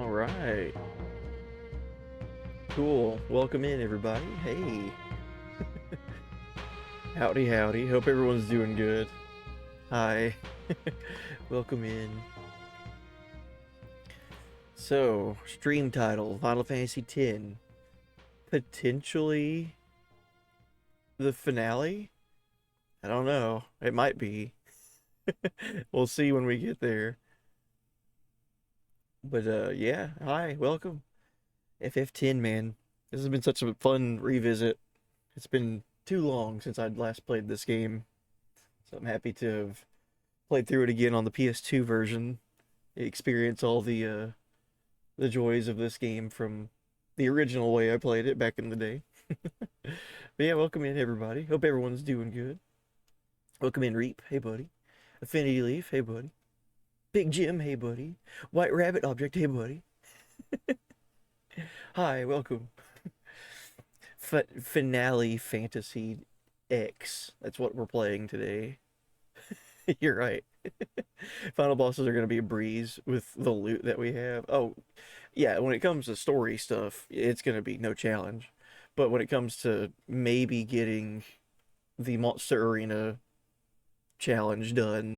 All right. Cool. Welcome in, everybody. Hey. Howdy, howdy. Hope everyone's doing good. Hi. Welcome in. So, stream title Final Fantasy X. Potentially the finale? I don't know. It might be. We'll see when we get there. But, yeah. Hi. Welcome. FF10, man. This has been such a fun revisit. It's been too long since I'd last played this game. So I'm happy to have played through it again on the PS2 version. Experience all the joys of this game from the original way I played it back in the day. But yeah, welcome in everybody. Hope everyone's doing good. Welcome in Reap, hey buddy. Affinity Leaf, hey buddy. Big Jim, hey buddy. White Rabbit Object, hey buddy. Hi, welcome. Finale Fantasy X. That's what we're playing today. You're right. Final bosses are going to be a breeze with the loot that we have. Oh, yeah, when it comes to story stuff, it's going to be no challenge. But when it comes to maybe getting the Monster Arena challenge done,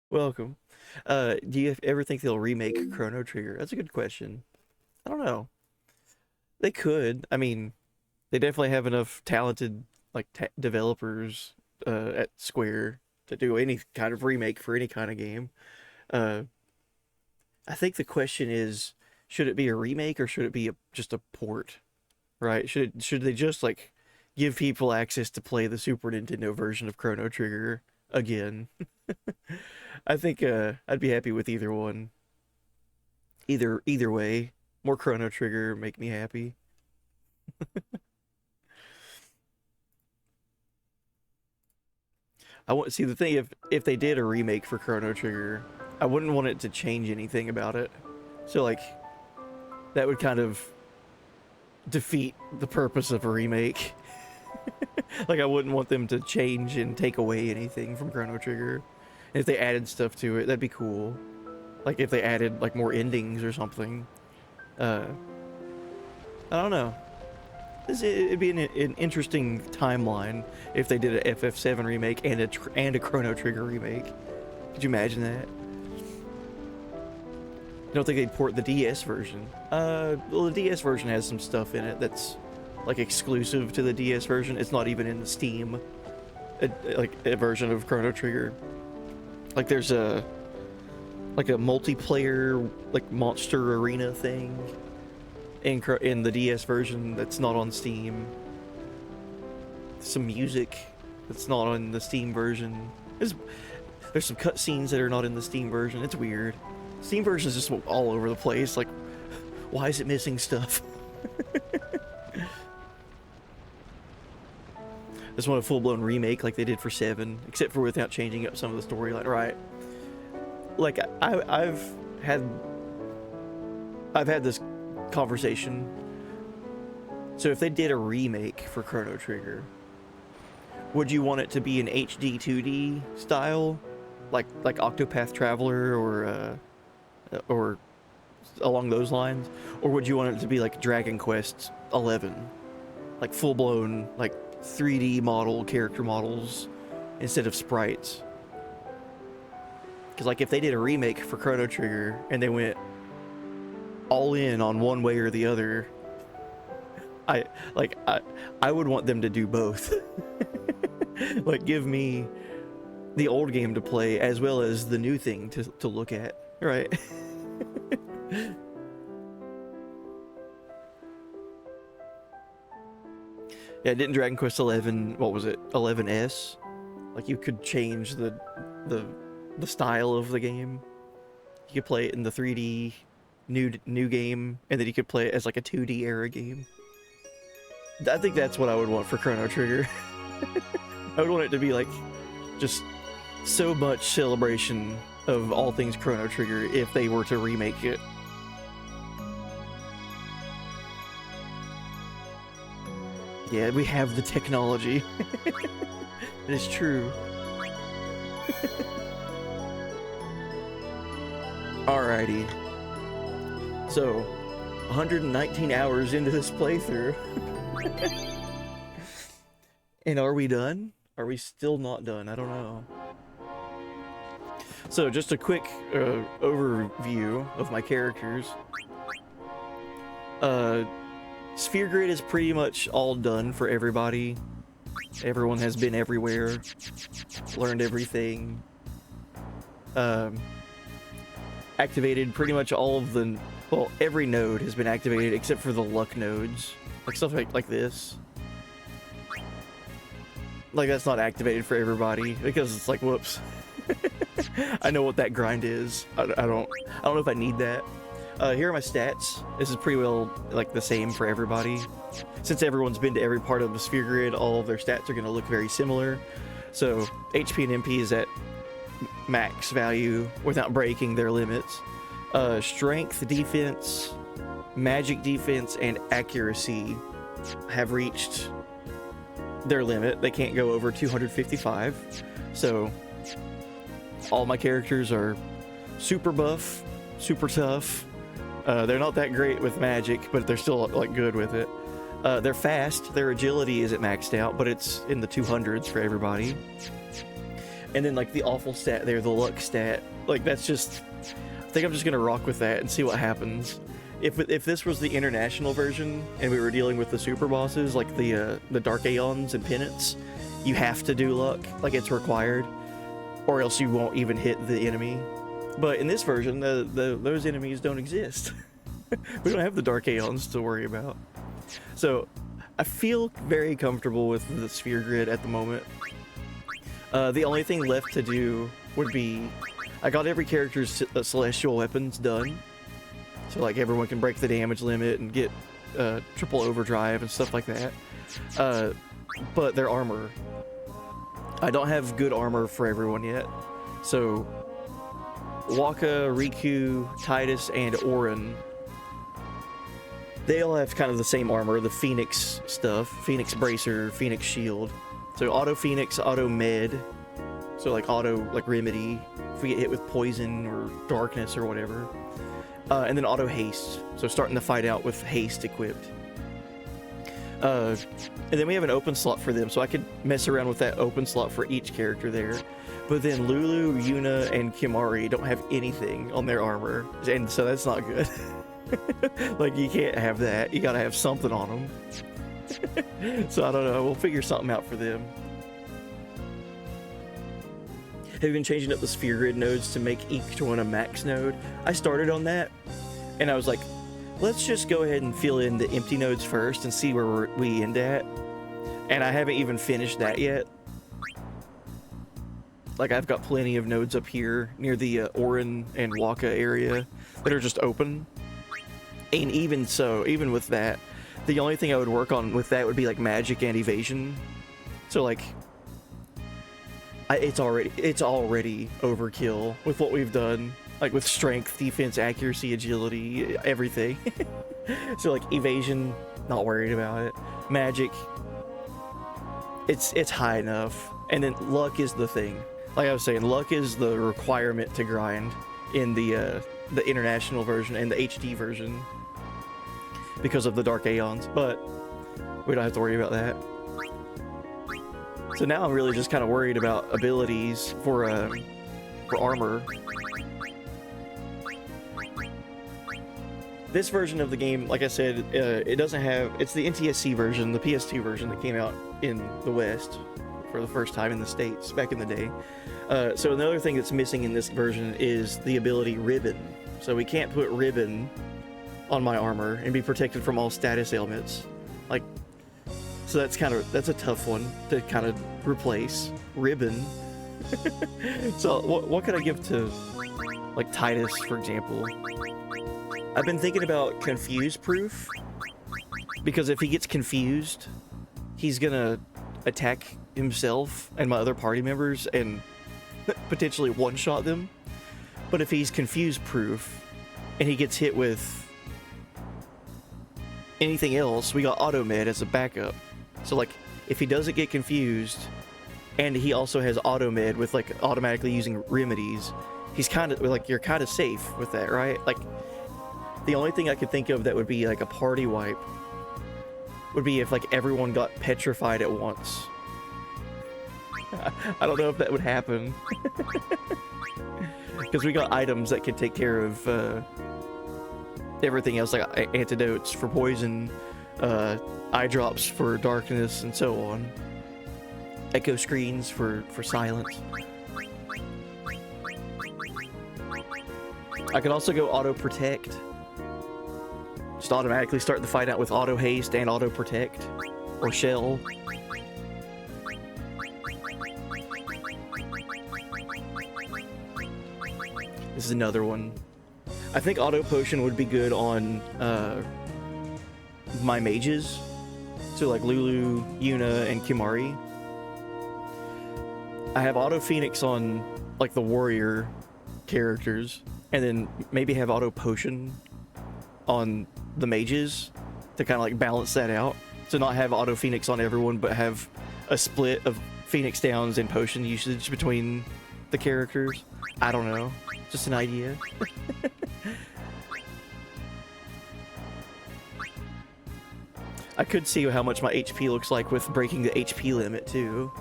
welcome. Do you ever think they'll remake Chrono Trigger? That's a good question. I don't know. They could. I mean, they definitely have enough talented developers at Square to do any kind of remake for any kind of game. Uh, I think the question is, should it be a remake or should it be just a port? Right? Should they just give people access to play the Super Nintendo version of Chrono Trigger again? I think I'd be happy with either one. Either way, More Chrono Trigger make me happy. I want see the thing if they did a remake for Chrono Trigger, I wouldn't want it to change anything about it. So like that would kind of defeat the purpose of a remake. Like I wouldn't want them to change and take away anything from Chrono Trigger. And if they added stuff to it, that'd be cool. Like if they added like more endings or something. I don't know. It'd be an interesting timeline if they did an FF7 remake and a Chrono Trigger remake. Could you imagine that? I don't think they'd port the DS version. Well, the DS version has some stuff in it that's like exclusive to the DS version. It's not even in the Steam, like a version of Chrono Trigger. Like there's a multiplayer like monster arena thing in the DS version that's not on Steam. Some music that's not on the Steam version. There's some cutscenes that are not in the Steam version. It's weird. Steam version is just all over the place. Like, why is it missing stuff? Just want a full-blown remake like they did for 7, except for without changing up some of the storyline, right? Like I've had this conversation. So if they did a remake for Chrono Trigger, would you want it to be an HD 2D style, like Octopath Traveler or along those lines, or would you want it to be like Dragon Quest 11, like full-blown like 3D model character models instead of sprites? Because like if they did a remake for Chrono Trigger and they went all in on one way or the other, I would want them to do both. Like give me the old game to play as well as the new thing to look at, right? Yeah, didn't Dragon Quest 11, what was it, 11S? Like you could change the style of the game. You could play it in the 3D new game, and then you could play it as like a 2D era game. I think that's what I would want for Chrono Trigger. I would want it to be like just so much celebration of all things Chrono Trigger if they were to remake it. Yeah, we have the technology. It is true. Alrighty. So, 119 hours into this playthrough. And are we done? Are we still not done? I don't know. So, just a quick overview of my characters. Sphere Grid is pretty much all done for everybody. Everyone has been everywhere, learned everything. Activated pretty much all of the... Well, every node has been activated except for the luck nodes. Like stuff like this. Like that's not activated for everybody because it's like, whoops. I know what that grind is. I don't know if I need that. Here are my stats. This is pretty well like the same for everybody. Since everyone's been to every part of the Sphere Grid, all of their stats are going to look very similar. So HP and MP is at max value without breaking their limits. Strength, defense, magic defense, and accuracy have reached their limit. They can't go over 255. So all my characters are super buff, super tough. They're not that great with magic, but they're still like good with it. They're fast. Their agility isn't maxed out, but it's in the 200s for everybody. And then like the awful stat there, the luck stat, like that's just, I think I'm just gonna rock with that and see what happens. If this was the international version and we were dealing with the super bosses, like the Dark Aeons and Penance, you have to do luck, like it's required, or else you won't even hit the enemy. But in this version, those enemies don't exist. We don't have the Dark Aeons to worry about. So I feel very comfortable with the Sphere Grid at the moment. The only thing left to do would be, I got every character's celestial weapons done. So like everyone can break the damage limit and get triple overdrive and stuff like that. But their armor, I don't have good armor for everyone yet. So Waka, Riku, Titus, and Auron, they all have kind of the same armor, the Phoenix stuff, Phoenix Bracer, Phoenix Shield. So auto Phoenix, auto Med, so like auto like Remedy if we get hit with poison or darkness or whatever. And then auto Haste, so starting the fight out with Haste equipped. And then we have an open slot for them, so I could mess around with that open slot for each character there. But then Lulu, Yuna, and Kimari don't have anything on their armor, and so that's not good. Like, you can't have that. You gotta have something on them. So I don't know. We'll figure something out for them. Have you been changing up the sphere grid nodes to make each one a max node? I started on that, and I was like, let's just go ahead and fill in the empty nodes first and see where we end at. And I haven't even finished that yet. Like, I've got plenty of nodes up here near the Auron and Waka area that are just open. And even so, even with that, the only thing I would work on with that would be like magic and evasion. So like, it's already overkill with what we've done. Like with strength, defense, accuracy, agility, everything. So like evasion, not worried about it. Magic, it's high enough. And then luck is the thing. Like I was saying, luck is the requirement to grind in the international version and the HD version because of the Dark Aeons, but we don't have to worry about that. So now I'm really just kind of worried about abilities for armor. This version of the game, like I said, it doesn't have, it's the NTSC version, the PS2 version that came out in the West for the first time in the States back in the day. So another thing that's missing in this version is the ability Ribbon. So we can't put Ribbon on my armor and be protected from all status ailments. Like, so that's a tough one to kind of replace. Ribbon. So what could I give to like Titus, for example? I've been thinking about confuse proof, because if he gets confused, he's gonna attack himself and my other party members and potentially one-shot them. But if he's confuse proof and he gets hit with anything else, we got auto med as a backup. So like, if he doesn't get confused and he also has auto med with like automatically using remedies, he's kind of like, you're kind of safe with that, right? Like, the only thing I could think of that would be like a party wipe would be if like everyone got petrified at once. I don't know if that would happen. Because we got items that can take care of everything else, like antidotes for poison, eye drops for darkness, and so on. Echo screens for silence. I could also go auto protect. Just automatically start the fight out with auto haste and auto protect, or shell. This is another one. I think auto potion would be good on my mages, so like Lulu, Yuna, and Kimari. I have auto phoenix on like the warrior characters, and then maybe have auto potion on the mages to kind of like balance that out. So not have auto phoenix on everyone, but have a split of phoenix downs and potion usage between the characters. I don't know, just an idea. I could see how much my HP looks like with breaking the HP limit too.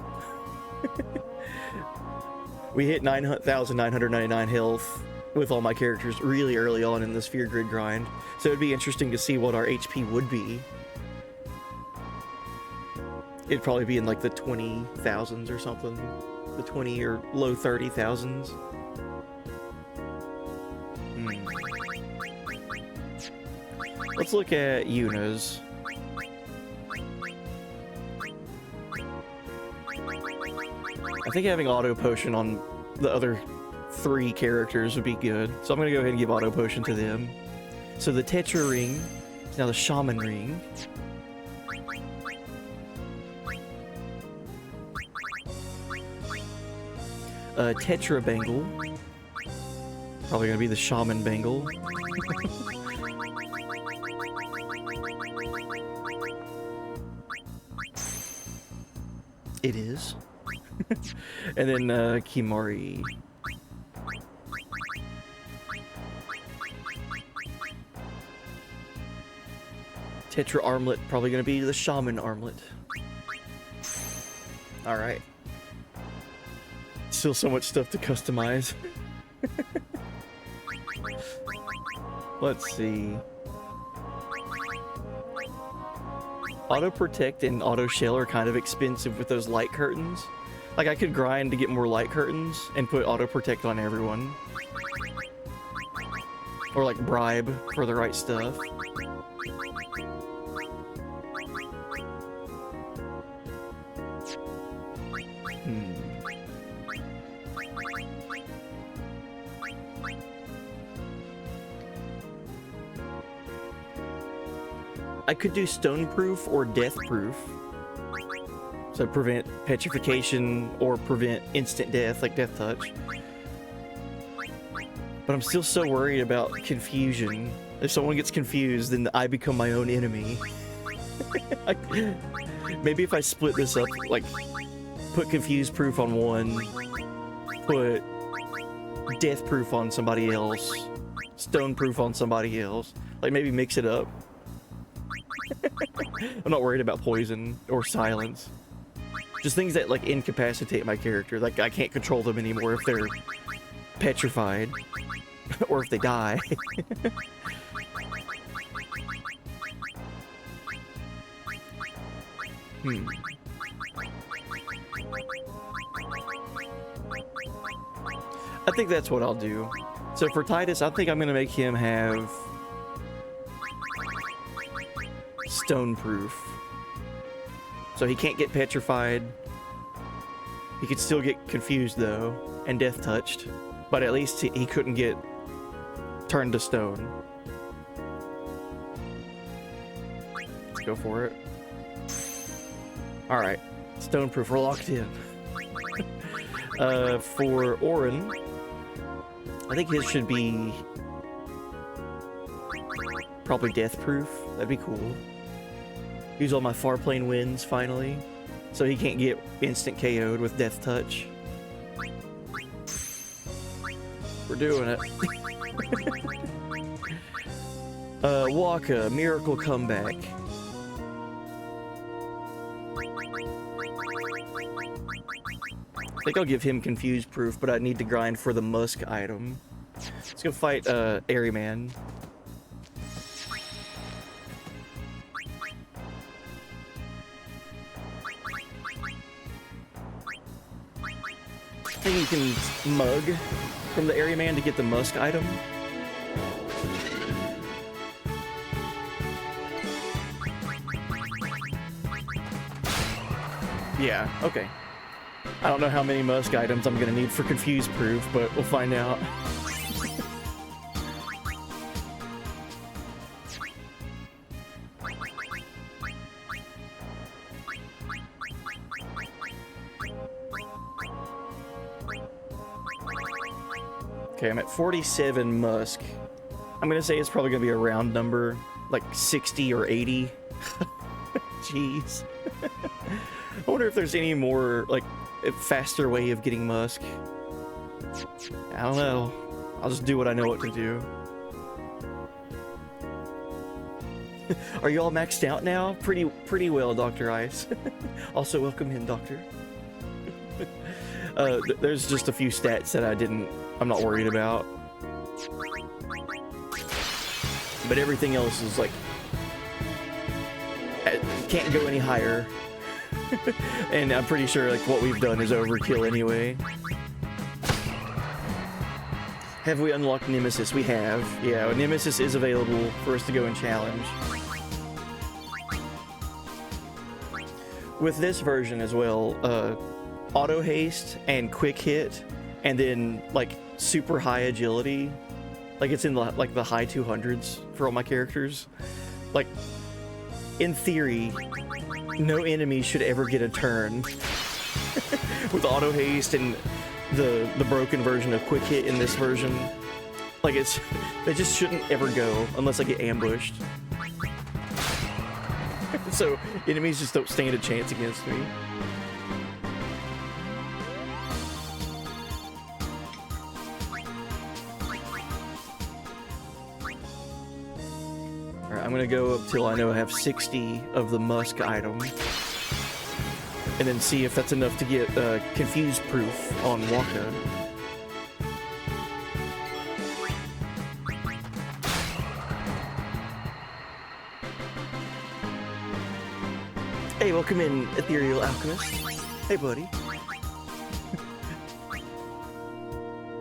We hit 9,999 health with all my characters really early on in the sphere grid grind, so it'd be interesting to see what our HP would be. It'd probably be in like the 20,000s or something, the 20 or low 30,000s. Let's look at Yuna's. I think having auto potion on the other 3 characters would be good, so I'm gonna go ahead and give auto potion to them. So the Tetra ring is now the Shaman ring. Tetra bangle. Probably gonna be the Shaman bangle. It is. And then Kimari. Tetra armlet, probably gonna be the Shaman armlet. Alright. Still so much stuff to customize. Let's see. Auto protect and auto shell are kind of expensive with those light curtains. Like, I could grind to get more light curtains and put auto protect on everyone. Or like bribe for the right stuff. I could do stone proof or death proof. So prevent petrification or prevent instant death, like death touch. But I'm still so worried about confusion. If someone gets confused, then I become my own enemy. Maybe if I split this up, like, put confuse proof on one, put death proof on somebody else, stone proof on somebody else. Like, maybe mix it up. I'm not worried about poison or silence. Just things that, like, incapacitate my character. Like, I can't control them anymore if they're petrified. Or if they die. I think that's what I'll do. So for Titus, I think I'm gonna make him have stone proof. So he can't get petrified. He could still get confused though, and death touched. But at least he couldn't get turned to stone. Let's go for it. Alright. Stone proof, we're locked in. For Orin, I think his should be probably death proof. That'd be cool. Use all my far plane wins finally, so he can't get instant KO'd with death touch. We're doing it. Waka, miracle comeback. I think I'll give him confused proof, but I need to grind for the musk item. Let's go fight Airyman. I think you can mug from the Airyman to get the musk item. Yeah, okay. I don't know how many musk items I'm gonna need for confuse proof, but we'll find out. Okay, I'm at 47 musk. I'm gonna say it's probably gonna be a round number, like 60 or 80. Jeez. I wonder if there's any more, like, a faster way of getting musk. I don't know. I'll just do what I know what to do. Are you all maxed out now? Pretty well, Dr. Ice. Also, welcome in, Doctor. There's just a few stats that I'm not worried about. But everything else is like, can't go any higher. And I'm pretty sure like what we've done is overkill anyway. Have we unlocked Nemesis? We have. Yeah, Nemesis is available for us to go and challenge. With this version as well, auto haste and quick hit, and then like super high agility Like it's in the like the high 200s for all my characters. Like in theory, no enemy should ever get a turn with auto haste and the broken version of quick hit in this version. Like they just shouldn't ever go unless I get ambushed. So enemies just don't stand a chance against me. Alright, I'm gonna go up till I know I have 60 of the musk item. And then see if that's enough to get confused proof on Waka. Hey, welcome in, Ethereal Alchemist. Hey, buddy.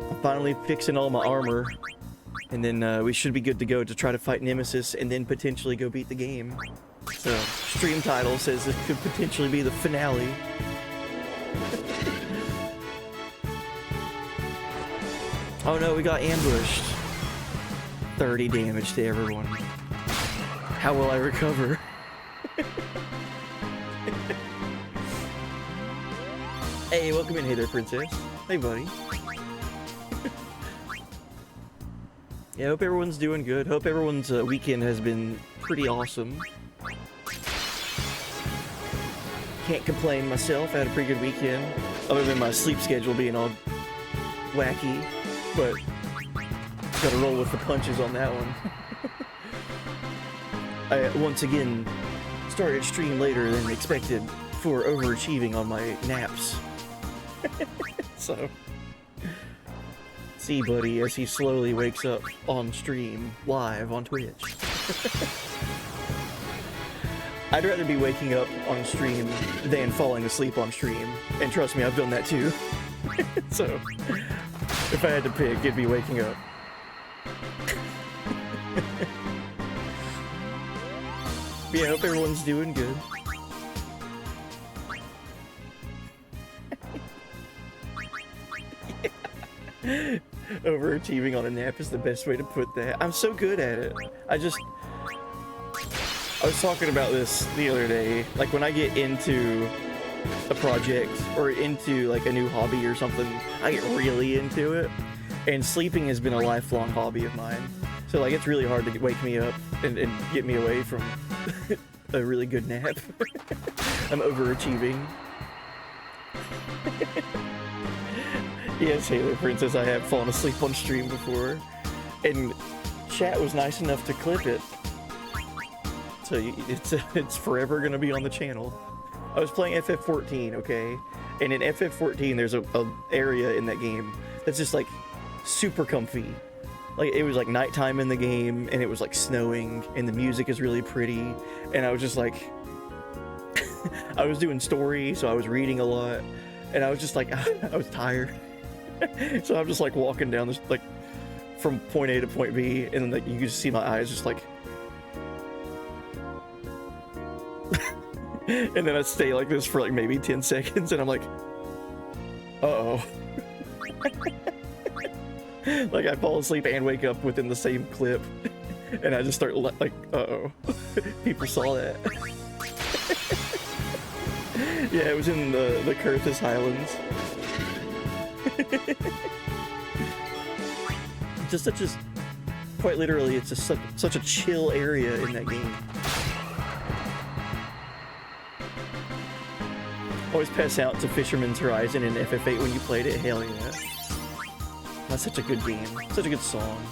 I'm finally fixing all my armor. And then we should be good to go to try to fight Nemesis and then potentially go beat the game. So, stream title says it could potentially be the finale. Oh no, we got ambushed. 30 damage to everyone. How will I recover? Hey, welcome in. Hey there, princess. Hey, buddy. Yeah, hope everyone's doing good. Hope everyone's weekend has been pretty awesome. Can't complain myself. I had a pretty good weekend. Other than my sleep schedule being all wacky. But gotta roll with the punches on that one. I once again started stream later than expected for overachieving on my naps. So, see buddy as he slowly wakes up on stream, live on Twitch. I'd rather be waking up on stream than falling asleep on stream. And trust me, I've done that too. So, if I had to pick, it'd be waking up. But yeah, I hope everyone's doing good. Yeah. Overachieving on a nap is the best way to put that. I'm so good at it. I was talking about this the other day. Like when I get into a project or into like a new hobby or something, I get really into it. And sleeping has been a lifelong hobby of mine. So like it's really hard to wake me up and get me away from a really good nap. I'm overachieving. Yes, Halo Princess, I have fallen asleep on stream before. And chat was nice enough to clip it. So it's forever gonna be on the channel. I was playing FF14, okay? And in FF14 there's a area in that game that's just like super comfy. Like it was like nighttime in the game and it was like snowing and the music is really pretty. And I was just like, I was doing story, so I was reading a lot. And I was just like, I was tired. So I'm just like walking down this, like from point A to point B, and then like you can just see my eyes just like and then I stay like this for like maybe 10 seconds and I'm like, uh-oh. Like I fall asleep and wake up within the same clip and I just start like, uh-oh. People saw that. Yeah, it was in the Curtis Highlands. Just quite literally, it's just such a chill area in that game. Always pass out to Fisherman's Horizon in FF8 when you played it. Hell yeah. That's such a good game. Such a good song.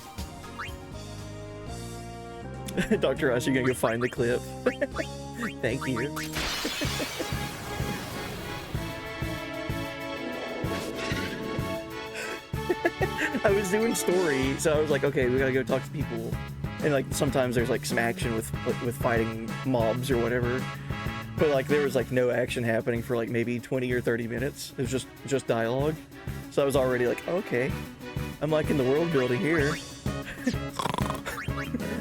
Dr. Ross, you're gonna go find the clip. Thank you. I was doing story, so I was like, okay, we gotta go talk to people. And like sometimes there's like some action with fighting mobs or whatever. But like there was like no action happening for like maybe 20 or 30 minutes. It was just dialogue. So I was already like, okay, I'm liking the world building here.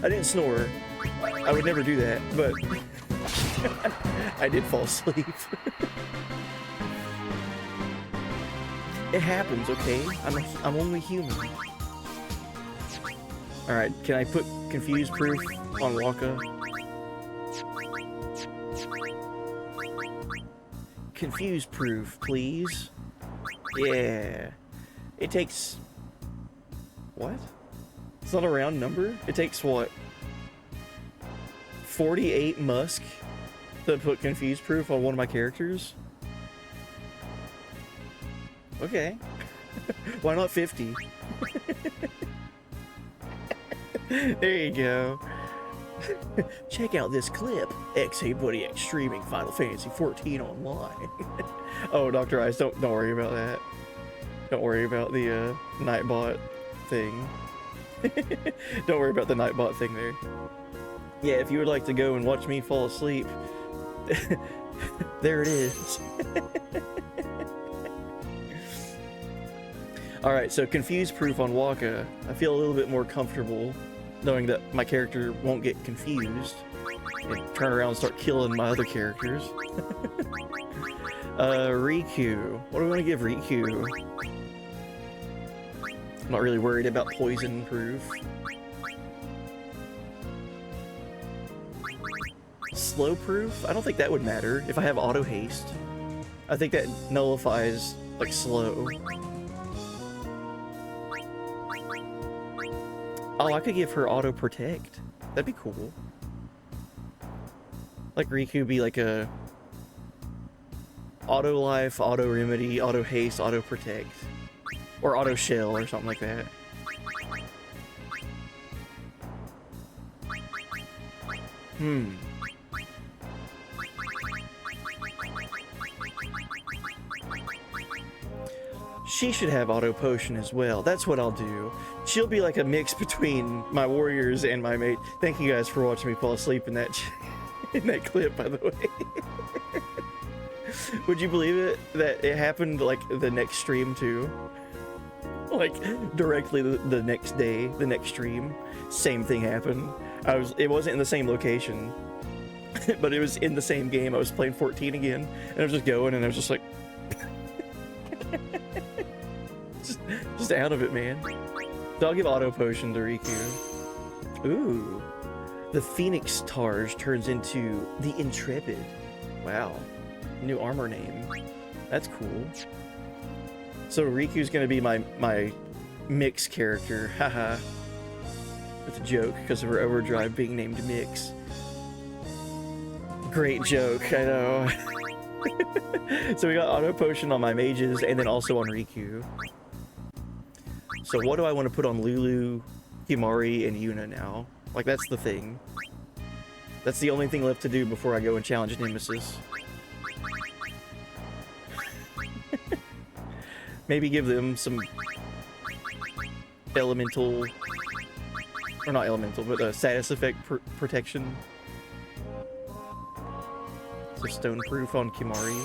I didn't snore. I would never do that, but I did fall asleep. It happens, okay? I'm only human. Alright, can I put confuse proof on Waka? Confuse proof, please. Yeah. It takes... What? It's not a round number? It takes what? 48 musk to put confuse proof on one of my characters? Okay. Why not 50? There you go. Check out this clip. xheybuddyx streaming Final Fantasy 14 online. Oh, Dr. Ice, don't worry about that. Don't worry about the Nightbot thing. Don't worry about the Nightbot thing there. Yeah, if you would like to go and watch me fall asleep, there it is. Alright, so confuse proof on Waka. I feel a little bit more comfortable knowing that my character won't get confused and turn around and start killing my other characters. Riku. What do we want to give Riku? I'm not really worried about poison proof. Slow proof? I don't think that would matter if I have auto haste. I think that nullifies, like, slow. Oh, I could give her auto protect. That'd be cool. Like Riku be like a auto life, auto remedy, auto haste, auto protect. Or auto shell or something like that. She should have auto potion as well. That's what I'll do. She'll be like a mix between my warriors and my mate. Thank you guys for watching me fall asleep in that in that clip, by the way. Would you believe it that it happened like the next stream too? Like directly the next day, the next stream, same thing happened. It wasn't in the same location, but it was in the same game. I was playing 14 again, and I was just going, and I was just like, just out of it, man. So I'll give auto potion to Riku. Ooh, the Phoenix Targe turns into the Intrepid. Wow, new armor name. That's cool. So Riku's gonna be my Mix character. Haha. It's a joke because of her overdrive being named Mix. Great joke, I know. So we got auto potion on my mages and then also on Riku. So what do I want to put on Lulu, Himari, and Yuna now? Like, that's the thing. That's the only thing left to do before I go and challenge Nemesis. Maybe give them some elemental, or not elemental, but status effect protection. So stone proof on Kimari.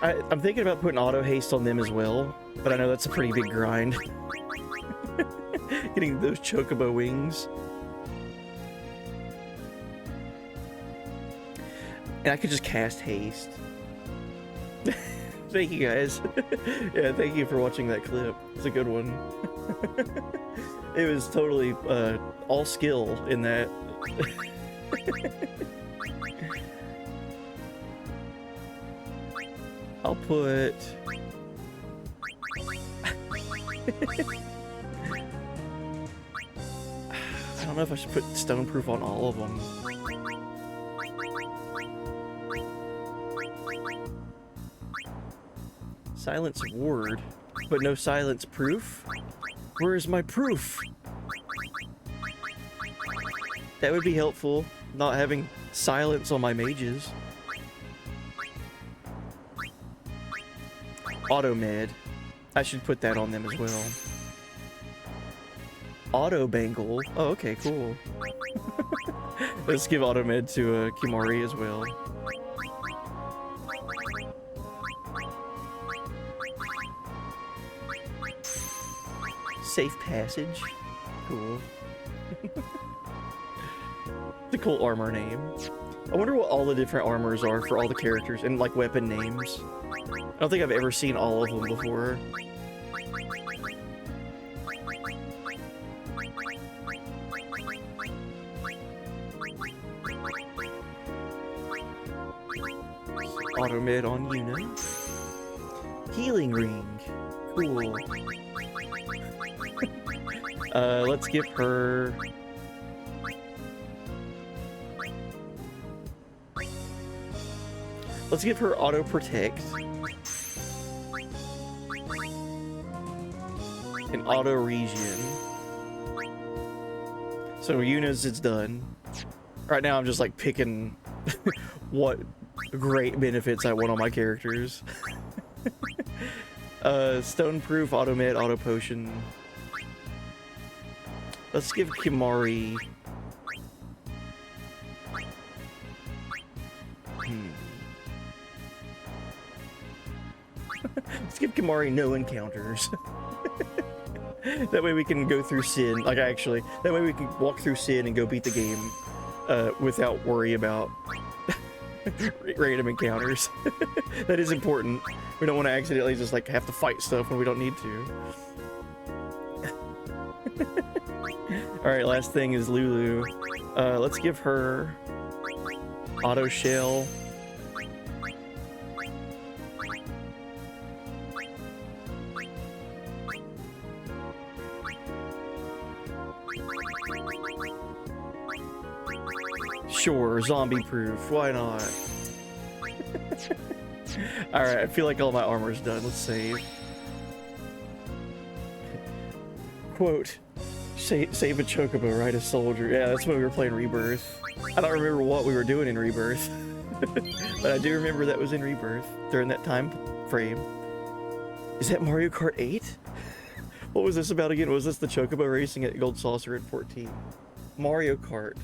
I'm thinking about putting auto haste on them as well, but I know that's a pretty big grind. Getting those chocobo wings. And I could just cast haste. Thank you guys. Yeah, thank you for watching that clip. It's a good one. It was totally all skill in that. I'll put... I don't know if I should put stone proof on all of them. Silence ward, but no silence proof? Where is my proof? That would be helpful, not having silence on my mages. Auto med. I should put that on them as well. Auto bangle. Oh, okay, cool. Let's give auto med to Kimari as well. Safe passage. Cool. The cool armor name. I wonder what all the different armors are for all the characters and like weapon names. I don't think I've ever seen all of them before. Auto mid on Yuna. Healing ring. Cool. Let's give her... Let's give her auto protect. And auto regen. So Yuna's it's done. Right now I'm just like picking what great benefits I want on my characters. Stone proof, auto med, auto potion. Let's give Kimari... Let's give Kimari no encounters. That way we can go through Sin. Like, actually, that way we can walk through Sin and go beat the game without worry about random encounters. That is important. We don't want to accidentally just like have to fight stuff when we don't need to. Alright, last thing is Lulu. Let's give her auto shell. Sure, zombie proof. Why not? Alright, I feel like all my armor's done. Let's save. Quote, save a chocobo, ride a soldier. Yeah, that's when we were playing Rebirth. I don't remember what we were doing in Rebirth. But I do remember that was in Rebirth during that time frame. Is that Mario Kart 8? What was this about again? Was this the chocobo racing at Gold Saucer at 14? Mario Kart.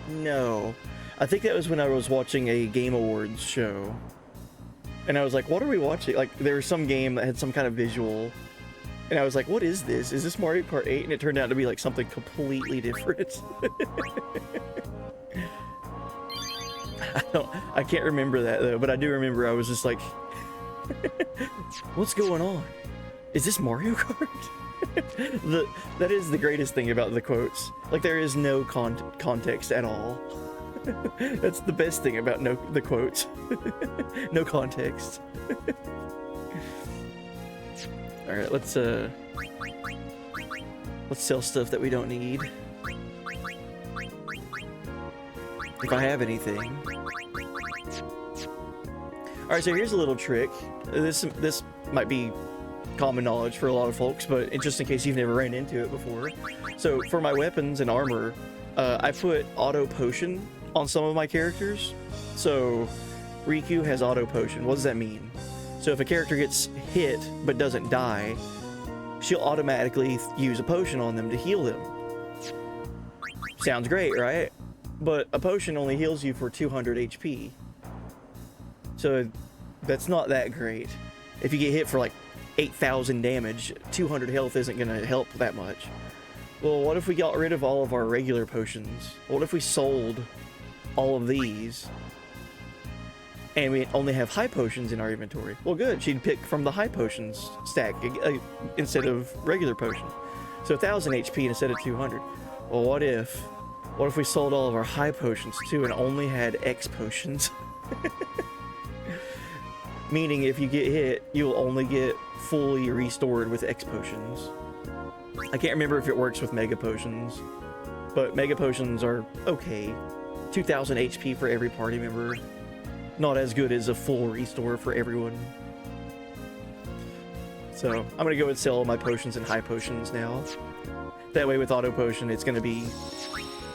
No. I think that was when I was watching a Game Awards show. And I was like, what are we watching? Like, there was some game that had some kind of visual. And I was like, what is this? Is this Mario Kart 8? And it turned out to be like something completely different. I can't remember that though, but I do remember I was just like, what's going on? Is this Mario Kart? That is the greatest thing about the quotes. Like, there is no context at all. That's the best thing about the quotes. No context. Alright, let's sell stuff that we don't need. If I have anything. Alright, so here's a little trick. This might be common knowledge for a lot of folks, but just in case you've never ran into it before. So for my weapons and armor, I put auto potion on some of my characters. So Riku has auto potion. What does that mean? So if a character gets hit but doesn't die, she'll automatically use a potion on them to heal them. Sounds great, right? But a potion only heals you for 200 HP. So that's not that great. If you get hit for like 8,000 damage, 200 health isn't going to help that much. Well, what if we got rid of all of our regular potions? What if we sold all of these and we only have high potions in our inventory? Well, good. She'd pick from the high potions stack instead of regular potions. So 1,000 HP instead of 200. Well, what if we sold all of our high potions too and only had X potions? Meaning if you get hit, you'll only get fully restored with X potions. I can't remember if it works with Mega Potions, but Mega Potions are okay. 2,000 HP for every party member. Not as good as a full restore for everyone. So I'm gonna go and sell all my potions and high potions now. That way with auto potion, it's gonna be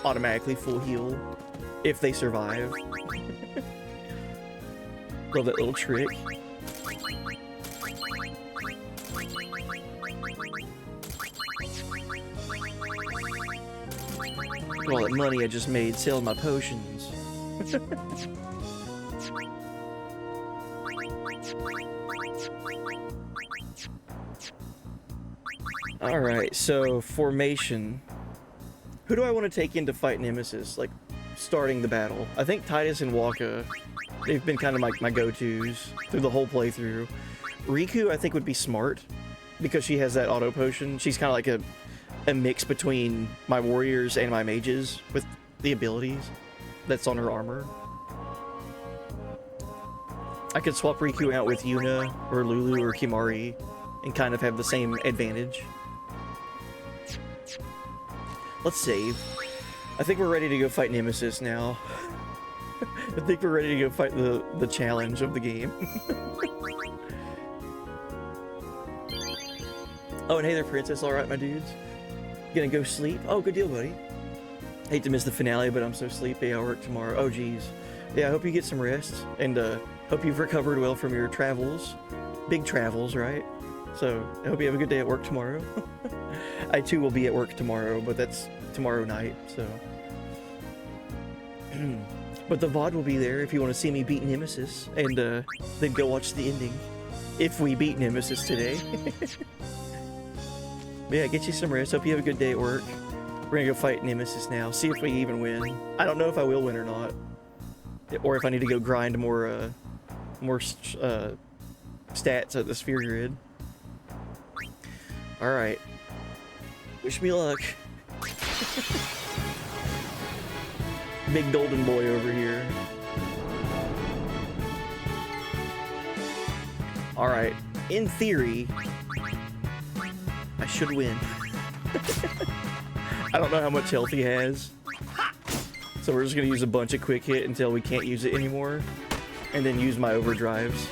automatically full heal if they survive. Love that little trick. Look at all that money I just made selling my potions. Alright, so formation. Who do I want to take in to fight Nemesis? Like, starting the battle. I think Titus and Waka, they've been kind of my go-tos through the whole playthrough. Riku, I think, would be smart because she has that auto potion. She's kind of like a mix between my warriors and my mages with the abilities that's on her armor. I could swap Riku out with Yuna or Lulu or Kimari and kind of have the same advantage. Let's save. I think we're ready to go fight Nemesis now. I think we're ready to go fight the challenge of the game. Oh, and hey there, Princess. Alright, my dudes. Gonna go sleep? Oh, good deal, buddy. Hate to miss the finale, but I'm so sleepy. I work tomorrow. Oh, geez. Yeah, I hope you get some rest. And hope you've recovered well from your travels. Big travels, right? So, I hope you have a good day at work tomorrow. I, too, will be at work tomorrow, but that's tomorrow night, so... But the VOD will be there if you want to see me beat Nemesis, and then go watch the ending. If we beat Nemesis today. But yeah, get you some rest. Hope you have a good day at work. We're gonna go fight Nemesis now. See if we even win. I don't know if I will win or not. Or if I need to go grind more stats at the sphere grid. Alright. Wish me luck. Big golden boy over here. Alright. In theory, I should win. I don't know how much health he has. So we're just gonna use a bunch of quick hit until we can't use it anymore. And then use my overdrives.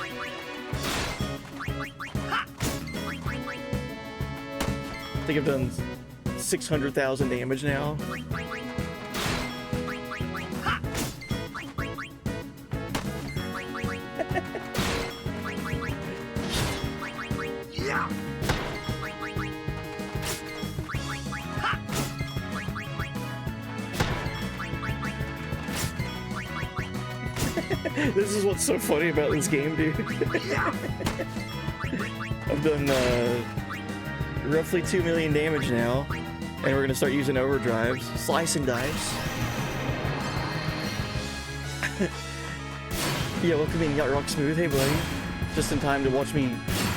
I think I've done 600,000 damage now. This is what's so funny about this game, dude. I've done roughly 2 million damage now, and we're gonna start using overdrives. Slice and dice. Yeah, welcome in, Yacht Rock Smooth. Hey, buddy. Just in time to watch me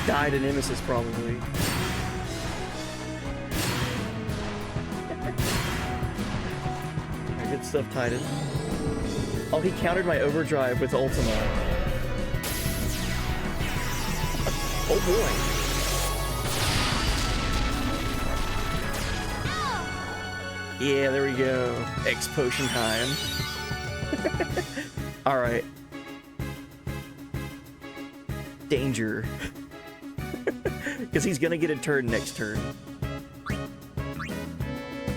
die to Nemesis, probably. Good stuff, Titan. Oh, he countered my overdrive with Ultima. Oh boy. Yeah, there we go. X potion time. Alright. Danger. Because he's gonna get a turn next turn.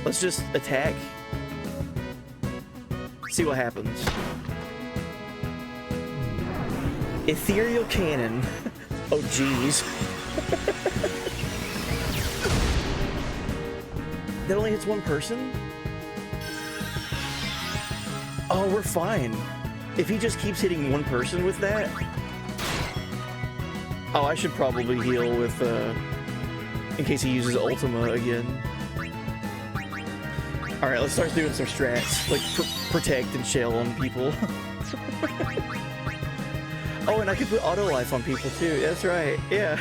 Let's just attack. See what happens. Ethereal cannon. Oh, jeez. That only hits one person? Oh, we're fine. If he just keeps hitting one person with that... Oh, I should probably heal with, in case he uses Ultima again. Alright, let's start doing some strats, like protect and shell on people. Oh, and I could put auto life on people too. That's right. Yeah.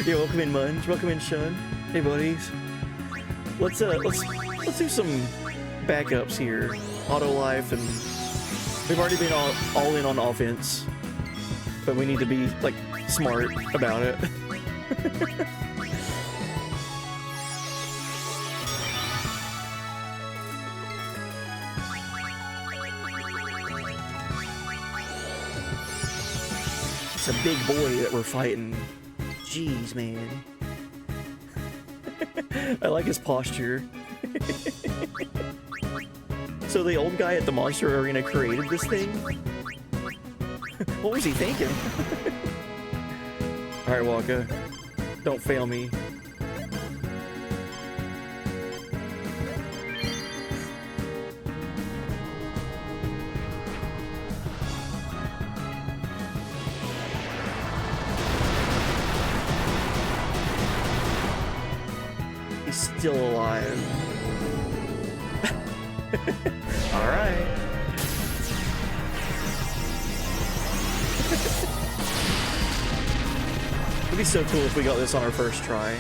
Yeah. Welcome in, Munge. Welcome in, Shun. Hey, buddies. Let's do some backups here. Auto life, and we've already been all in on offense, but we need to be like smart about it. It's a big boy that we're fighting. Jeez, man. I like his posture. So the old guy at the Monster Arena created this thing? What was he thinking? Alright, Waka. Don't fail me. still alive. Alright. It'd be so cool if we got this on our first try.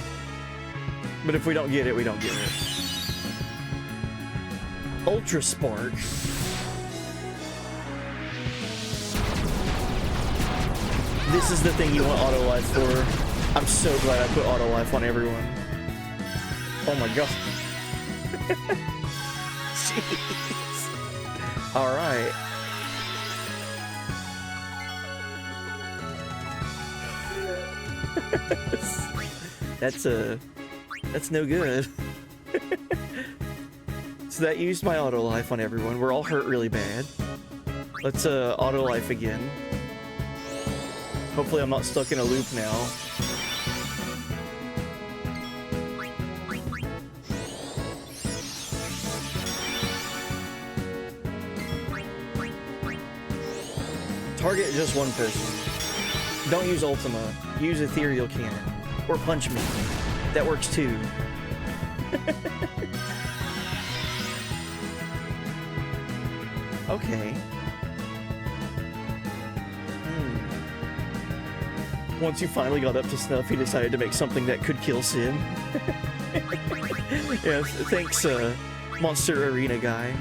But if we don't get it, we don't get it. Ultra Spark. This is the thing you want auto life for. I'm so glad I put auto life on everyone. Oh my god. Jeez. Alright. That's no good. So that used my auto life on everyone. We're all hurt really bad. Let's auto life again. Hopefully I'm not stuck in a loop now. Target just one person. Don't use Ultima. Use Ethereal Cannon. Or Punch Me. That works too. Okay. Once you finally got up to snuff, he decided to make something that could kill Sin. Yeah, thanks, Monster Arena guy.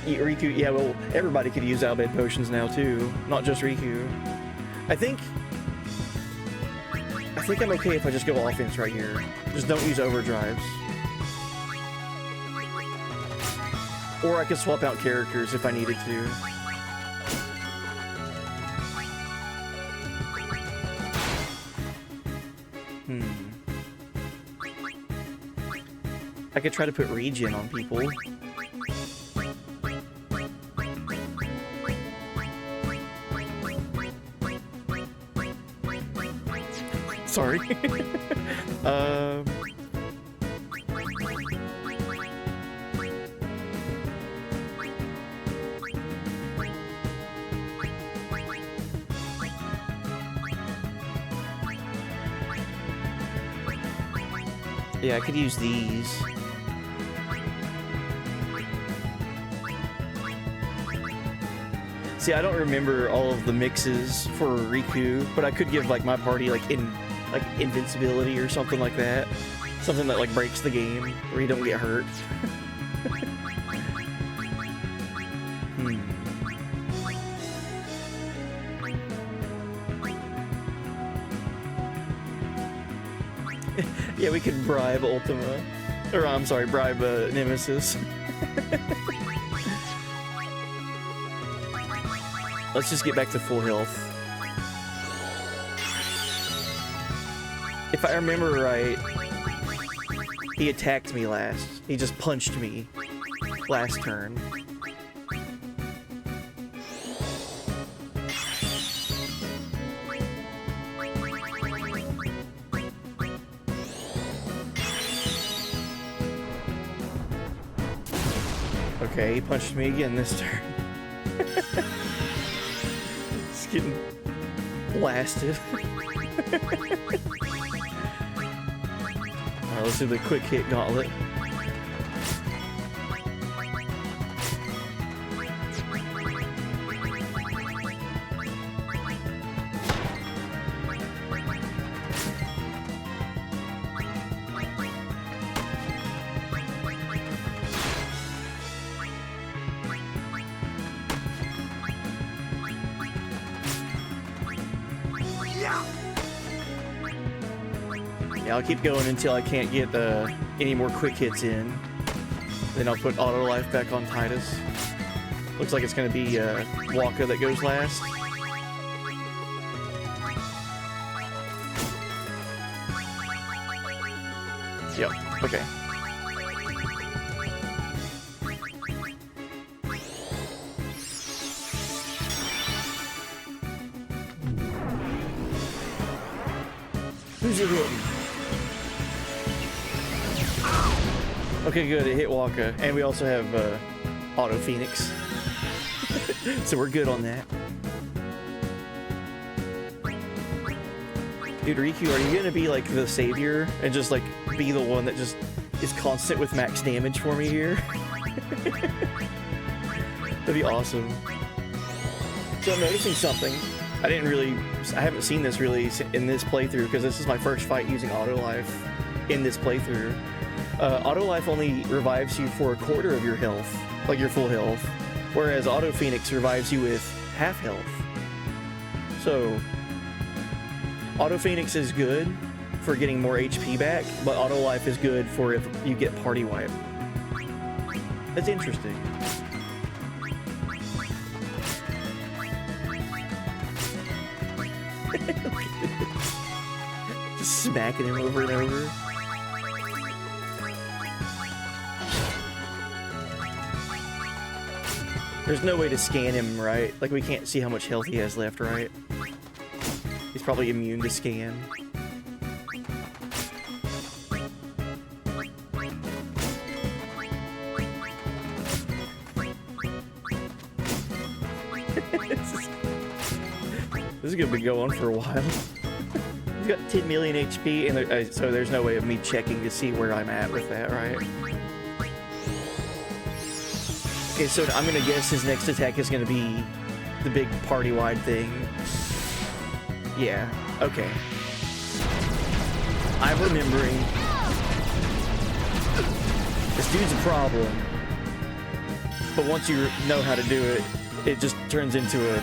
Riku, yeah, well, everybody could use Albed potions now too, not just Riku. I think I'm okay if I just go offense right here. Just don't use overdrives. Or I could swap out characters if I needed to. I could try to put regen on people. Sorry. Yeah, I could use these. See, I don't remember all of the mixes for Riku, but I could give like my party like invincibility or something like that. Something that like breaks the game where you don't get hurt. Yeah, we could bribe Ultima. Or, I'm sorry, bribe Nemesis. Let's just get back to full health. If I remember right, he attacked me last. He just punched me last turn. Okay, he punched me again this turn. Just getting blasted. Alright, let's do the quick hit gauntlet. Yeah, I'll keep going until I can't get any more quick hits in. Then I'll put auto life back on Titus. Looks like it's going to be Waka that goes last. Yep, okay. Who's it hitting? Okay, good, it hit Waka. And we also have Auto Phoenix. So we're good on that. Dude, Riku, are you gonna be like the savior and just like be the one that just is constant with max damage for me here? That'd be awesome. So I'm noticing something. I haven't seen this really in this playthrough because this is my first fight using auto life in this playthrough. Auto life only revives you for a quarter of your health, like your full health, whereas auto phoenix revives you with half health. So auto phoenix is good for getting more HP back, but auto life is good for if you get party wipe. That's interesting. Just smacking him over and over. There's no way to scan him, right? Like, we can't see how much health he has left, right? He's probably immune to scan. This is gonna be going on for a while. He's got 10 million HP, and so there's no way of me checking to see where I'm at with that, right? Okay, so I'm gonna guess his next attack is gonna be the big party-wide thing. Yeah, okay. I'm remembering. This dude's a problem. But once you know how to do it, it just turns into a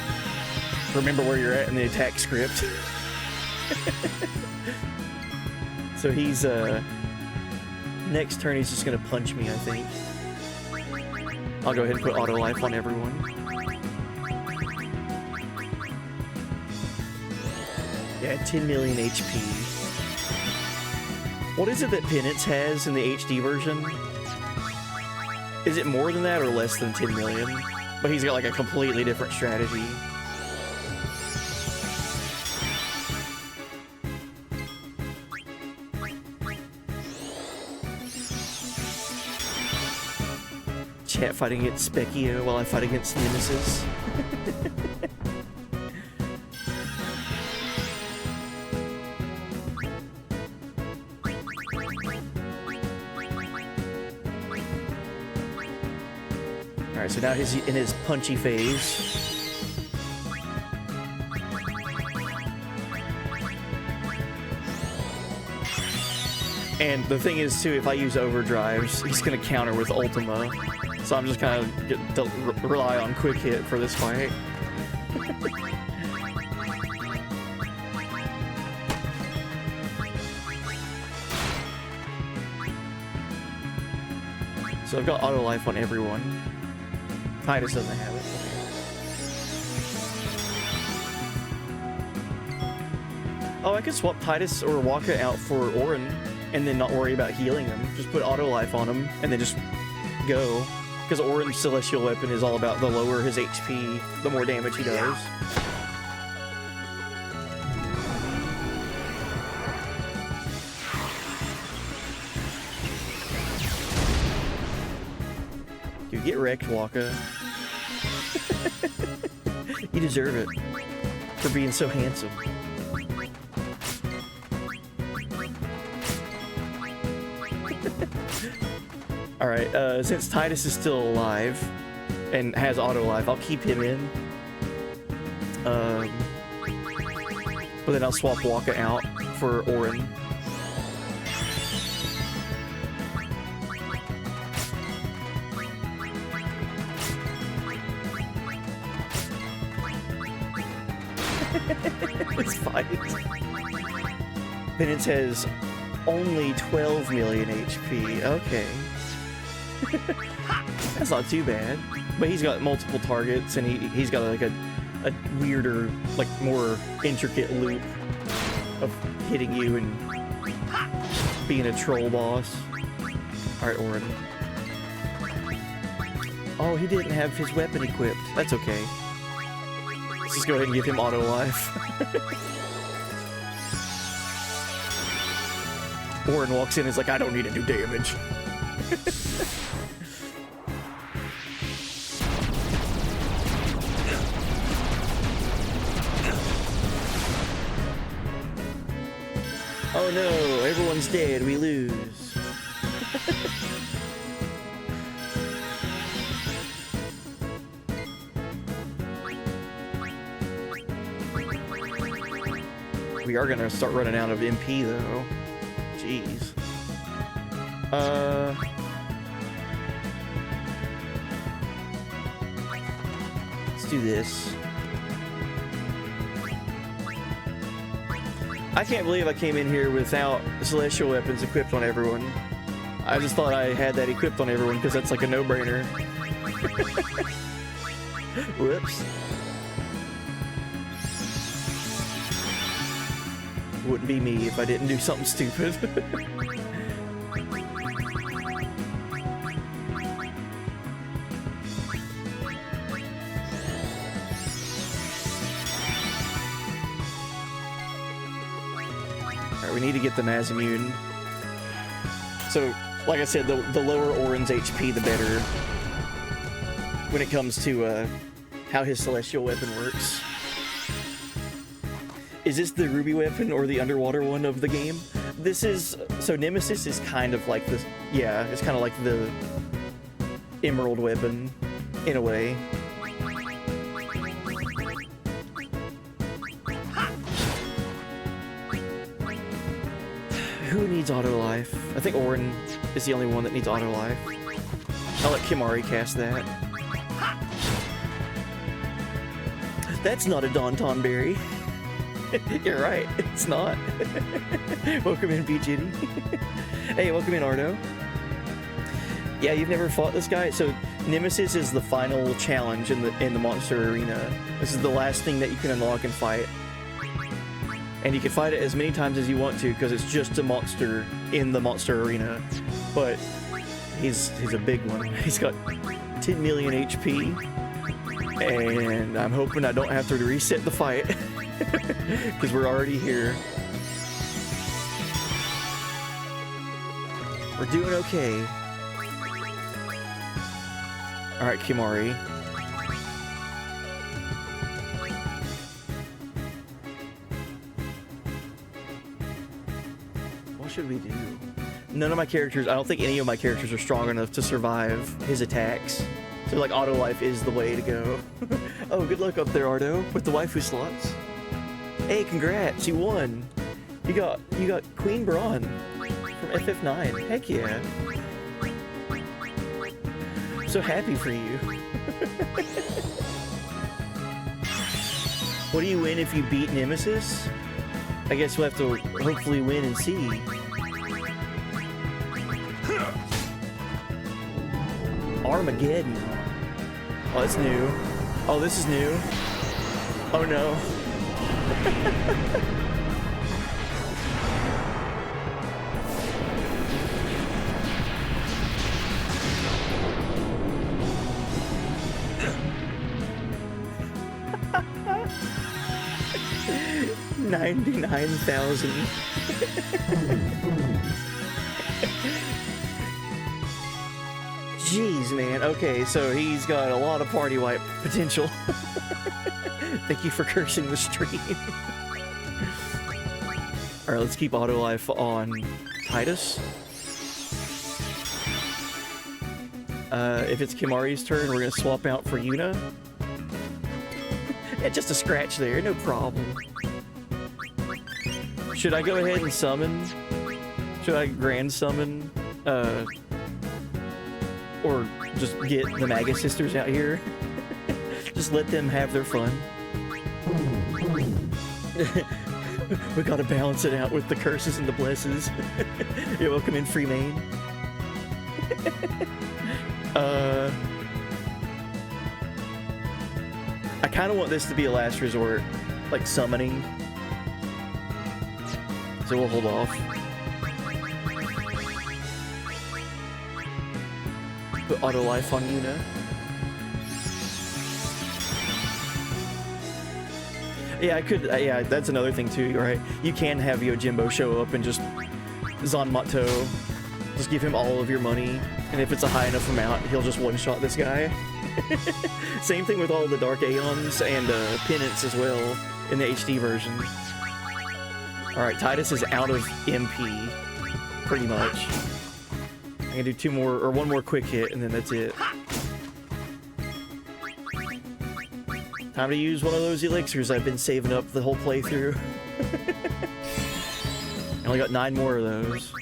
remember where you're at in the attack script. So he's, next turn he's just gonna punch me, I think. I'll go ahead and put auto life on everyone. Yeah, 10 million HP. What is it that Penance has in the HD version? Is it more than that or less than 10 million? But he's got like a completely different strategy. Chat fighting against Specchio while I fight against Nemesis. Alright, so now he's in his punchy phase. And the thing is, too, if I use overdrives, he's gonna counter with Ultima. So I'm just kind of rely on quick hit for this fight. So I've got auto life on everyone. Titus doesn't have it. Oh, I could swap Titus or Waka out for Orin and then not worry about healing him. Just put auto life on him and then just go. Because Orin's Celestial Weapon is all about the lower his HP, the more damage he does. Dude, get wrecked, Waka. You deserve it for being so handsome. Alright, since Titus is still alive and has auto life, I'll keep him in. But then I'll swap Waka out for Orin. It's fine. Penance has only 12 million HP. Okay. That's not too bad. But he's got multiple targets, and he's got like a weirder, like more intricate loop of hitting you and being a troll boss. Alright, Orin. Oh, he didn't have his weapon equipped. That's okay. Let's just go ahead and give him auto life. Orin walks in and is like, I don't need to do damage. Oh no, everyone's dead, we lose. We are gonna start running out of MP though. Jeez. Let's do this. I can't believe I came in here without celestial weapons equipped on everyone. I just thought I had that equipped on everyone because that's like a no-brainer. Whoops. Wouldn't be me if I didn't do something stupid. Alright, we need to get the Mazimmune. So, like I said, the lower Auron's HP, the better. When it comes to how his celestial weapon works. Is this the ruby weapon or the underwater one of the game? This is... So Nemesis is kind of like the... Yeah, it's kind of like the emerald weapon, in a way. Who needs auto life? I think Auron is the only one that needs auto life. I'll let Kimahri cast that. That's not a Daunton berry. You're right, it's not. Welcome in, BGD. Hey, welcome in, Ardo. Yeah, you've never fought this guy? So, Nemesis is the final challenge in the monster arena. This is the last thing that you can unlock and fight. And you can fight it as many times as you want to, because it's just a monster in the monster arena. But he's a big one. He's got 10 million HP. And I'm hoping I don't have to reset the fight. Because we're already here. We're doing okay. Alright, Kimahri. What should we do? None of my characters, I don't think any of my characters are strong enough to survive his attacks. So like auto life is the way to go. Oh, good luck up there, Ardo, with the waifu slots. Hey, congrats, you won. You got Queen Braun from FF9. Heck yeah. I'm so happy for you. What do you win if you beat Nemesis? I guess we'll have to hopefully win and see. Armageddon. Oh, that's new. Oh, this is new. Oh no. $99,000. Jeez, man. Okay, so he's got a lot of party wipe potential. Thank you for cursing the stream. Alright, let's keep auto life on Titus. If it's Kimahri's turn, we're gonna swap out for Yuna. Yeah, just a scratch there, no problem. Should I go ahead and summon? Should I grand summon? Or just get the Magus sisters out here? Just let them have their fun. We gotta balance it out with the curses and the blesses. You're welcome in, free main. I kind of want this to be a last resort, like summoning. So we'll hold off. Put auto life on Yuna. Yeah, I could. Yeah, that's another thing too, right? You can have Yojimbo show up and just Zanmato, just give him all of your money, and if it's a high enough amount, he'll just one-shot this guy. Same thing with all the Dark Aeons and Penance as well in the HD version. Alright, Titus is out of MP, pretty much. I'm gonna do two more, or one more quick hit, and then that's it. Time to use one of those elixirs I've been saving up the whole playthrough. I only got 9 more of those.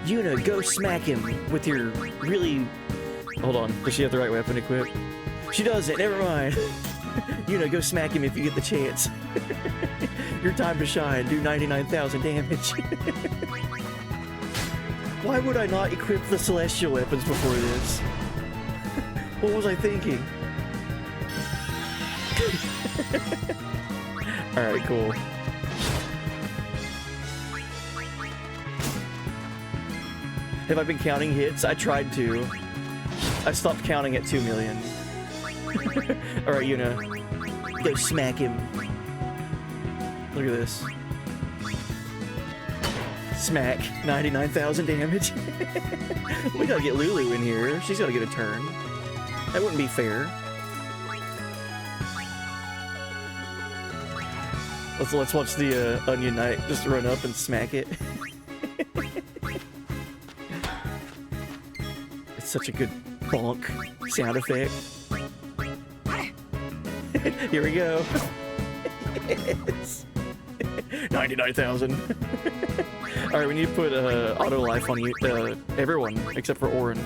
Yuna, go smack him with your really... Hold on, does she have the right weapon equipped? She doesn't, never mind. Yuna, go smack him if you get the chance. Your time to shine, do 99,000 damage. Why would I not equip the celestial weapons before this? What was I thinking? Alright, cool. Have I been counting hits? I tried to. I stopped counting at 2 million. Alright, Yuna. Go smack him. Look at this. Smack. 99,000 damage. We gotta get Lulu in here. She's gotta get a turn. That wouldn't be fair. Let's watch the Onion Knight just run up and smack it. It's such a good bonk sound effect. Here we go. Yes. 99,000. Alright, we need to put auto life on you, everyone except for Orin.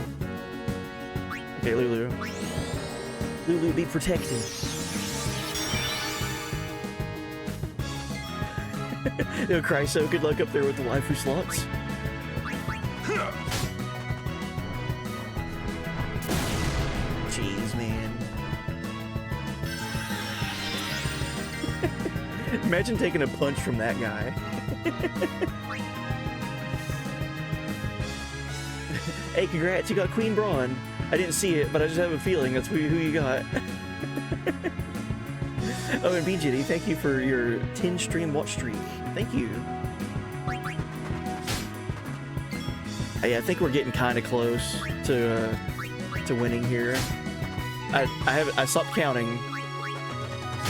Okay, Lulu. Lulu, be protected. Yo, Chryso, good luck up there with the waifu slots. Jeez, man. Imagine taking a punch from that guy. Hey, congrats, you got Queen Braun. I didn't see it, but I just have a feeling that's who you got. Oh, and BJD, thank you for your 10 stream watch streak. Thank you. Yeah, I think we're getting kind of close to winning here. I stopped counting,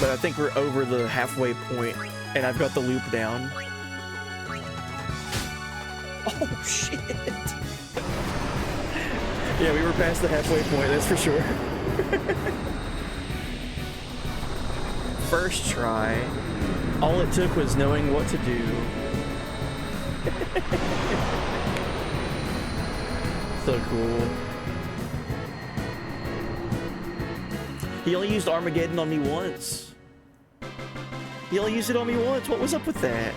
but I think we're over the halfway point, and I've got the loop down. Oh shit! Yeah, we were past the halfway point, that's for sure. First try. All it took was knowing what to do. So cool. He only used Armageddon on me once. He only used it on me once. What was up with that?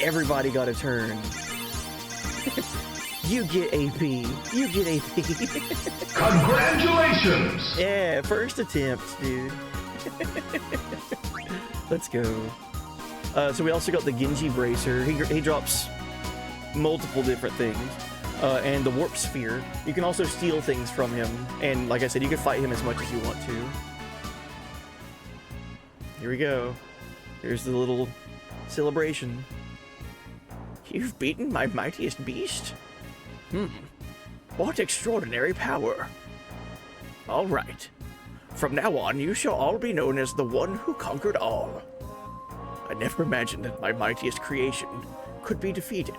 Everybody got a turn. You get AP. You get AP. Congratulations! Yeah, first attempt, dude. Let's go. So we also got the Genji Bracer. He drops multiple different things. And the Warp Sphere. You can also steal things from him. And like I said, you can fight him as much as you want to. Here we go. Here's the little celebration. You've beaten my mightiest beast? What extraordinary power. All right. From now on, you shall all be known as the one who conquered all. I never imagined that my mightiest creation could be defeated.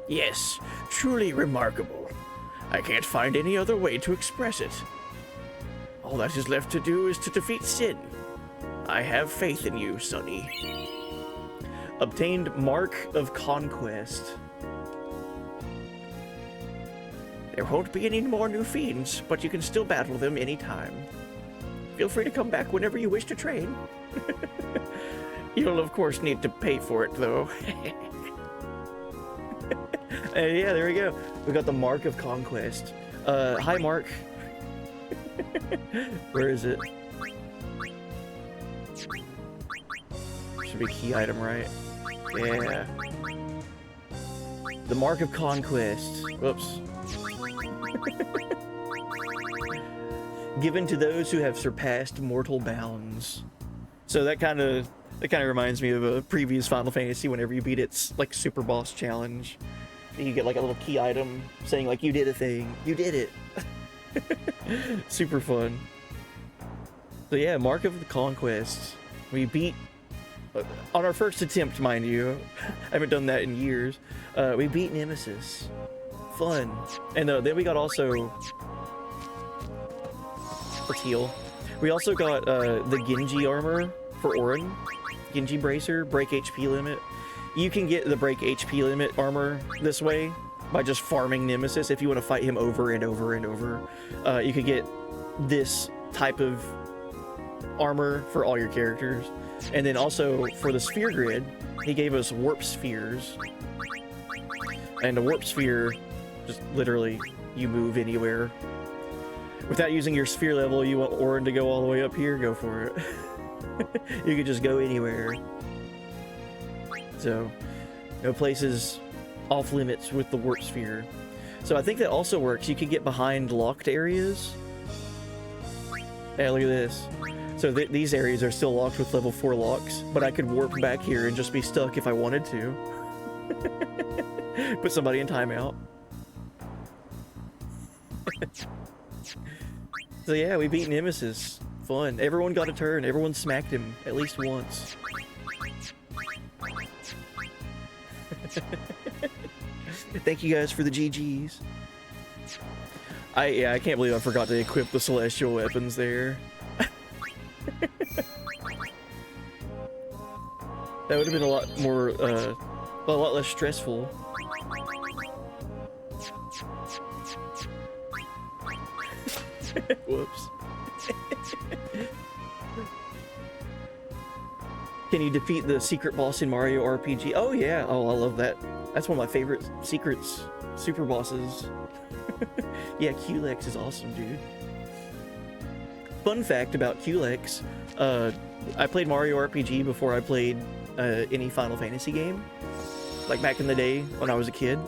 Yes, truly remarkable. I can't find any other way to express it. All that is left to do is to defeat Sin. I have faith in you, Sonny. Obtained Mark of Conquest. There won't be any more new fiends, but you can still battle them anytime. Feel free to come back whenever you wish to train. You'll of course need to pay for it, though. Yeah, there we go. We got the Mark of Conquest. Hi, Mark. Where is it? Should be a key item, right? Yeah. The Mark of Conquest. Whoops. Given to those who have surpassed mortal bounds. So that kind of reminds me of a previous Final Fantasy whenever you beat its like super boss challenge. You get like a little key item saying like you did a thing, you did it. Super fun. So yeah, Mark of the Conquest. We beat on our first attempt, mind you. I haven't done that in years. We beat Nemesis. Fun. And then we got also for Teal. We also got the Genji armor for Orin. Genji bracer, break HP limit. You can get the break HP limit armor this way by just farming Nemesis. If you want to fight him over and over and over, you could get this type of armor for all your characters. And then also for the sphere grid, he gave us warp spheres. And a warp sphere, just literally, you move anywhere. Without using your sphere level, you want Orin to go all the way up here, go for it. You could just go anywhere. So, no places off limits with the warp sphere. So I think that also works. You could get behind locked areas. Hey, look at this. So these areas are still locked with level 4 locks, but I could warp back here and just be stuck if I wanted to. Put somebody in timeout. So yeah, we beat Nemesis. Fun. Everyone got a turn. Everyone smacked him at least once. Thank you guys for the GGs. I can't believe I forgot to equip the celestial weapons there. That would have been a lot more, a lot less stressful. Whoops. Can you defeat the secret boss in Mario RPG? Oh yeah, oh I love that. That's one of my favorite secrets, super bosses. Yeah, Culex is awesome, dude. Fun fact about Culex, I played Mario RPG before I played any Final Fantasy game. Like back in the day when I was a kid.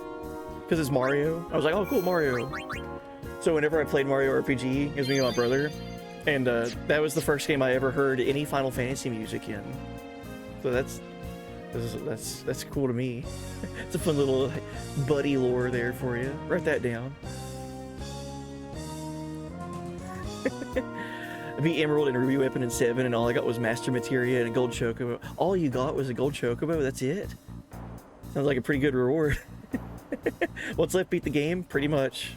Because it's Mario. I was like, oh cool, Mario. So whenever I played Mario RPG, it was me and my brother. And that was the first game I ever heard any Final Fantasy music in. So that's cool to me. It's a fun little buddy lore there for you. Write that down. I beat Emerald and Ruby Weapon in 7, and all I got was Master Materia and a Gold Chocobo. All you got was a Gold Chocobo? That's it? Sounds like a pretty good reward. What's left? Beat the game? Pretty much.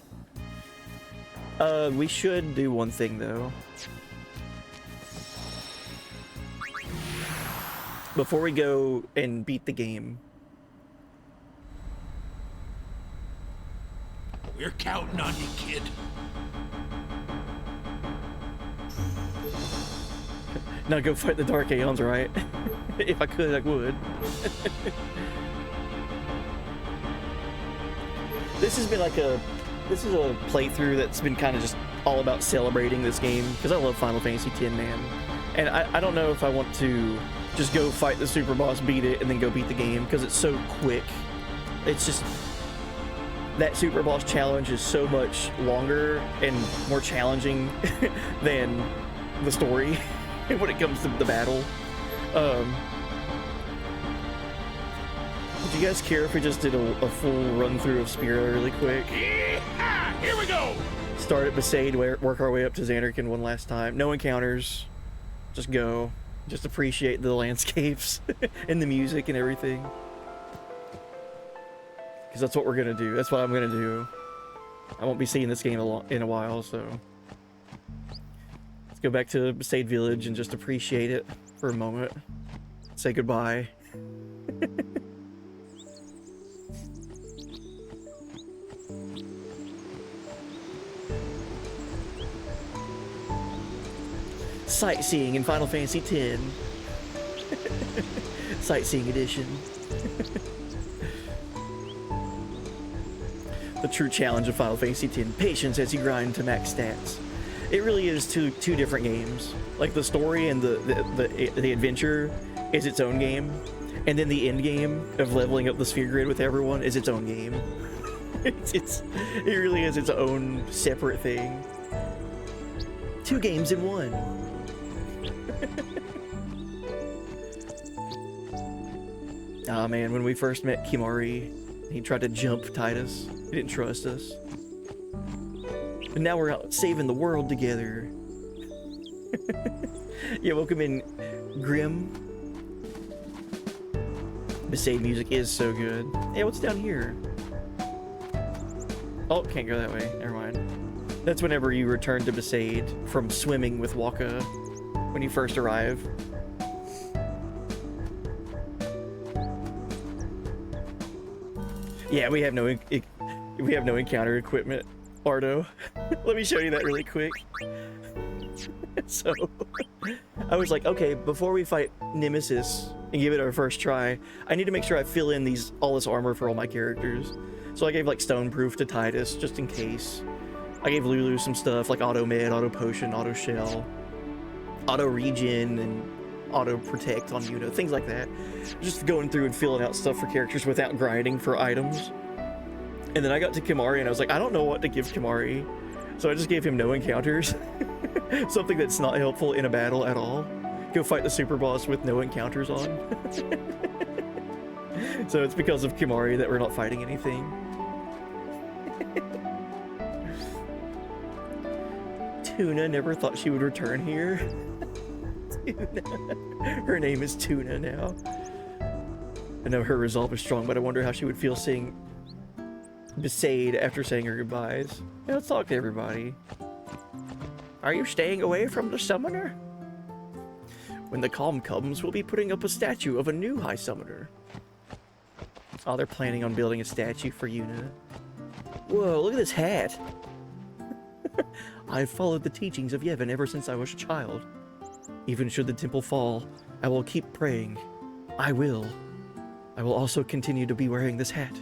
We should do one thing, though. Before we go and beat the game. We're counting on you, kid. Now go fight the Dark Aeons, right? If I could, I would. This has been like this is a playthrough that's been kind of just all about celebrating this game, because I love Final Fantasy X, man. And I don't know if I want to just go fight the super boss, beat it, and then go beat the game, because it's so quick. It's just... that super boss challenge is so much longer and more challenging than the story when it comes to the battle. Would you guys care if we just did a full run-through of Spira really quick? Yeah! Here we go! Start at Besaid, work our way up to Xanarkand one last time. No encounters. Just go. Just appreciate the landscapes and the music and everything. Because that's what we're gonna do. That's what I'm gonna do. I won't be seeing this game in a while, so... let's go back to Besaid Village and just appreciate it for a moment. Say goodbye. Sightseeing in Final Fantasy X. Sightseeing edition. The true challenge of Final Fantasy X. Patience as you grind to max stats. It really is two different games. Like the story and the adventure is its own game, and then the end game of leveling up the sphere grid with everyone is its own game. It really is its own separate thing. 2 games in one. Ah man, when we first met Kimari, He tried to jump Titus. He didn't trust us. And now we're out saving the world together. Yeah, welcome in, Grim. Besaid music is so good. Hey, what's down here? Oh, can't go that way. Never mind. That's whenever you return to Besaid from swimming with Waka when you first arrive. Yeah, we have no encounter equipment, Ardo. Let me show you that really quick. So, I was like, okay, before we fight Nemesis and give it our first try, I need to make sure I fill in all this armor for all my characters. So I gave like stone proof to Titus just in case. I gave Lulu some stuff like auto med, auto potion, auto shell, auto regen, and auto protect on Yuna, things like that. Just going through and filling out stuff for characters without grinding for items. And then I got to Kimari and I was like, I don't know what to give Kimari. So I just gave him no encounters. Something that's not helpful in a battle at all. Go fight the super boss with no encounters on. So it's because of Kimari that we're not fighting anything. Tuna never thought she would return here. Tuna. Her name is Tuna now. I know her resolve is strong, but I wonder how she would feel seeing Besaid after saying her goodbyes. Yeah, let's talk to everybody. Are you staying away from the summoner? When the calm comes, we'll be putting up a statue of a new high summoner. Oh, they're planning on building a statue for Yuna. Whoa, look at this hat. I've followed the teachings of Yevon ever since I was a child. Even should the temple fall, I will keep praying. I will. I will also continue to be wearing this hat.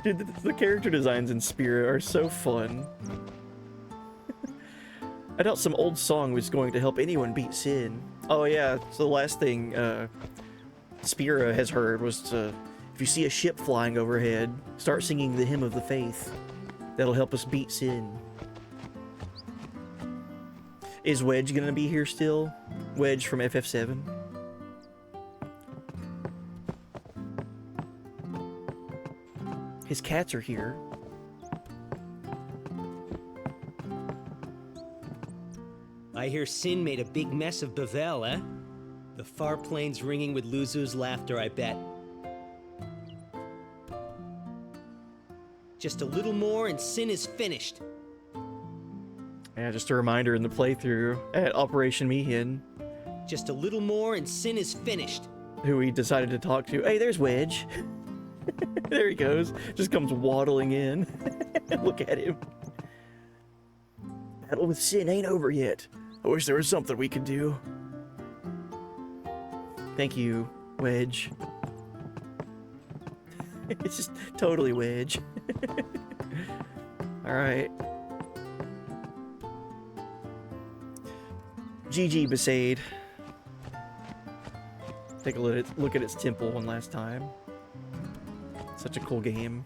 Dude, the character designs in Spira are so fun. I doubt some old song was going to help anyone beat Sin. Oh yeah, so the last thing Spira has heard was to, if you see a ship flying overhead, start singing the Hymn of the Faith. That'll help us beat Sin. Is Wedge gonna be here still? Wedge from FF7? His cats are here. I hear Sin made a big mess of Bavel, eh? The far plains ringing with Luzu's laughter, I bet. Just a little more and Sin is finished. Yeah, just a reminder in the playthrough at Operation Mihin. Just a little more and Sin is finished. Who we decided to talk to. Hey, there's Wedge. There he goes. Just comes waddling in. Look at him. Battle with Sin ain't over yet. I wish there was something we could do. Thank you, Wedge. It's just totally Wedge. Alright. GG, Besaid. Take a look at its temple one last time. Such a cool game.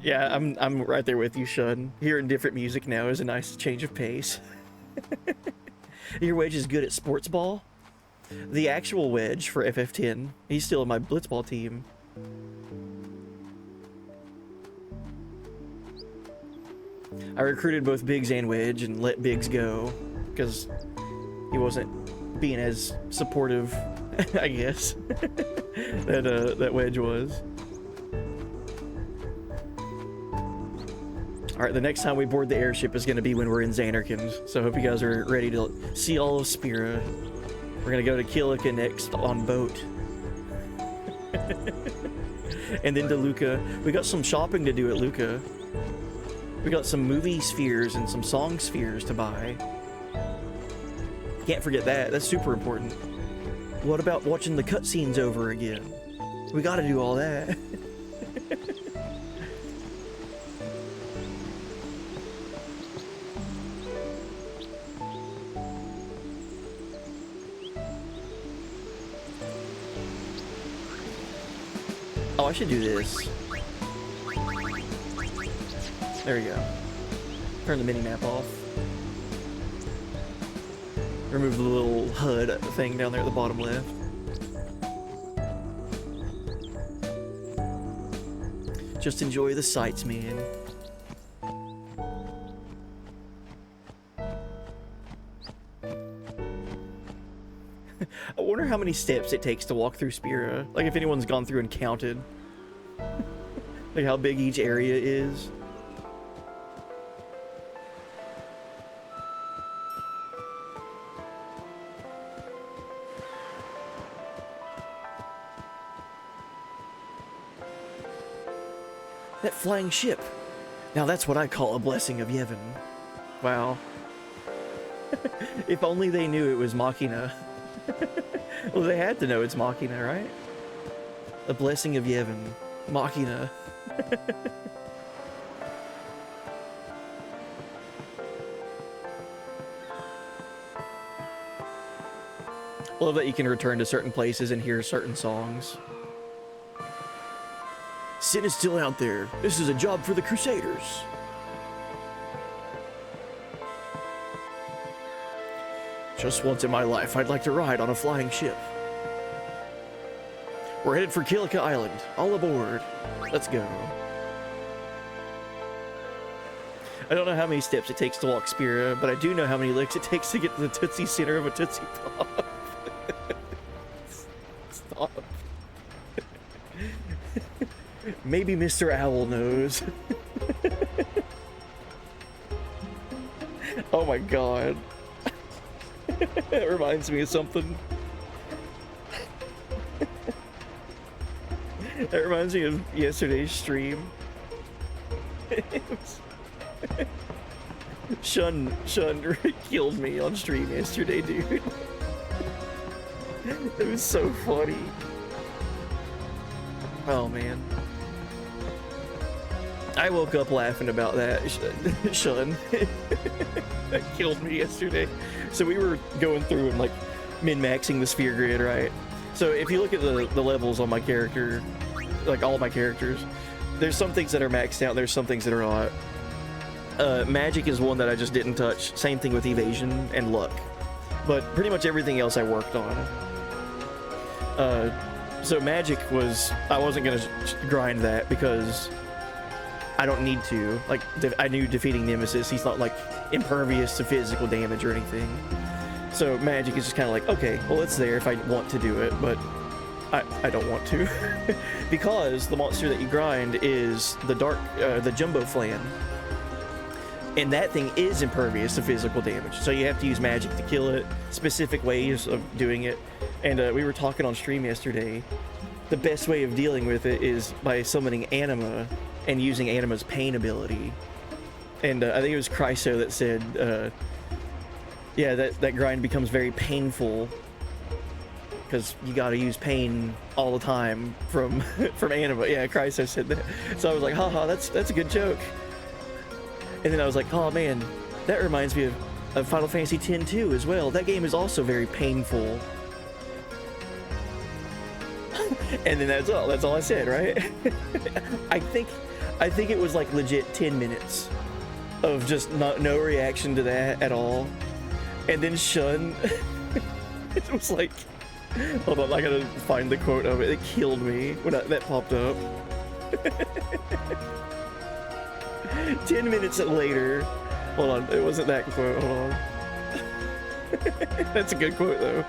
Yeah, I'm right there with you, Shun. Hearing different music now is a nice change of pace. Your Wedge is good at sports ball. The actual Wedge for FF10, he's still in my blitzball team. I recruited both Biggs and Wedge and let Biggs go because he wasn't being as supportive, I guess, that Wedge was. Alright, the next time we board the airship is going to be when we're in Xanarkand, so I hope you guys are ready to see all of Spira. We're going to go to Kilika next on boat. And then to Luca. We got some shopping to do at Luca. We got some movie spheres and some song spheres to buy. Can't forget that. That's super important. What about watching the cutscenes over again? We gotta do all that. Oh, I should do this. There you go. Turn the mini-map off. Remove the little HUD thing down there at the bottom left. Just enjoy the sights, man. I wonder how many steps it takes to walk through Spira. Like if anyone's gone through and counted. Like how big each area is. That flying ship. Now that's what I call a blessing of Yevon. Wow. If only they knew it was Machina. Well, they had to know it's Machina, right? A blessing of Yevon. Machina. I love that you can return to certain places and hear certain songs. Sin is still out there. This is a job for the Crusaders. Just once in my life, I'd like to ride on a flying ship. We're headed for Kilika Island. All aboard. Let's go. I don't know how many steps it takes to walk Spira, but I do know how many licks it takes to get to the Tootsie center of a Tootsie Pop. Stop. Maybe Mr. Owl knows. Oh my god. That reminds me of something. That reminds me of yesterday's stream. Shun killed me on stream yesterday, dude. It was so funny. Oh man. I woke up laughing about that. Shun. That killed me yesterday. So we were going through and like min-maxing the sphere grid, right? So if you look at the levels on my character, like all my characters, there's some things that are maxed out, there's some things that are not. Magic is one that I just didn't touch. Same thing with evasion and luck. But pretty much everything else I worked on. So magic was, I wasn't gonna grind that because I don't need to. Like, I knew defeating Nemesis, he's not like impervious to physical damage or anything. So magic is just kind of like, okay, well it's there if I want to do it, but I don't want to. Because the monster that you grind is the Jumbo Flan. And that thing is impervious to physical damage. So you have to use magic to kill it, specific ways of doing it. And we were talking on stream yesterday, the best way of dealing with it is by summoning Anima and using Anima's pain ability. And I think it was Chryso that said, yeah, that grind becomes very painful because you gotta use pain all the time from Anima. Yeah, Chryso said that. So I was like, haha, that's a good joke. And then I was like, oh man, that reminds me of Final Fantasy X-2 as well. That game is also very painful. And then that's all I said, right? I think it was like legit 10 minutes of just no reaction to that at all. And then Shun, it was like, hold on, I gotta find the quote of it. It killed me when that popped up. 10 minutes later, hold on, it wasn't that quote, hold on. That's a good quote though.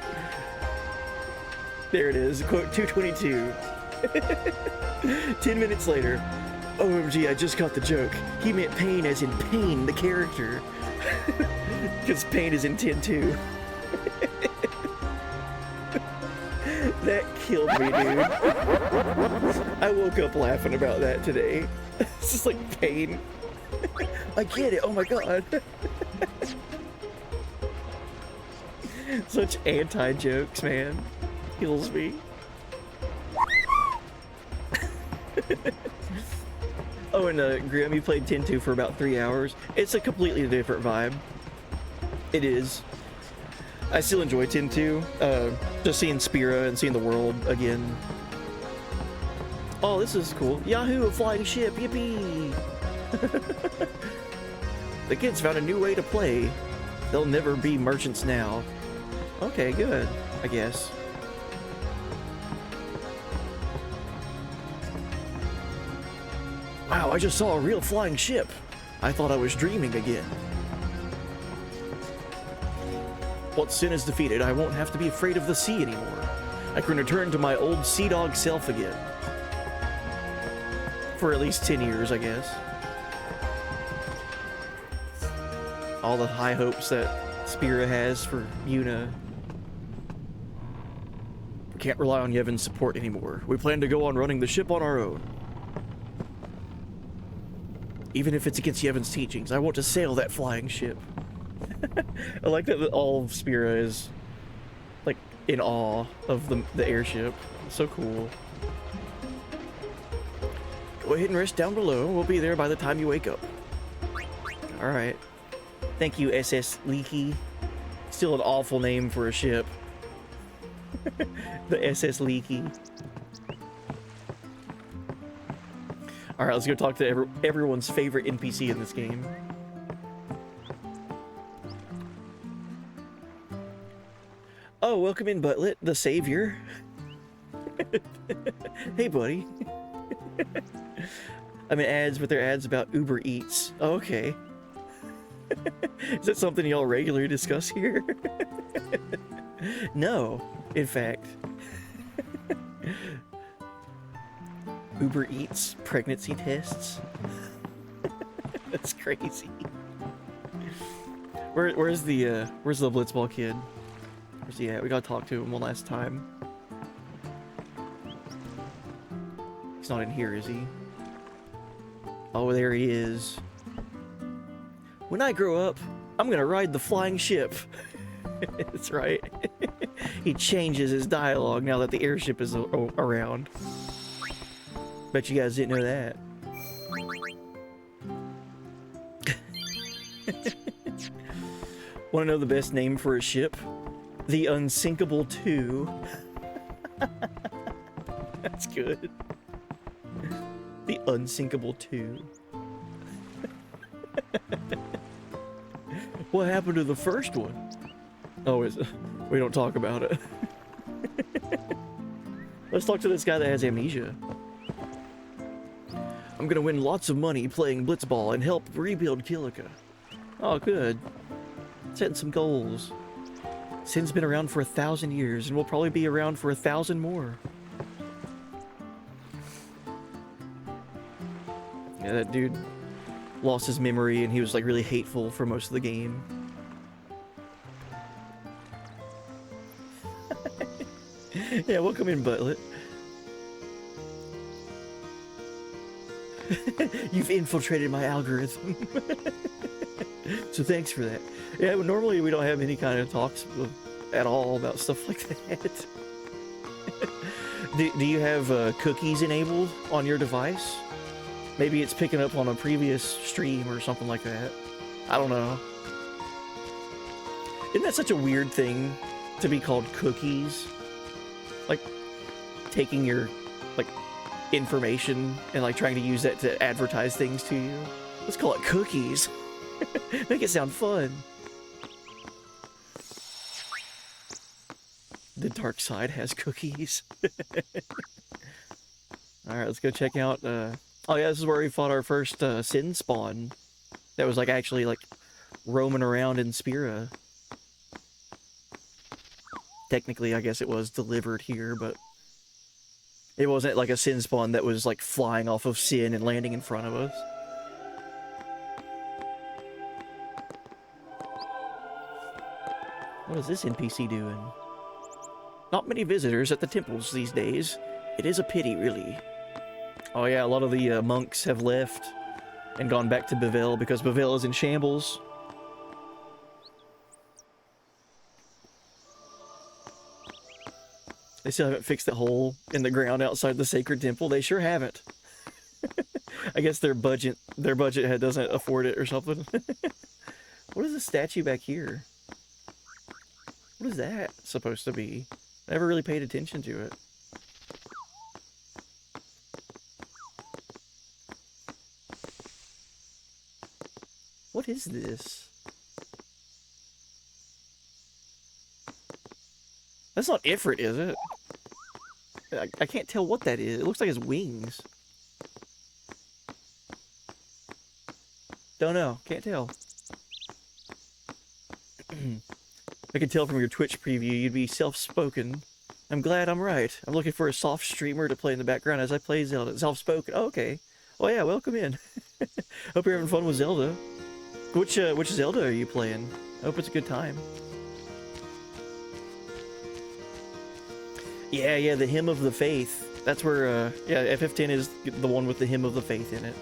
There it is, quote 222. 10 minutes later, OMG, I just got the joke. He meant pain as in Pain, the character. Because pain is in 10-2. That killed me, dude. I woke up laughing about that today. It's just like pain. I get it, oh my god. Such anti-jokes, man. Kills me. Oh, and Grim, you played 10-2 for about 3 hours. It's a completely different vibe. It is. I still enjoy 10-2. Just seeing Spira and seeing the world again. Oh, this is cool. Yahoo, a flying ship, yippee! The kids found a new way to play. They'll never be merchants now. Okay, good, I guess. Wow, I just saw a real flying ship. I thought I was dreaming again. Once sin is defeated, I won't have to be afraid of the sea anymore. I can return to my old sea dog self again. For at least 10 years, I guess. All the high hopes that Spira has for Yuna. We can't rely on Yevon's support anymore. We plan to go on running the ship on our own. Even if it's against Yevon's teachings, I want to sail that flying ship. I like that all of Spira is, like, in awe of the airship. So cool. Go ahead and rest down below. We'll be there by the time you wake up. Alright. Thank you, SS Leaky. Still an awful name for a ship. The SS Leaky. Alright, let's go talk to everyone's favorite NPC in this game. Oh, welcome in, Butlet, the savior. Hey, buddy. I mean, ads, but they're ads about Uber Eats. Oh, okay. Is that something y'all regularly discuss here? No, in fact. Uber Eats pregnancy tests? That's crazy. Where's the Blitzball kid? Where's he at? We gotta talk to him one last time. He's not in here, is he? Oh, there he is. When I grow up, I'm gonna ride the flying ship. That's right. He changes his dialogue now that the airship is around. Bet you guys didn't know that. Want to know the best name for a ship? The Unsinkable 2. That's good. The Unsinkable 2. What happened to the first one? Oh, we don't talk about it. Let's talk to this guy that has amnesia. I'm gonna win lots of money playing Blitzball and help rebuild Kilika. Oh, good. Setting some goals. Sin's been around for 1,000 years and will probably be around for 1,000 more. Yeah, that dude lost his memory and he was like really hateful for most of the game. Yeah, welcome in, Butlet. You've infiltrated my algorithm. So thanks for that. Yeah, normally we don't have any kind of talks at all about stuff like that. Do you have cookies enabled on your device? Maybe it's picking up on a previous stream or something like that. I don't know. Isn't that such a weird thing to be called cookies? Like, taking your, like, information and, like, trying to use that to advertise things to you. Let's call it cookies. Make it sound fun. The dark side has cookies. Alright, let's go check out, oh yeah, this is where we fought our first, Sin spawn. That was, like, actually, like, roaming around in Spira. Technically, I guess it was delivered here, but it wasn't like a Sin spawn that was, like, flying off of Sin and landing in front of us. What is this NPC doing? Not many visitors at the temples these days. It is a pity, really. Oh yeah, a lot of the monks have left and gone back to Bevelle because Bevelle is in shambles. They still haven't fixed the hole in the ground outside the sacred temple. They sure haven't. I guess their budget doesn't afford it or something. What is this statue back here? What is that supposed to be? I never really paid attention to it. What is this? That's not Ifrit, is it? I can't tell what that is. It looks like his wings. Don't know. Can't tell. I can tell from your Twitch preview you'd be self-spoken. I'm glad I'm right. I'm looking for a soft streamer to play in the background as I play Zelda. Self-spoken. Oh, okay. Oh yeah, welcome in. Hope you're having fun with Zelda. Which Zelda are you playing? I hope it's a good time. Yeah, the Hymn of the Faith. That's where, yeah, FF10 is the one with the Hymn of the Faith in it.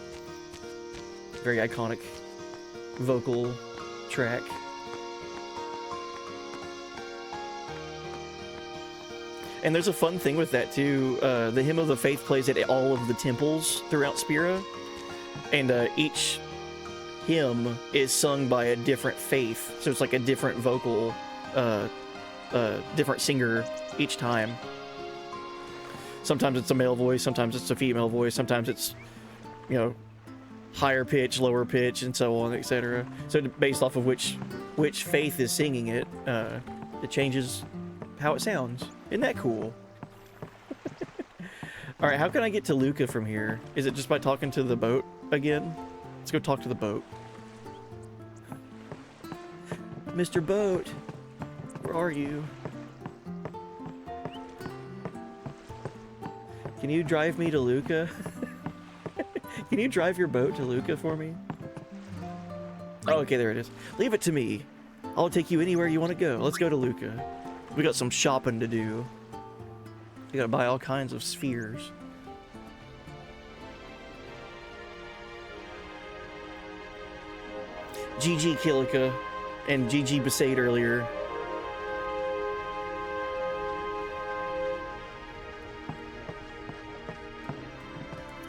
Very iconic vocal track. And there's a fun thing with that too. The Hymn of the Faith plays at all of the temples throughout Spira, and each hymn is sung by a different faith. So it's like a different vocal, different singer each time. Sometimes it's a male voice, sometimes it's a female voice, sometimes it's, you know, higher pitch, lower pitch, and so on, etc. So based off of which faith is singing it, it changes how it sounds. Isn't that cool? Alright, how can I get to Luca from here? Is it just by talking to the boat again? Let's go talk to the boat. Mr. Boat, where are you? Can you drive me to Luca? Can you drive your boat to Luca for me? Oh, okay, there it is. Leave it to me. I'll take you anywhere you want to go. Let's go to Luca. We got some shopping to do. We gotta buy all kinds of spheres. GG Kilika and GG Besaid earlier.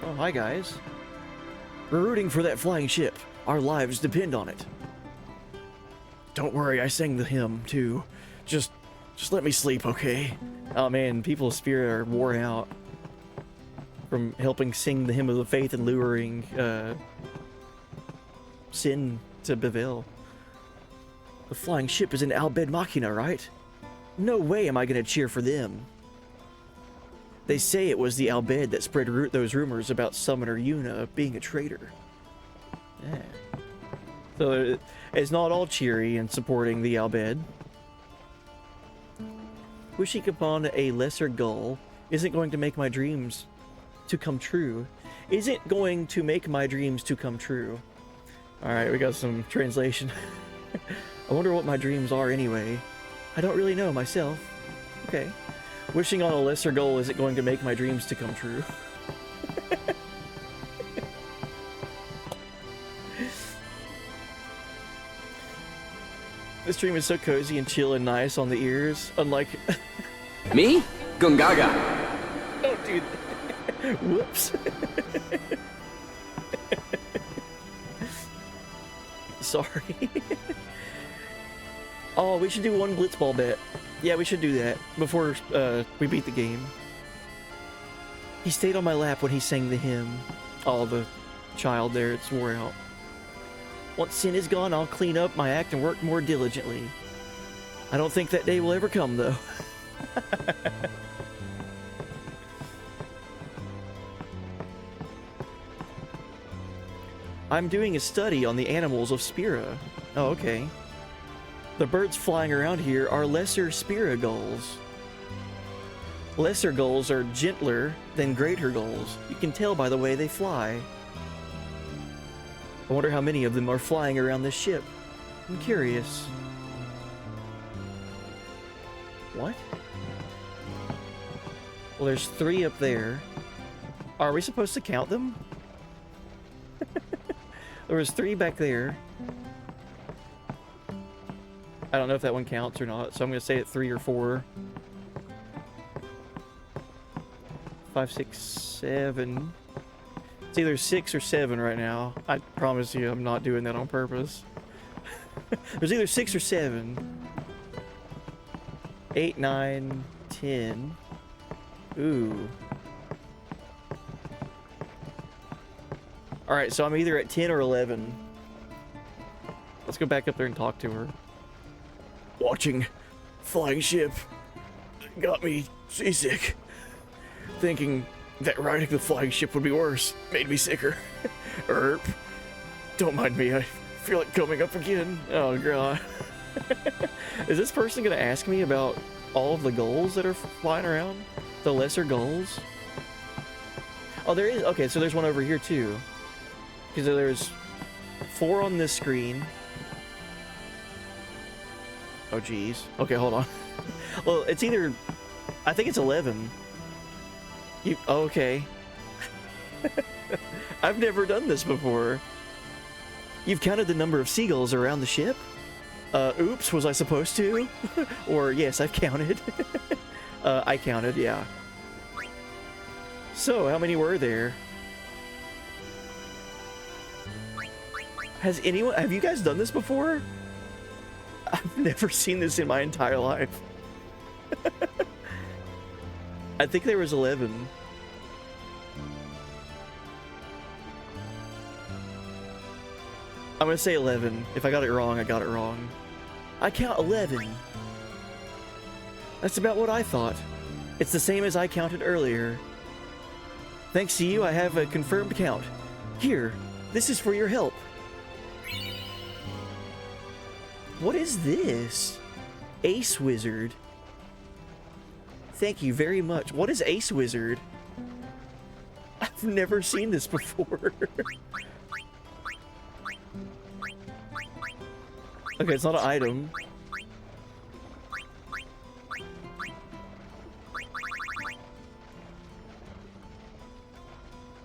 Oh, hi guys. We're rooting for that flying ship. Our lives depend on it. Don't worry, I sang the hymn too. Just let me sleep, okay? Oh man, people of Spirit are worn out from helping sing the Hymn of the Faith and luring Sin to Bevelle. The flying ship is in Al Bhed Machina, right? No way am I gonna cheer for them. They say it was the Al Bhed that spread those rumors about Summoner Yuna being a traitor. Yeah. So it's not all cheery and supporting the Al Bhed. Wishing upon a lesser goal isn't going to make my dreams to come true. Isn't going to make my dreams to come true. Alright, we got some translation. I wonder what my dreams are anyway. I don't really know myself. Okay. Wishing on a lesser goal isn't going to make my dreams to come true. This stream is so cozy and chill and nice on the ears, unlike... Me? Gungaga. Oh, dude. Whoops. Sorry. Oh, we should do one blitzball bet. Yeah, we should do that before we beat the game. He stayed on my lap when he sang the hymn. Oh, the child there, it's wore out. Once Sin is gone, I'll clean up my act and work more diligently. I don't think that day will ever come, though. I'm doing a study on the animals of Spira. Oh, okay. The birds flying around here are lesser Spira gulls. Lesser gulls are gentler than greater gulls. You can tell by the way they fly. I wonder how many of them are flying around this ship. I'm curious. What? Well, there's 3 up there. Are we supposed to count them? There was 3 back there. I don't know if that one counts or not, so I'm going to say it 3 or 4. 5, 6, 7. It's either 6 or 7 right now. I promise you I'm not doing that on purpose. There's either 6 or 7. 8, 9, 10. Ooh. Alright, so I'm either at 10 or 11. Let's go back up there and talk to her. Watching. Flying ship. got me seasick. Thinking that riding the flying ship would be worse made me sicker. Erp. Don't mind me, I feel it coming up again. Oh god. Is this person gonna ask me about all of the gulls that are flying around? The lesser gulls? Oh, there is. Okay, so there's one over here too. Because there's 4 on this screen. Oh, geez. Okay, hold on. Well, it's either... I think it's 11. You... Oh, okay. I've never done this before. You've counted the number of seagulls around the ship? Oops, was I supposed to? Or, yes, I've counted. I counted, yeah. So, how many were there? Have you guys done this before? I've never seen this in my entire life. I think there was 11. I'm gonna say 11. If I got it wrong, I got it wrong. I count 11. That's about what I thought. It's the same as I counted earlier. Thanks to you, I have a confirmed count. Here, this is for your help. What is this? Ace Wizard. Thank you very much. What is Ace Wizard? I've never seen this before. Okay, it's not an item.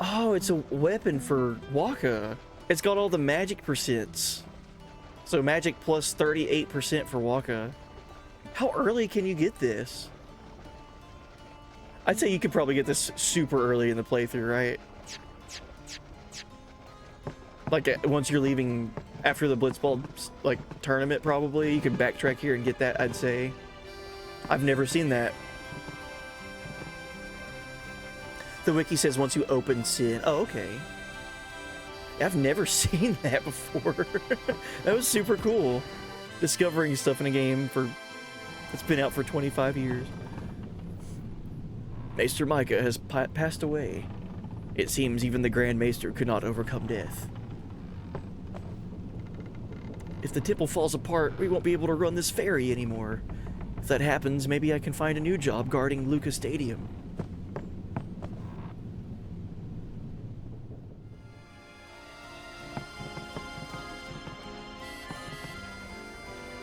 Oh, it's a weapon for Waka. It's got all the magic percents. So magic plus 38% for Waka. How early can you get this? I'd say you could probably get this super early in the playthrough, right? Like once you're leaving after the Blitzball like tournament, probably you can backtrack here and get that. I'd say. I've never seen that. The wiki says once you open Sin. Oh, okay. I've never seen that before. That was super cool. Discovering stuff in a game that's been out for 25 years. Maester Micah has passed away. It seems even the Grand Maester could not overcome death. If the temple falls apart, we won't be able to run this ferry anymore. If that happens, maybe I can find a new job guarding Lucas Stadium.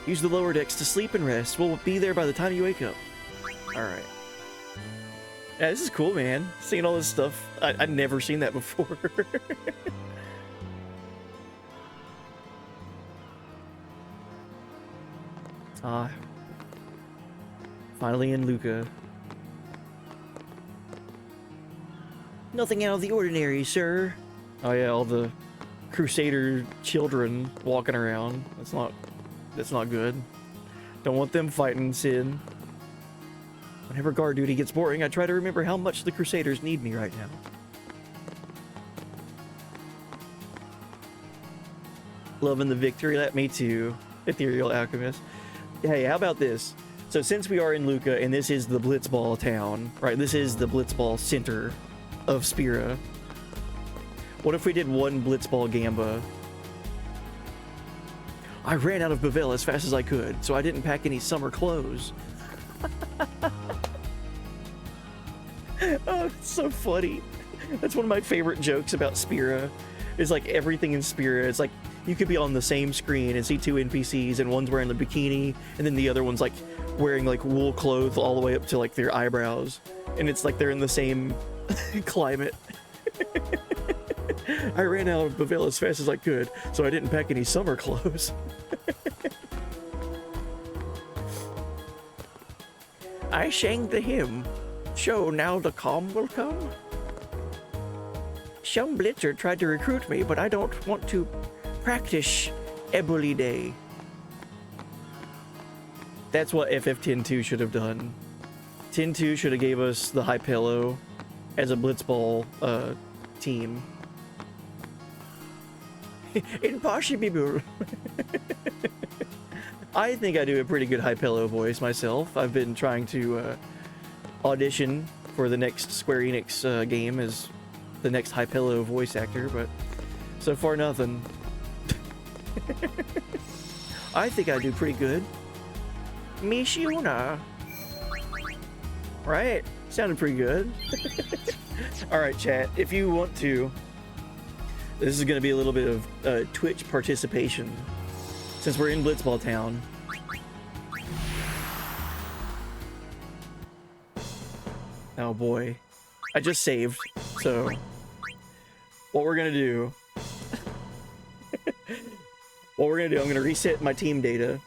Use the lower decks to sleep and rest. We'll be there by the time you wake up. Alright. Yeah, this is cool, man. Seeing all this stuff. I'd never seen that before. Finally in Luca. Nothing out of the ordinary, sir. Oh yeah, all the Crusader children walking around. That's not good. Don't want them fighting Sin. Whenever guard duty gets boring, I try to remember how much the Crusaders need me right now. Loving the victory lap, me too. Ethereal Alchemist. Hey, how about this? So since we are in Luca, and this is the Blitzball town, right? This is the Blitzball center of Spira. What if we did one Blitzball Gamba? I ran out of Bavelle as fast as I could, so I didn't pack any summer clothes. Oh, it's so funny. That's one of my favorite jokes about Spira. Is like everything in Spira. It's like you could be on the same screen and see 2 NPCs, and one's wearing the bikini, and then the other one's like wearing like wool clothes all the way up to like their eyebrows, and it's like they're in the same climate. I ran out of Bavelle as fast as I could, so I didn't pack any summer clothes. I sang the hymn. So now the calm will come? Some blitzer tried to recruit me, but I don't want to practice Eboli Day. That's what FF102 should have done. 10-2 should have gave us the Hypello as a Blitzball team. Impossible. I think I do a pretty good Hypello voice myself. I've been trying to audition for the next Square Enix game as the next Hypello voice actor, but so far nothing. I think I do pretty good. Mishuna. Right? Sounded pretty good. Alright, chat. If you want to, this is going to be a little bit of Twitch participation. Since we're in Blitzball Town. Oh boy. I just saved, so what we're gonna do, I'm gonna reset my team data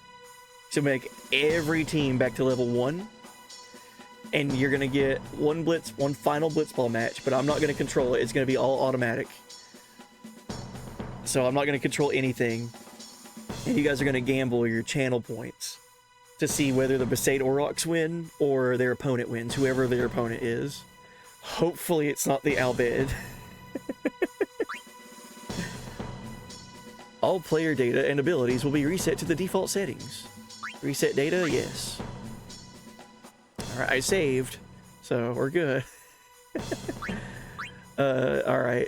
to make every team back to level 1, and you're gonna get one final Blitzball match, but I'm not gonna control it. It's gonna be all automatic. So I'm not gonna control anything, and you guys are gonna gamble your channel points to see whether the Besaid Aurochs win or their opponent wins, whoever their opponent is. Hopefully it's not the Albed. All player data and abilities will be reset to the default settings. Reset data, yes. Alright, I saved, so we're good. Alright.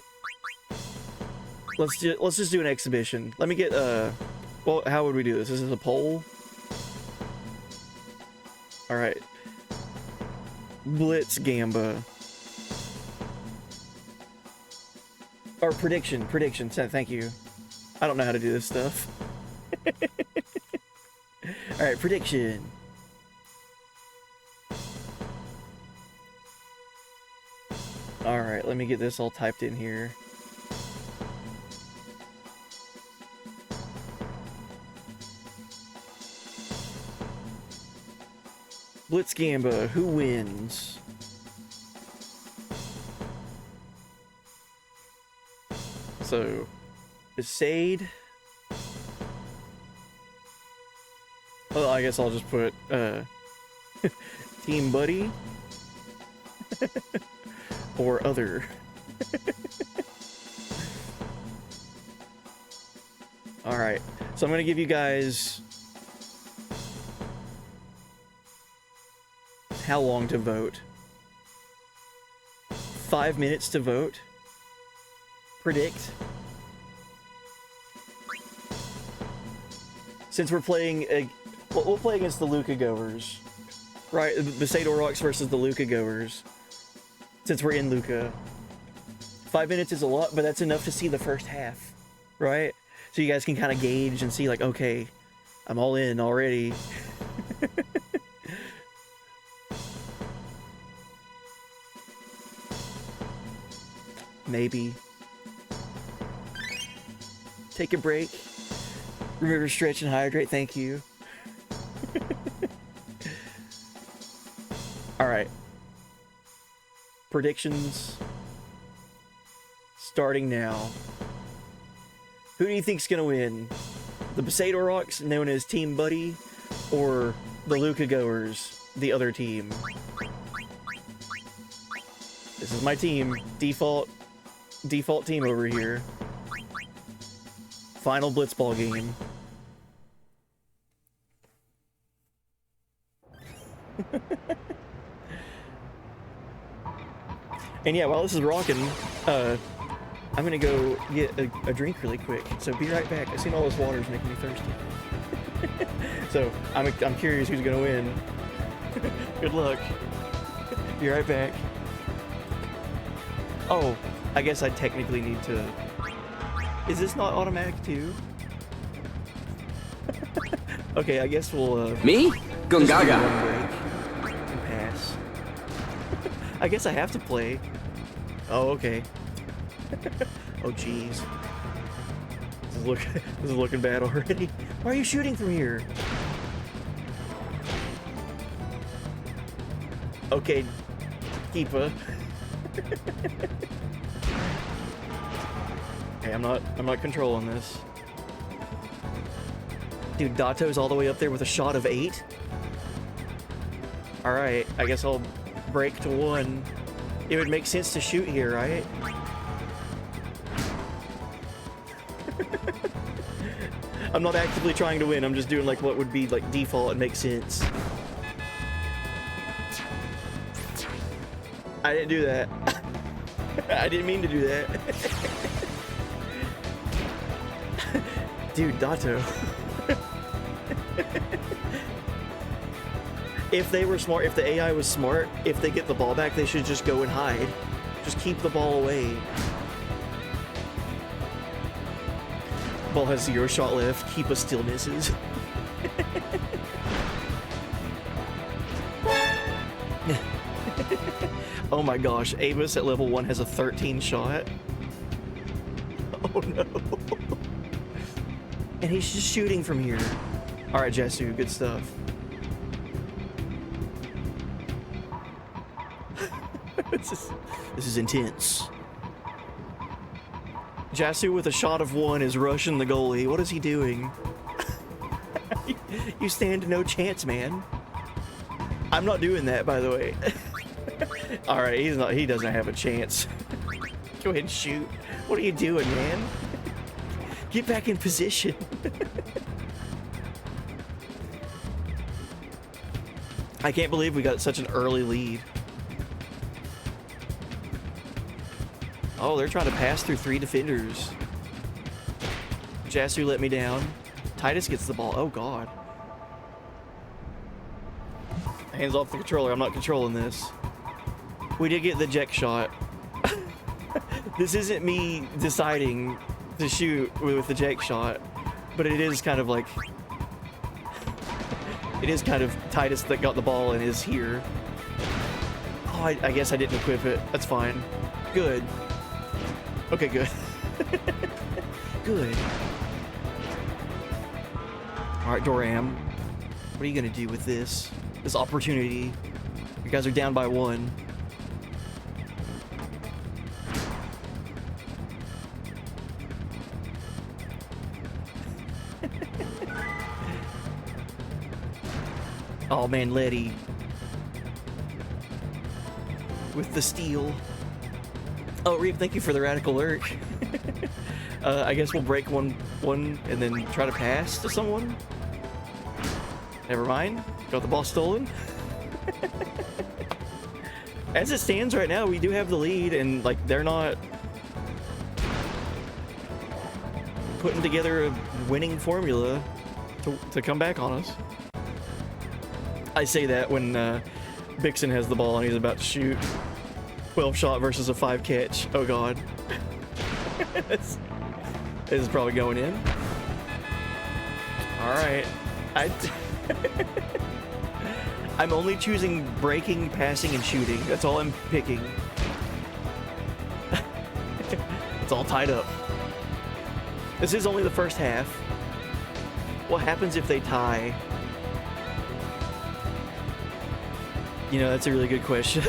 Let's just do an exhibition. Let me get, well, how would we do this? This is a poll? Alright. Blitz Gamba. Or prediction, thank you. I don't know how to do this stuff. Alright, prediction. Alright, let me get this all typed in here. Blitz Gamba, who wins? So, Besaid. Well, I guess I'll just put Team Buddy or other. All right, so I'm gonna give you guys how long to vote. 5 minutes to vote. Predict. Since we're playing, we'll play against the Luca Goers, right? The Besaid Aurochs versus the Luca Goers. Since we're in Luca, 5 minutes is a lot, but that's enough to see the first half, right? So you guys can kind of gauge and see, like, okay, I'm all in already. Maybe. Take a break. Remember, stretch and hydrate. Thank you. Alright. Predictions. Starting now. Who do you think's gonna win? The Besaid Aurochs, known as Team Buddy, or the Luca Goers, the other team? This is my team. Default team over here. Final Blitzball game. And yeah, while this is rocking, I'm gonna go get a drink really quick. So be right back. I seen all this water's making me thirsty. So I'm curious who's gonna win. Good luck. Be right back. Oh, I guess I technically need to. Is this not automatic too? Okay, I guess we'll Me? Gungaga. break and pass. I guess I have to play. Oh, okay. Oh, jeez. This is looking bad already. Why are you shooting from here? Okay, Keepa. Okay, I'm not controlling this. Dude, Dato's all the way up there with a shot of 8. Alright, I guess I'll break to 1. It would make sense to shoot here, right? I'm not actively trying to win, I'm just doing like what would be like default and make sense. I didn't do that. I didn't mean to do that. Dude, Dato. If they were smart, if the AI was smart, if they get the ball back, they should just go and hide. Just keep the ball away. Ball has 0 shot left. Keep us still misses. Oh my gosh, Amos at level 1 has a 13 shot. Oh no. And he's just shooting from here. Alright, Jasu, good stuff. This is intense. Jasu with a shot of 1 is rushing the goalie. What is he doing? You stand no chance, man. I'm not doing that, by the way. Alright, he doesn't have a chance. Go ahead and shoot. What are you doing, man? Get back in position. I can't believe we got such an early lead. Oh, they're trying to pass through 3 defenders. Jasu let me down. Titus gets the ball. Oh, God. Hands off the controller. I'm not controlling this. We did get the eject shot. This isn't me deciding to shoot with the eject shot, but it is kind of like... It is kind of Titus that got the ball and is here. Oh, I guess I didn't equip it. That's fine. Good. Okay, good. Good. Alright, Doram. What are you gonna do with this? This opportunity? You guys are down by 1. Oh man, Letty. With the steal. Oh, Reap, thank you for the radical lurk. I guess we'll break one and then try to pass to someone. Never mind. Got the ball stolen. As it stands right now, we do have the lead, and like they're not putting together a winning formula to come back on us. I say that when Bixen has the ball and he's about to shoot. 12 shot versus a 5 catch. Oh god. This is probably going in. Alright. I'm only choosing breaking, passing, and shooting. That's all I'm picking. It's all tied up. This is only the first half. What happens if they tie? You know, that's a really good question.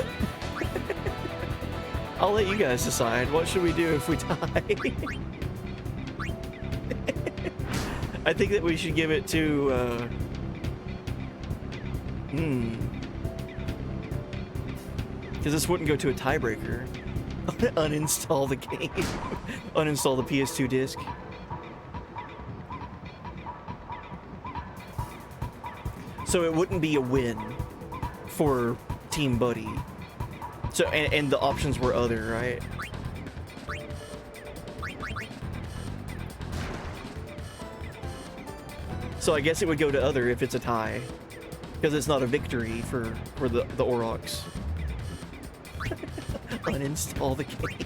I'll let you guys decide. What should we do if we tie? I think that we should give it to, because this wouldn't go to a tiebreaker. Uninstall the game. Uninstall the PS2 disc. So it wouldn't be a win for Team Buddy. So, and the options were other, right? So I guess it would go to other if it's a tie. Because it's not a victory for the Aurochs. Uninstall the game.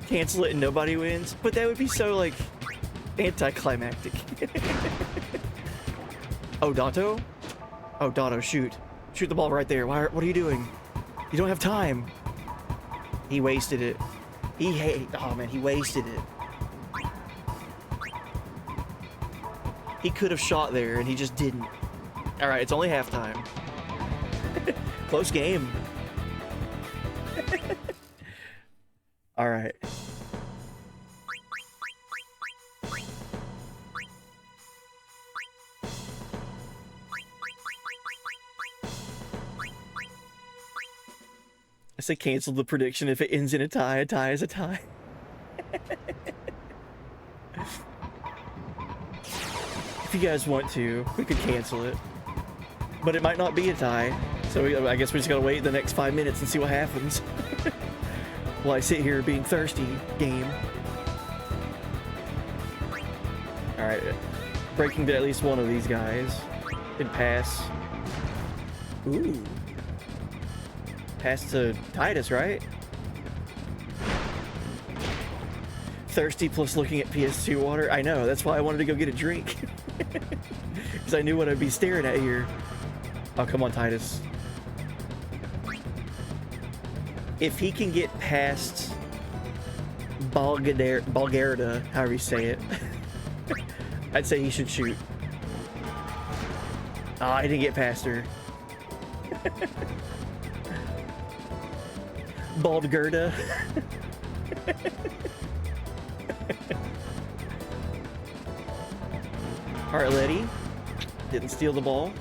Cancel it and nobody wins. But that would be so, like, anticlimactic. Oh, Dato? Oh, Dato, shoot. Shoot the ball right there. What are you doing? You don't have time. He wasted it. Oh man, he wasted it. He could have shot there and he just didn't. Alright, it's only halftime. Close game. Alright. I say cancel the prediction. If it ends in a tie is a tie. If you guys want to, we could cancel it. But it might not be a tie, So I guess we just gotta wait the next 5 minutes and see what happens. While I sit here being thirsty, game. Alright, breaking to at least one of these guys. Did pass. Ooh. Pass to Titus, right? Thirsty plus looking at PS2 water. I know, that's why I wanted to go get a drink. Because I knew what I'd be staring at here. Oh, come on, Titus. If he can get past Bulgarda, however you say it, I'd say he should shoot. Ah, I didn't get past her. Baldgerda. Alright, Letty. Didn't steal the ball.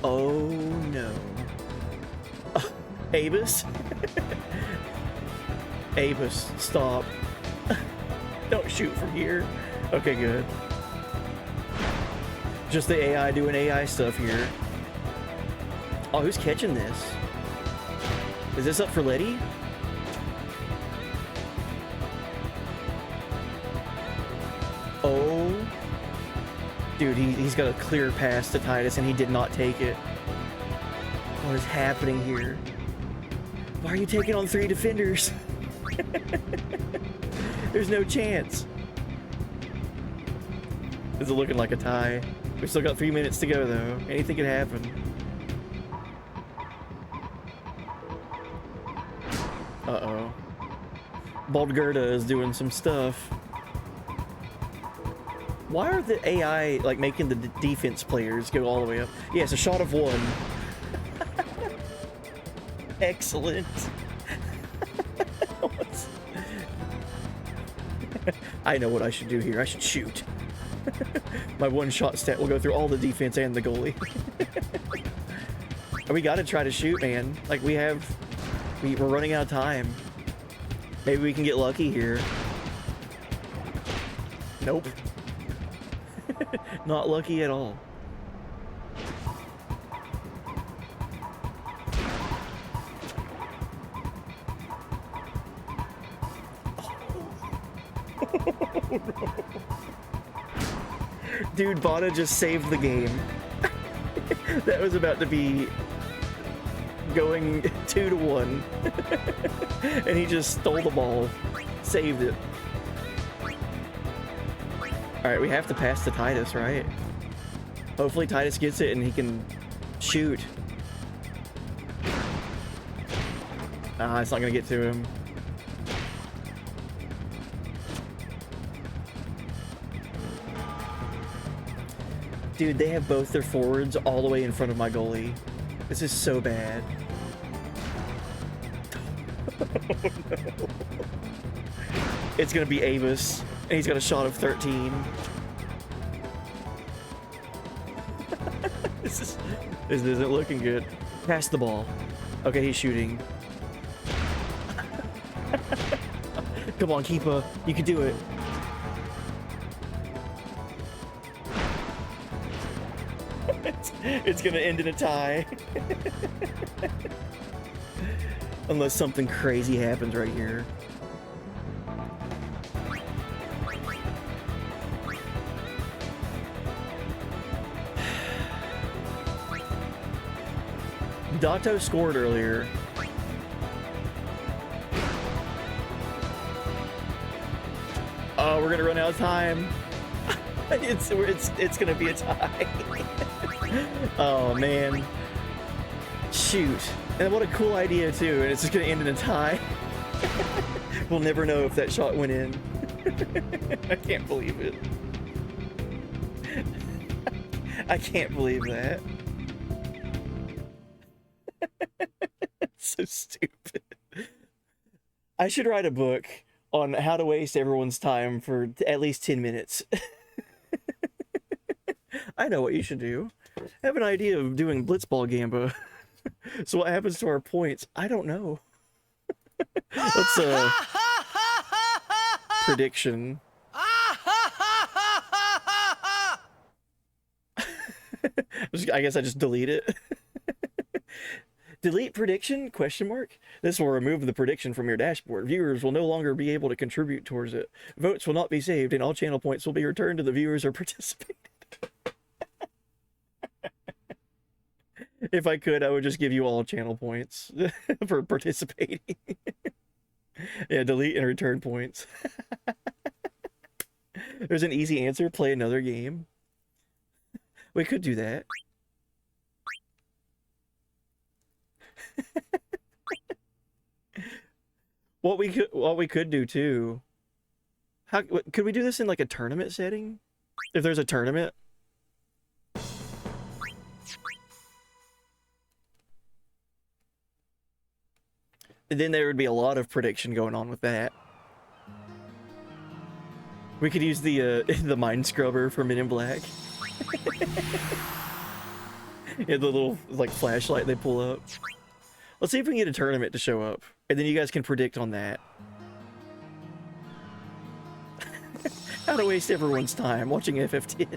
Oh no. Avis? Avis, stop. Don't shoot from here. Okay, good. Just the AI doing AI stuff here. Oh, who's catching this? Is this up for Letty? Oh. Dude, he's got a clear pass to Titus and he did not take it. What is happening here? Why are you taking on 3 defenders? There's no chance. This is looking like a tie. We've still got 3 minutes to go though. Anything could happen. Uh-oh. Baldgerda is doing some stuff. Why are the AI like making the defense players go all the way up? Yeah, it's a shot of 1. Excellent. I know what I should do here. I should shoot. My 1-shot stat will go through all the defense and the goalie. We gotta try to shoot, man. Like we're running out of time. Maybe we can get lucky here. Nope. Not lucky at all. Oh, no. Dude, Bada just saved the game. That was about to be going 2-1. And he just stole the ball. Saved it. Alright, we have to pass to Titus, right? Hopefully Titus gets it and he can shoot. Ah, it's not gonna get to him. Dude, they have both their forwards all the way in front of my goalie. This is so bad. Oh, no. It's gonna be Avis, and he's got a shot of 13. This isn't looking good. Pass the ball. Okay, he's shooting. Come on, keeper. You can do it. It's gonna end in a tie. Unless something crazy happens right here. Dato scored earlier. Oh, we're gonna run out of time. It's gonna be a tie. Oh man. Shoot. And what a cool idea too, and it's just gonna end in a tie. We'll never know if that shot went in. I can't believe it. I can't believe that. So stupid. I should write a book on how to waste everyone's time for at least 10 minutes. I know what you should do. I have an idea of doing blitzball gamba. So what happens to our points? I don't know. Let's prediction. I guess I just delete it. Delete prediction? Question mark. This will remove the prediction from your dashboard. Viewers will no longer be able to contribute towards it. Votes will not be saved, and all channel points will be returned to the viewers who participated. If I could, I would just give you all channel points for participating. Yeah, delete and return points. There's an easy answer. Play another game. We could do that. What we could do too. Could we do this in like a tournament setting? If there's a tournament. And then there would be a lot of prediction going on with that. We could use the the mind scrubber for Men in Black. Yeah, the little like flashlight they pull up. Let's see if we can get a tournament to show up, and then you guys can predict on that. How to waste everyone's time watching FF10.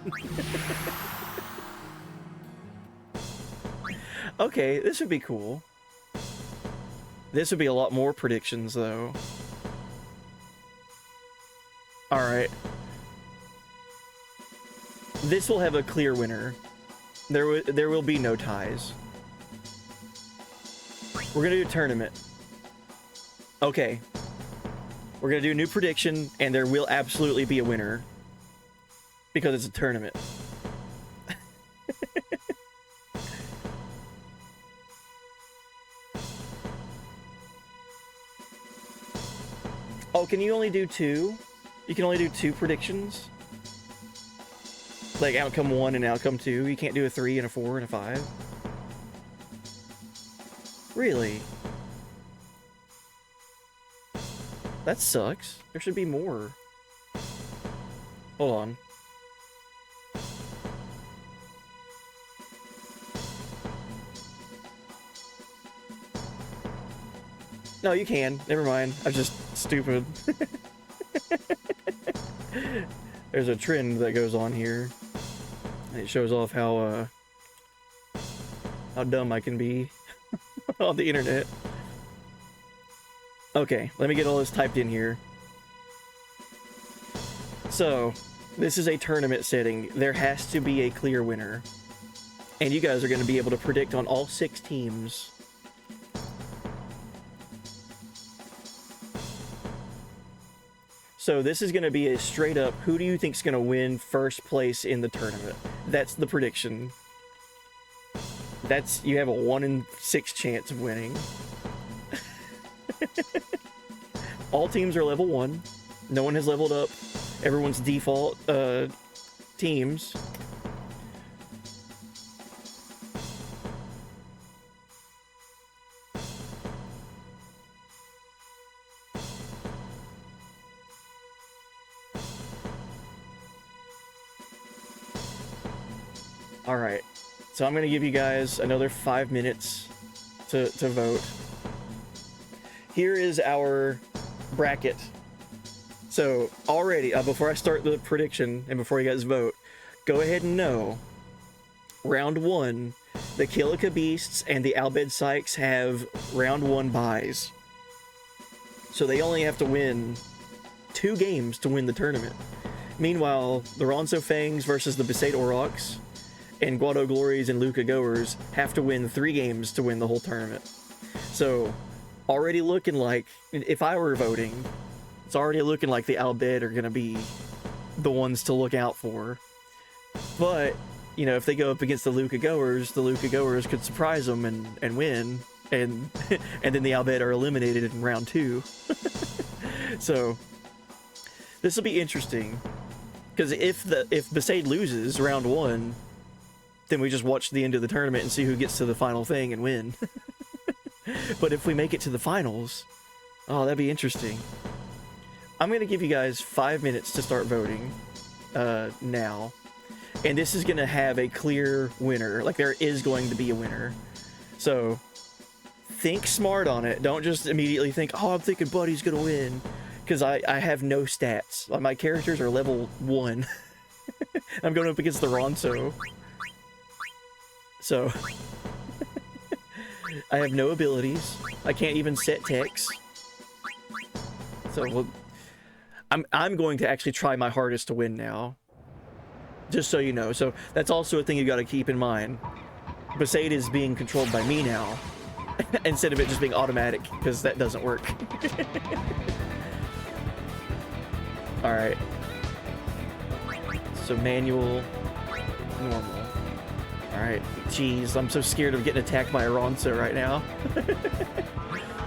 Okay, this would be cool. This would be a lot more predictions, though. Alright. This will have a clear winner. There will be no ties. We're gonna do a tournament. Okay. We're gonna do a new prediction, and there will absolutely be a winner. Because it's a tournament. Oh, can you only do 2? You can only do 2 predictions? Like outcome 1 and outcome 2? You can't do a 3 and a 4 and a 5? Really? That sucks. There should be more. Hold on. No, you can. Never mind. I'm just stupid. There's a trend that goes on here. And it shows off how dumb I can be on the internet. Okay, let me get all this typed in here. So, this is a tournament setting. There has to be a clear winner. And you guys are going to be able to predict on all 6 teams. So this is going to be a straight up, who do you think is going to win first place in the tournament? That's the prediction. You have a 1 in 6 chance of winning. All teams are level 1. No one has leveled up. Everyone's default teams. Alright, so I'm going to give you guys another 5 minutes to vote. Here is our bracket. So, already, before I start the prediction and before you guys vote, go ahead and know, round 1, the Kilika Beasts and the Albed Sykes have round 1 buys. So they only have to win 2 games to win the tournament. Meanwhile, the Ronso Fangs versus the Besaid Aurochs and Guado Glories and Luca Goers have to win 3 games to win the whole tournament. So, already looking like, if I were voting, it's already looking like the Albed are going to be the ones to look out for. But, you know, if they go up against the Luca Goers could surprise them and win, and and then the Albed are eliminated in round 2. So, this will be interesting, because if Besaid loses round 1, then we just watch the end of the tournament and see who gets to the final thing and win. But if we make it to the finals, oh, that'd be interesting. I'm going to give you guys 5 minutes to start voting now. And this is going to have a clear winner. Like, there is going to be a winner. So, think smart on it. Don't just immediately think, oh, I'm thinking Buddy's going to win. Because I have no stats. Like, my characters are level 1. I'm going up against the Ronso. So I have no abilities. I can't even set techs. So well, I'm going to actually try my hardest to win now. Just so you know. So that's also a thing you got to keep in mind. Besaid is being controlled by me now instead of it just being automatic, because that doesn't work. All right. So manual, normal. All right. Jeez, I'm so scared of getting attacked by a Ronso right now.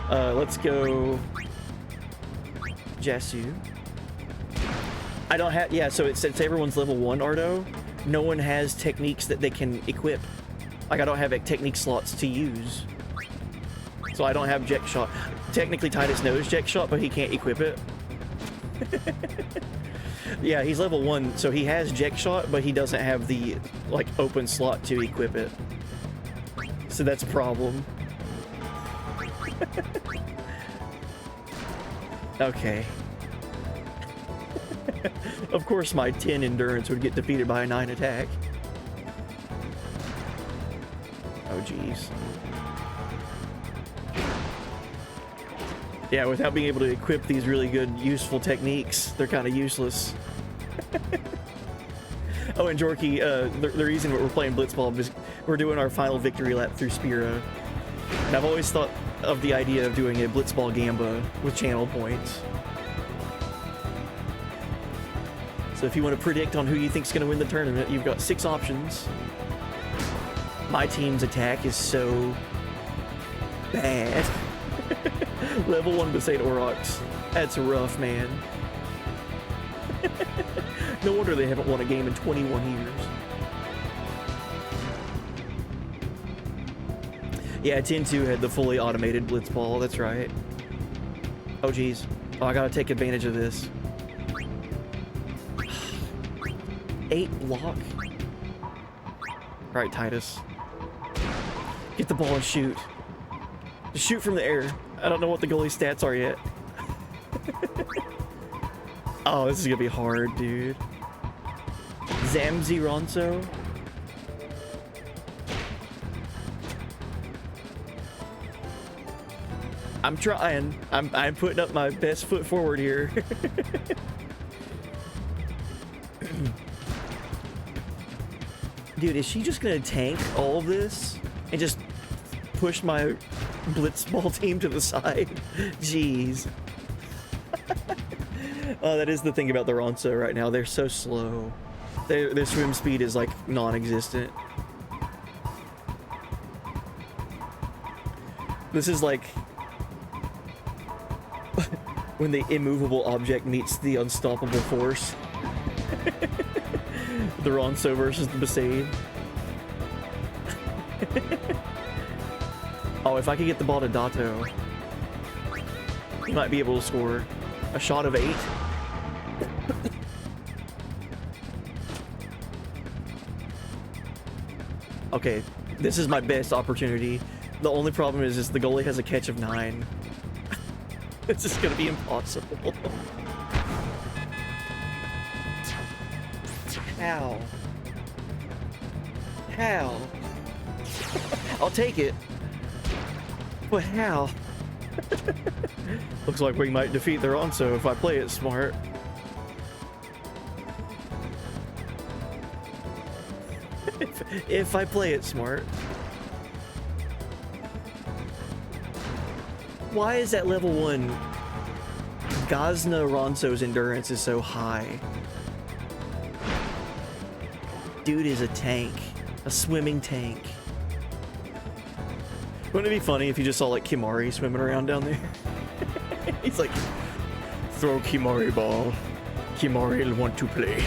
Let's go Jasu. I don't have, yeah, so since everyone's level 1, Ardo, no one has techniques that they can equip. Like, I don't have technique slots to use. So I don't have Jet Shot. Technically, Titus knows Jet Shot, but he can't equip it. Yeah, he's level 1, so he has Jet Shot, but he doesn't have the, like, open slot to equip it. So that's a problem. Okay. Of course my 10 endurance would get defeated by a 9 attack. Oh geez. Yeah, without being able to equip these really good, useful techniques, they're kind of useless. Oh, and Jorky, the reason we're playing Blitzball is we're doing our final victory lap through Spira. And I've always thought of the idea of doing a Blitzball Gamba with channel points. So if you want to predict on who you think's going to win the tournament, you've got 6 options. My team's attack is so bad. Level 1 Besaid Aurochs. That's rough, man. No wonder they haven't won a game in 21 years. Yeah, 10-2 had the fully automated Blitzball, that's right. Oh geez. Oh, I gotta take advantage of this. 8 block. Alright, Titus. Get the ball and shoot. Just shoot from the air. I don't know what the goalie stats are yet. Oh, this is gonna be hard, dude. Zamzi Ronso. I'm trying. I'm putting up my best foot forward here. Dude, is she just gonna tank all of this and just push my blitzball team to the side? Jeez. Oh, that is the thing about the Ronso right now. They're so slow. Their swim speed is like non-existent. This is like when the immovable object meets the unstoppable force. The Ronso versus the Besaid. Oh, if I could get the ball to Dato, he might be able to score a shot of 8. Okay, this is my best opportunity. The only problem is the goalie has a catch of 9. This is gonna be impossible. How? How? I'll take it. But how? Looks like we might defeat the Ronso if I play it smart. If I play it smart. Why is that level 1 Gazna Ronso's endurance is so high? Dude is a tank. A swimming tank. Wouldn't it be funny if you just saw like Kimari swimming around down there? He's like, throw Kimari ball. Kimari will want to play.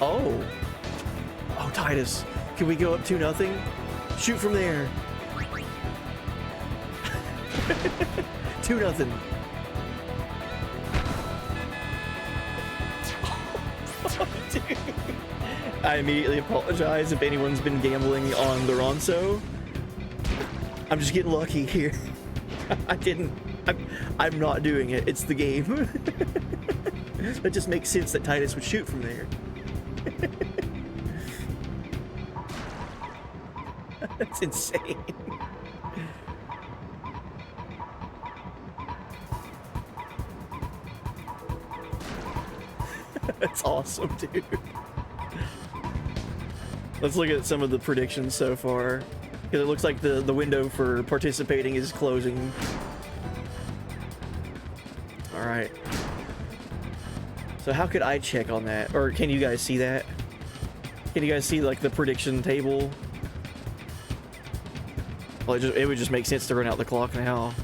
Oh. Oh, Titus. Can we go up 2-0? Shoot from there. 2-0. Oh, dude. I immediately apologize if anyone's been gambling on the Ronso. I'm just getting lucky here. I'm not doing it. It's the game. That just makes sense that Titus would shoot from there. That's insane. That's awesome, dude. Let's look at some of the predictions so far. Because it looks like the window for participating is closing. Alright. So how could I check on that? Or can you guys see that? Can you guys see like the prediction table? Well, it would just make sense to run out the clock now.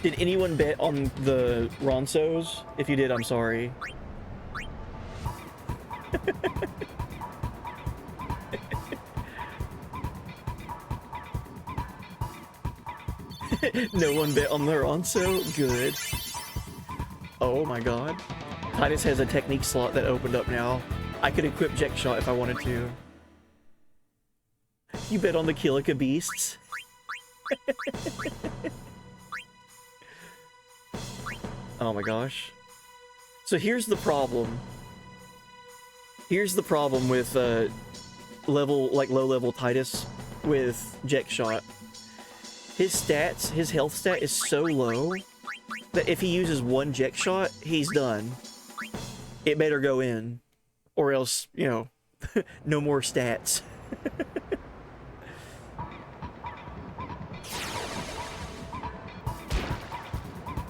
Did anyone bet on the Ronsos? If you did, I'm sorry. No one bet on the Ronso? Good. Oh my god. Titus has a technique slot that opened up now. I could equip Jet Shot if I wanted to. You bet on the Kilika Beasts? Oh my gosh. So here's the problem. Here's the problem with low-level Titus with Jet Shot. His stats, his health stat is so low that if he uses one Jet Shot, he's done. It better go in. Or else, you know, no more stats.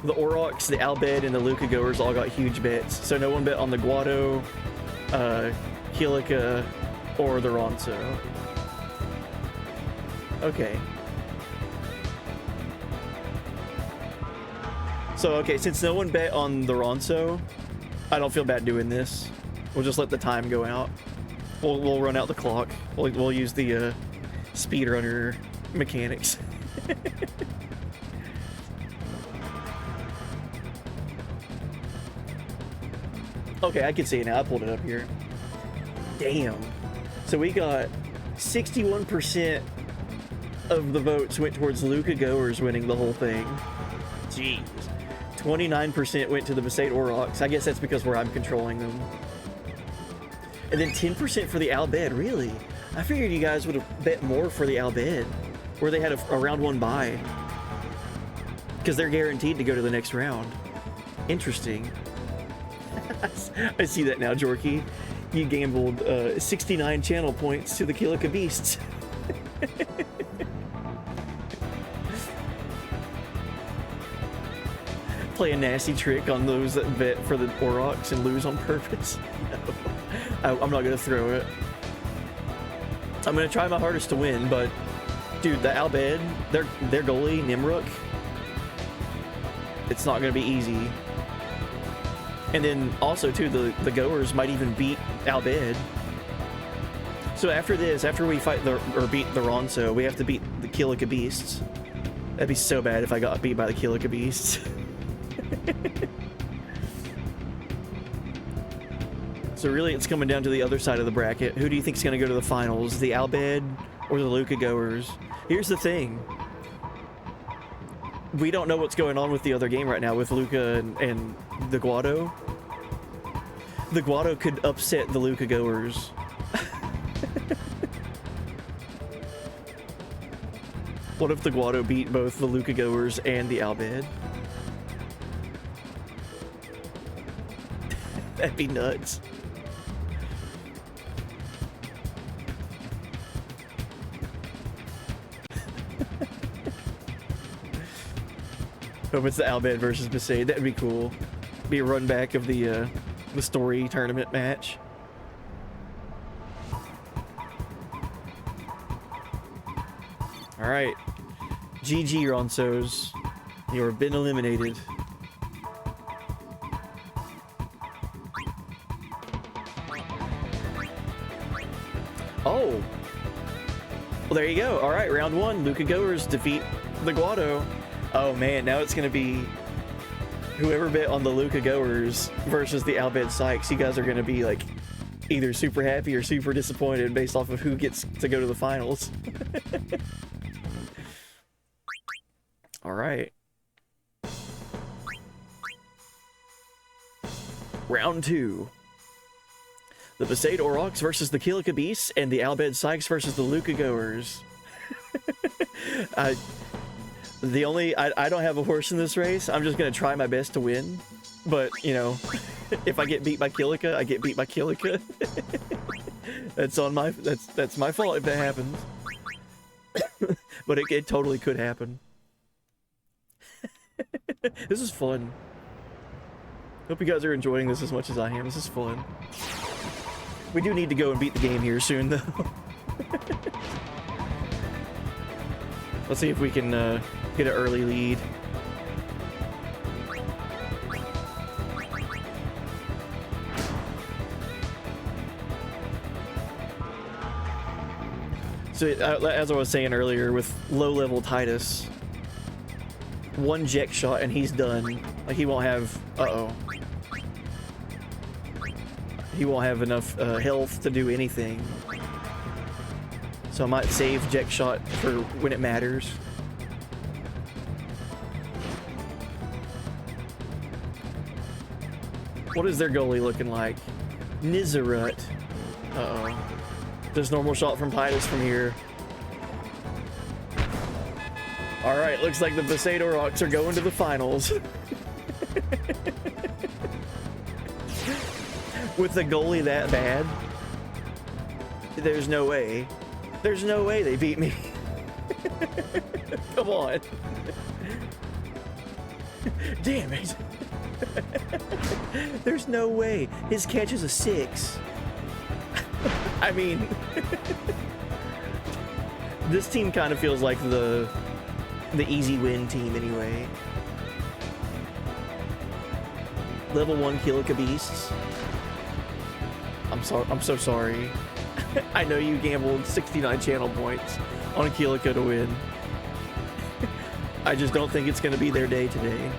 The Aurochs, the Albed, and the Luca Goers all got huge bets. So no one bet on the Guado, Kilika, or the Ronso. Okay. So, okay, since no one bet on the Ronso, I don't feel bad doing this. We'll just let the time go out. We'll run out the clock. We'll use the speedrunner mechanics. Okay, I can see it now. I pulled it up here. Damn. So we got 61% of the votes went towards Luca Goers winning the whole thing. Jeez. 29% went to the Besaid Aurochs. I guess that's because where I'm controlling them. And then 10% for the Albed. Really? I figured you guys would have bet more for the Albed, where they had a round one bye. Because they're guaranteed to go to the next round. Interesting. I see that now, Jorky. You gambled 69 channel points to the Kilika Beasts. Play a nasty trick on those that bet for the Aurochs and lose on purpose. No. I'm not gonna throw it. I'm gonna try my hardest to win, but dude, the Albed, their goalie Nimruk, it's not gonna be easy. And then also too, the Goers might even beat Albed. So after this, after we fight or beat the Ronso, we have to beat the Kilika Beasts. That'd be so bad if I got beat by the Kilika Beasts. So really, it's coming down to the other side of the bracket. Who do you think is going to go to the finals? The Albed or the Luca Goers? Here's the thing. We don't know what's going on with the other game right now with Luca and the Guado. The Guado could upset the Luca Goers. What if the Guado beat both the Luca Goers and the Albed? That'd be nuts. Hope it's the Albed versus Besaid. That'd be cool. Be a run back of the story tournament match. All right, GG Ronsos, you have been eliminated. Oh, well there you go. All right, round one, Luca Goers defeat the Guado. Oh man, now it's gonna be whoever bet on the Luca Goers versus the Albed Sykes. You guys are gonna be like either super happy or super disappointed based off of who gets to go to the finals. All right. Round two. The Besaid Aurochs versus the Kilika Beasts, and the Albed Sykes versus the Luca Goers. I don't have a horse in this race. I'm just gonna try my best to win. But, you know, if I get beat by Kilika, I get beat by Kilika. That's my fault if that happens. But it totally could happen. This is fun. Hope you guys are enjoying this as much as I am. This is fun. We do need to go and beat the game here soon, though. Let's see if we can get an early lead. So, as I was saying earlier, with low-level Titus, one Jek shot and he's done. Like, he won't have... Uh-oh. He won't have enough health to do anything. So I might save Jek shot for when it matters. What is their goalie looking like? Nizarut. Uh-oh. Just normal shot from Titus from here. Alright, looks like the Besaid Aurochs are going to the finals. With the goalie that bad, there's no way. There's no way they beat me. Come on. Damn it. There's no way. His catch is a 6. I mean, this team kind of feels like the easy win team anyway. Level 1 Kilika Beasts. I'm so sorry. I know you gambled 69 channel points on Kilika to win. I just don't think it's going to be their day today.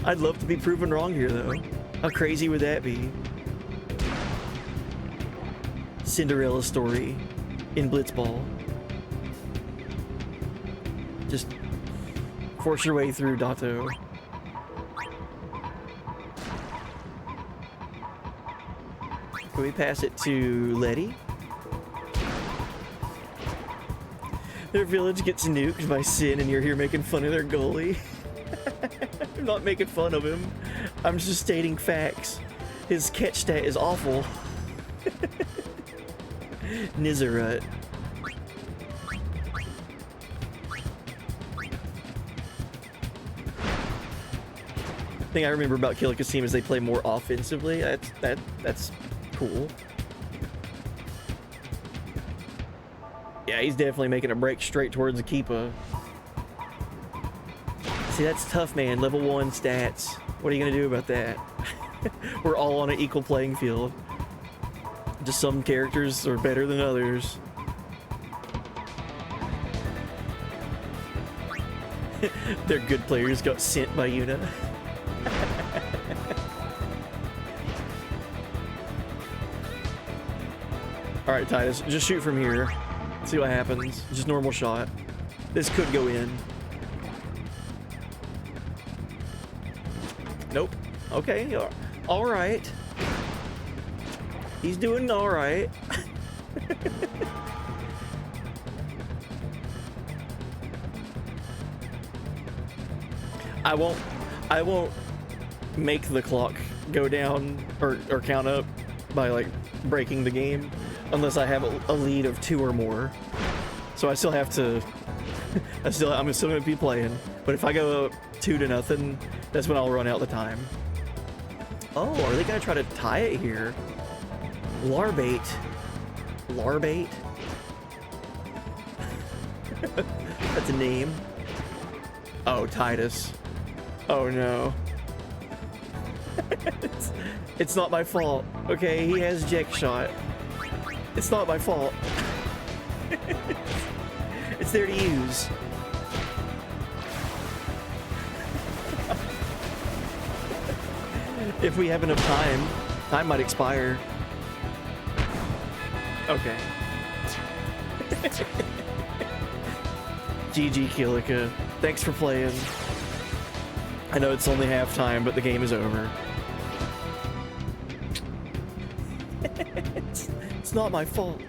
I'd love to be proven wrong here, though. How crazy would that be? Cinderella story in Blitzball. Just force your way through, Dato. Can we pass it to Letty? Their village gets nuked by Sin and you're here making fun of their goalie. I'm not making fun of him. I'm just stating facts. His catch stat is awful. Nizarut. The thing I remember about Kilika's team is they play more offensively. That's cool. Yeah, he's definitely making a break straight towards Akipa. See, that's tough, man. Level 1 stats. What are you gonna do about that? We're all on an equal playing field. Just some characters are better than others. Their good players got sent by Yuna. Alright, Titus, just shoot from here. See what happens. Just normal shot. This could go in. Nope. Okay, alright. He's doing alright. I won't make the clock go down or count up by like breaking the game unless I have a lead of 2 or more. So I still have to I'm still gonna be playing, but if I go up 2-0, that's when I'll run out the time. Oh, are they gonna try to tie it here? Larbait. Larbait? That's a name. Oh, Titus. Oh no. It's not my fault. Okay, he has Jek shot. It's not my fault. It's there to use. If we have enough time, time might expire. Okay. GG Kilika. Thanks for playing. I know it's only halftime, but the game is over. It's not my fault.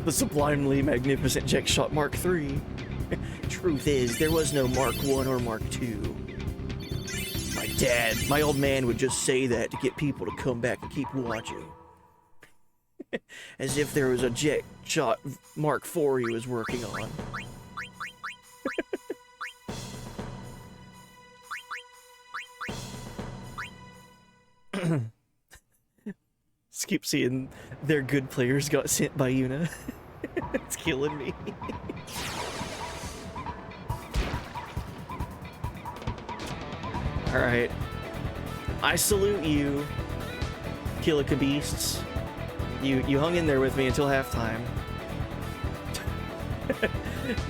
The sublimely magnificent Jet Shot Mark III. Truth is, there was no Mark I or Mark II. My old man would just say that to get people to come back and keep watching. As if there was a Jet Shot Mark IV he was working on. Just keep seeing their good players got sent by Yuna. It's killing me. Alright. I salute you, Killica Beasts. You hung in there with me until halftime.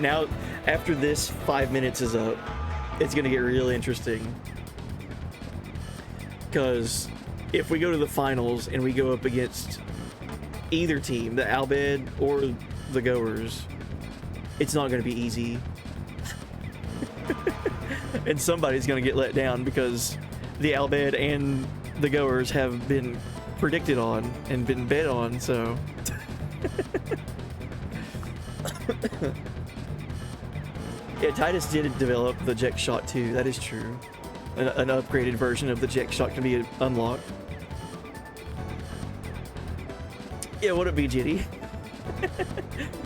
Now, after this 5 minutes is up, it's gonna get real interesting. Because if we go to the finals and we go up against either team, the Albed or the Goers, it's not gonna be easy. And somebody's gonna get let down because the Albed and the Goers have been predicted on and been bet on, so yeah, Titus did develop the Jet Shot too, that is true. An upgraded version of the Jet Shot can be unlocked. Yeah, what up, BGD?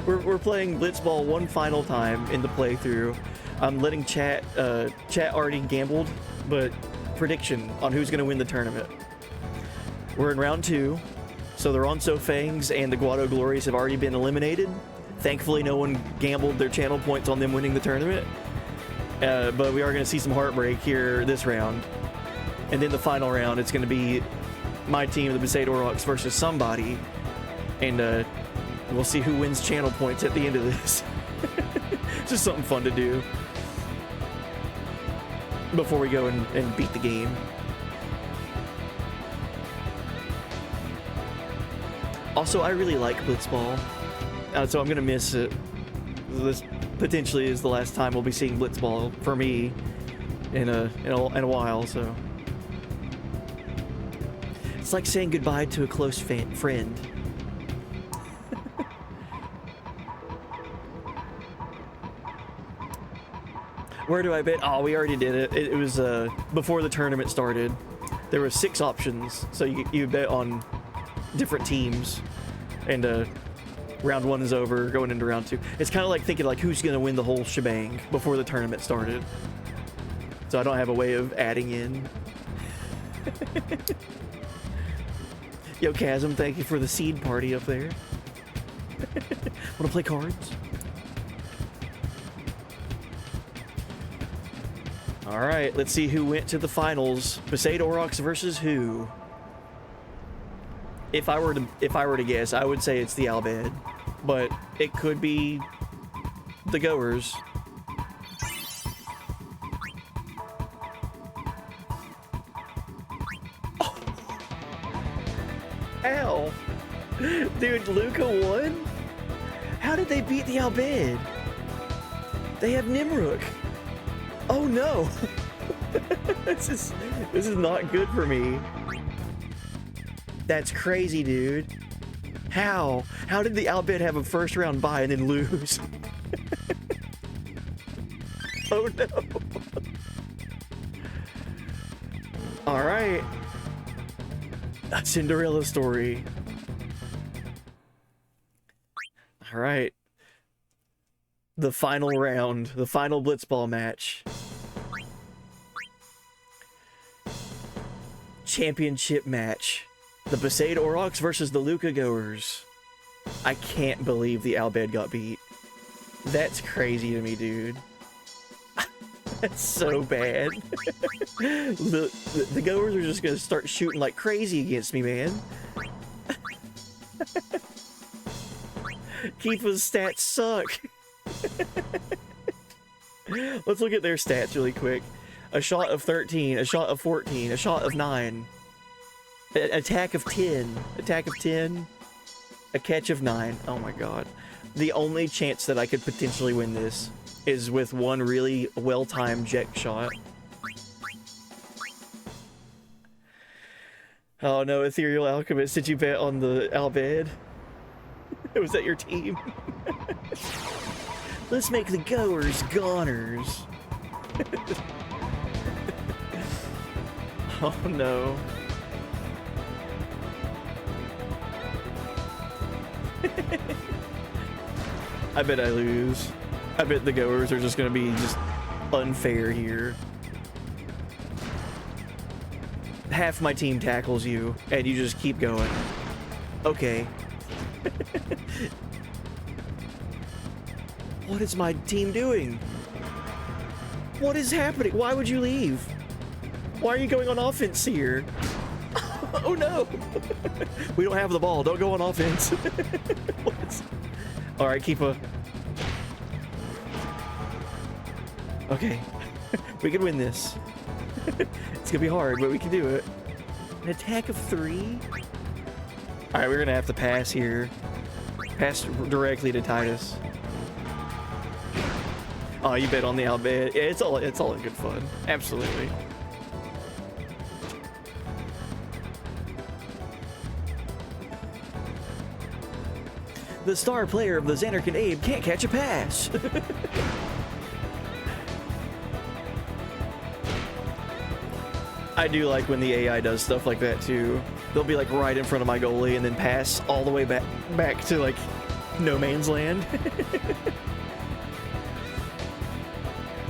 We're playing Blitzball one final time in the playthrough. I'm letting chat already gambled, but prediction on who's gonna win the tournament. We're in round 2, so the Ronso Fangs and the Guado Glories have already been eliminated. Thankfully, no one gambled their channel points on them winning the tournament. But we are going to see some heartbreak here this round. And then the final round, it's going to be my team, the Besaid Aurochs, versus somebody. And we'll see who wins channel points at the end of this. It's just something fun to do before we go and beat the game. Also, I really like Blitzball, so I'm gonna miss it. This potentially is the last time we'll be seeing Blitzball for me in a while. So it's like saying goodbye to a close friend. Where do I bet? Oh, we already did it. It was before the tournament started. There were 6 options, so you bet on different teams, and round 1 is over, going into round 2. It's kind of like thinking like who's gonna win the whole shebang before the tournament started. So I don't have a way of adding in. Yo, Chasm, thank you for the seed party up there. Wanna play cards? All right, let's see who went to the finals. Besaid Aurochs versus who? If I were to guess, I would say it's the Albed, but it could be the Goers. Oh. Ow. Dude, Luca won? How did they beat the Albed? They have Nimruk. Oh no. This is not good for me. That's crazy, dude. How? How did the Albed have a first round bye and then lose? Oh no. Alright. A Cinderella story. Alright. The final round, the final Blitzball match. Championship match. The Besaid Aurochs versus the Luca Goers. I can't believe the Albed got beat. That's crazy to me, dude. That's so bad. The Goers are just gonna start shooting like crazy against me, man. Kifa's stats suck. Let's look at their stats really quick. A shot of 13, a shot of 14, a shot of 9. Attack of 10. Attack of 10. A catch of 9. Oh my god. The only chance that I could potentially win this is with one really well-timed jet shot. Oh no, Ethereal Alchemist, did you bet on the Albed? Was that your team? Let's make the goers goners. Oh no. I bet I lose. I bet the goers are just gonna be just unfair here. Half my team tackles you, and you just keep going. Okay. What is my team doing? What is happening? Why would you leave? Why are you going on offense here? Oh no! We don't have the ball. Don't go on offense. Alright, keep a... Okay. We can win this. It's gonna be hard, but we can do it. An attack of 3? Alright, we're gonna have to pass here. Pass directly to Titus. Oh, you bet on the Albed. Yeah, it's all in good fun. Absolutely. The star player of the Xanarkin Abe can't catch a pass. I do like when the AI does stuff like that too. They'll be like right in front of my goalie and then pass all the way back to like no man's land.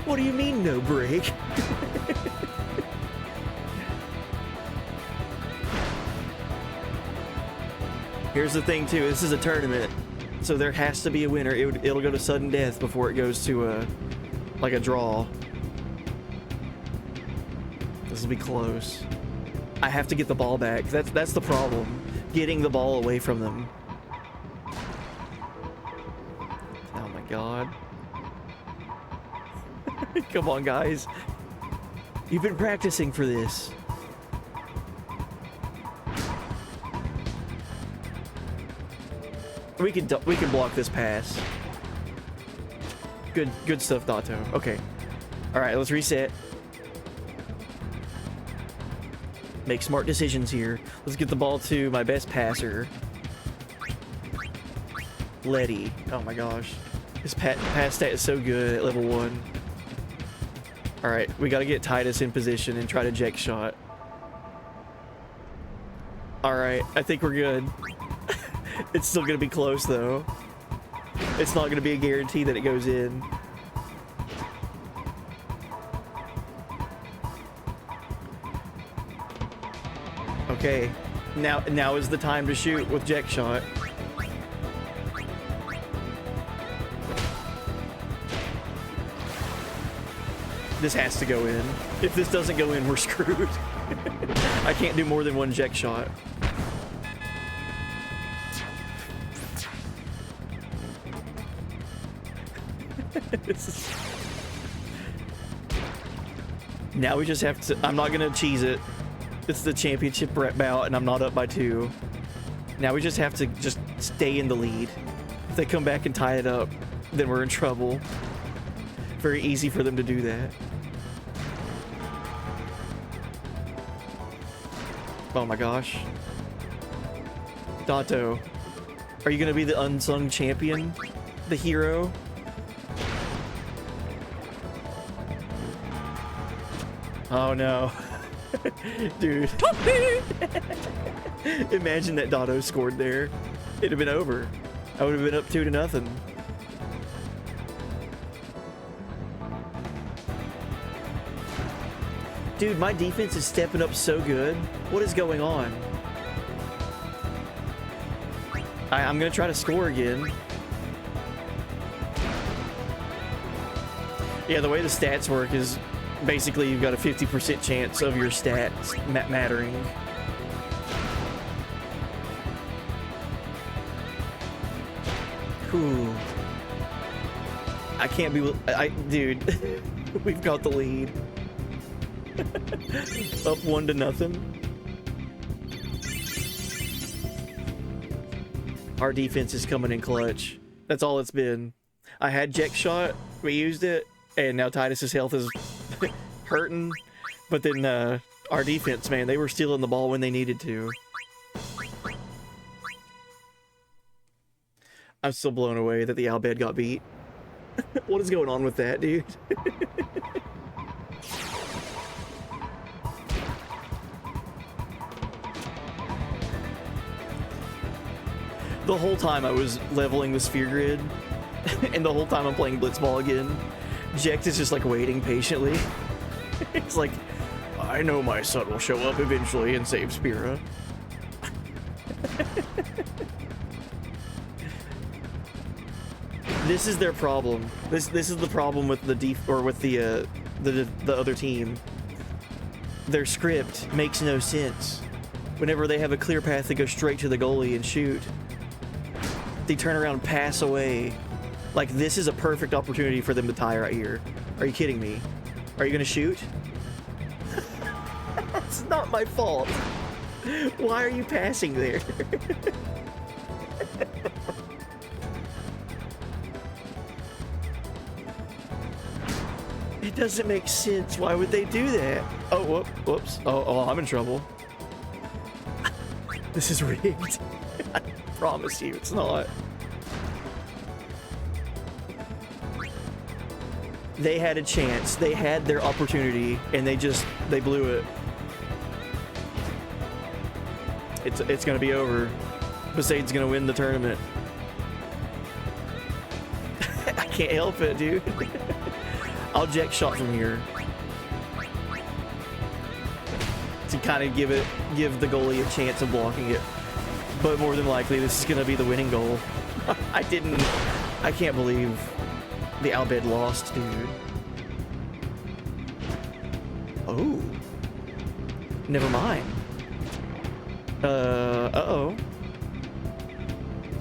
What do you mean no break? Here's the thing too, this is a tournament, so there has to be a winner. It'll go to sudden death before it goes to like a draw. This will be close. I have to get the ball back. That's the problem. Getting the ball away from them. Oh my god. Come on, guys. You've been practicing for this. We can block this pass. Good stuff, Dato. Okay. All right, let's reset. Make smart decisions here. Let's get the ball to my best passer, Letty. Oh my gosh, his pass stat is so good at level 1. All right, we got to get Titus in position and try to eject shot. All right, I think we're good. It's still gonna be close though. It's not gonna be a guarantee that it goes in. Okay, now is the time to shoot with eject shot. This has to go in. If this doesn't go in, we're screwed. I can't do more than one eject shot. Now we just have to... I'm not gonna cheese it. It's the championship bout and I'm not up by 2. Now we just have to just stay in the lead. If they come back and tie it up, then we're in trouble. Very easy for them to do that. Oh my gosh. Dato, are you gonna be the unsung champion? The hero? Oh no. Dude. Imagine that Dato scored there. It'd have been over. I would have been up 2-0. Dude, my defense is stepping up so good. What is going on? I'm gonna try to score again. Yeah, the way the stats work is basically you've got a 50% chance of your stats mattering. Ooh. I can't be... dude, we've got the lead. Up 1-0. Our defense is coming in clutch. That's all it's been. I had eject shot, we used it, and now Titus's health is hurting, but then Our defense, man, they were stealing the ball when they needed to. I'm still blown away that the Albed got beat. What is going on with that, dude? The whole time I was leveling the sphere grid, and the whole time I'm playing Blitzball again, Jecht is just like waiting patiently. It's like, I know my son will show up eventually and save Spira. This is their problem. This is the problem with the the other team. Their script makes no sense. Whenever they have a clear path to go straight to the goalie and shoot, they turn around and pass away. Like, this is a perfect opportunity for them to tie right here. Are you kidding me? Are you gonna shoot? It's not my fault. Why are you passing there? It doesn't make sense. Why would they do that? Oh, whoops. Oh, I'm in trouble. This is rigged. I promise you, it's not. They had a chance. They had their opportunity, and they blew it. It's gonna be over. Besaid's gonna win the tournament. I can't help it, dude. I'll Jecht shot from here to kind of give the goalie a chance of blocking it. But more than likely, this is gonna be the winning goal. I can't believe the Albed lost, dude. Oh. Never mind. Uh-oh.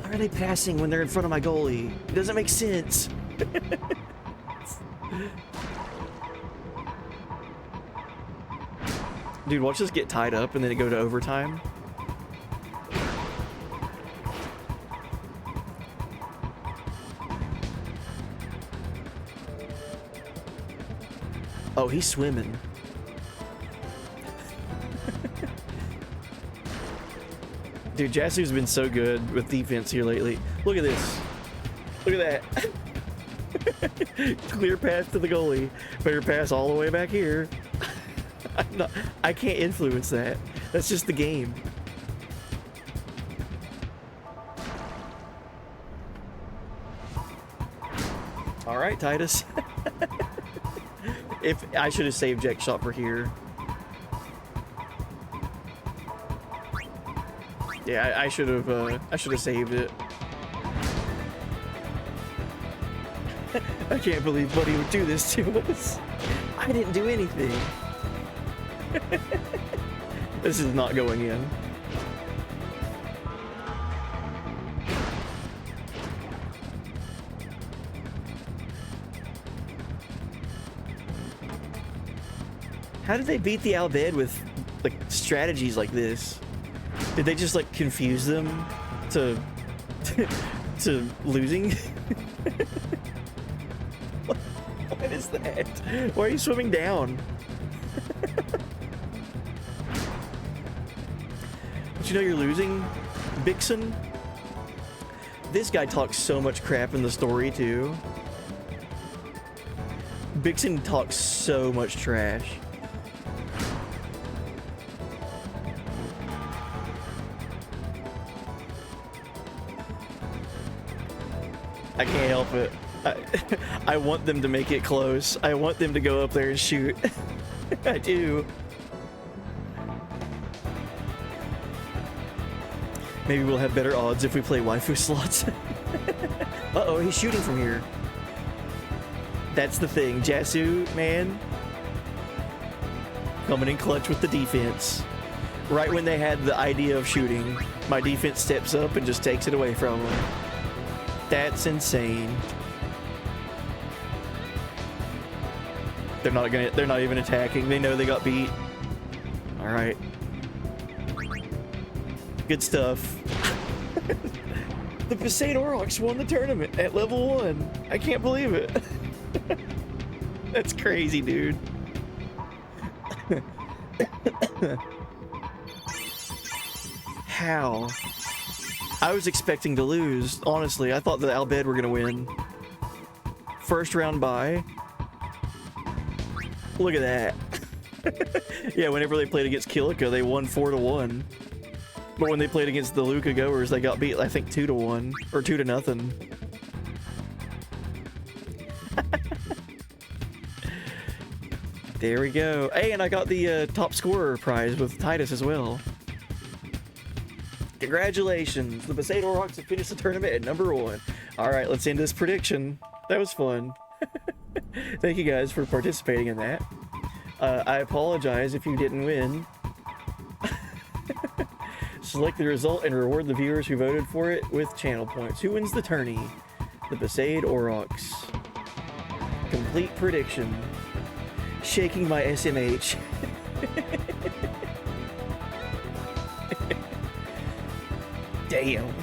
Why are they passing when they're in front of my goalie? It doesn't make sense. Dude, watch this get tied up and then it go to overtime. Oh, he's swimming. Dude, Jasu's been so good with defense here lately. Look at this. Look at that. Clear path to the goalie. Better pass all the way back here. I can't influence that. That's just the game. All right, Titus. If I should have saved Jecht shot for here. Yeah, I should have saved it. I can't believe Buddy would do this to us. I didn't do anything. This is not going in. How did they beat the Albed with like strategies like this? Did they just like confuse them to losing? What is that? Why are you swimming down? But you know you're losing, Bixen? This guy talks so much crap in the story too. Bixen talks so much trash. I can't help it. I want them to make it close. I want them to go up there and shoot. I do. Maybe we'll have better odds if we play waifu slots. Uh-oh, he's shooting from here. That's the thing. Jasu, man. Coming in clutch with the defense. Right when they had the idea of shooting, my defense steps up and just takes it away from them. That's insane. They're not even attacking. They know they got beat. All right. Good stuff. The Besaid Aurochs won the tournament at level 1. I can't believe it. That's crazy, dude. How? I was expecting to lose, honestly. I thought that Albed were gonna win. First round bye. Look at that. Yeah, whenever they played against Kilika, they won 4-1. But when they played against the Luca Goers, they got beat, I think, 2-1 or 2-0. There we go. Hey, and I got the top scorer prize with Titus as well. Congratulations! The Besaid Aurochs have finished the tournament at #1. Alright, let's end this prediction. That was fun. Thank you guys for participating in that. I apologize if you didn't win. Select the result and reward the viewers who voted for it with channel points. Who wins the tourney? The Besaid Aurochs. Complete prediction. Shaking my SMH. Damn.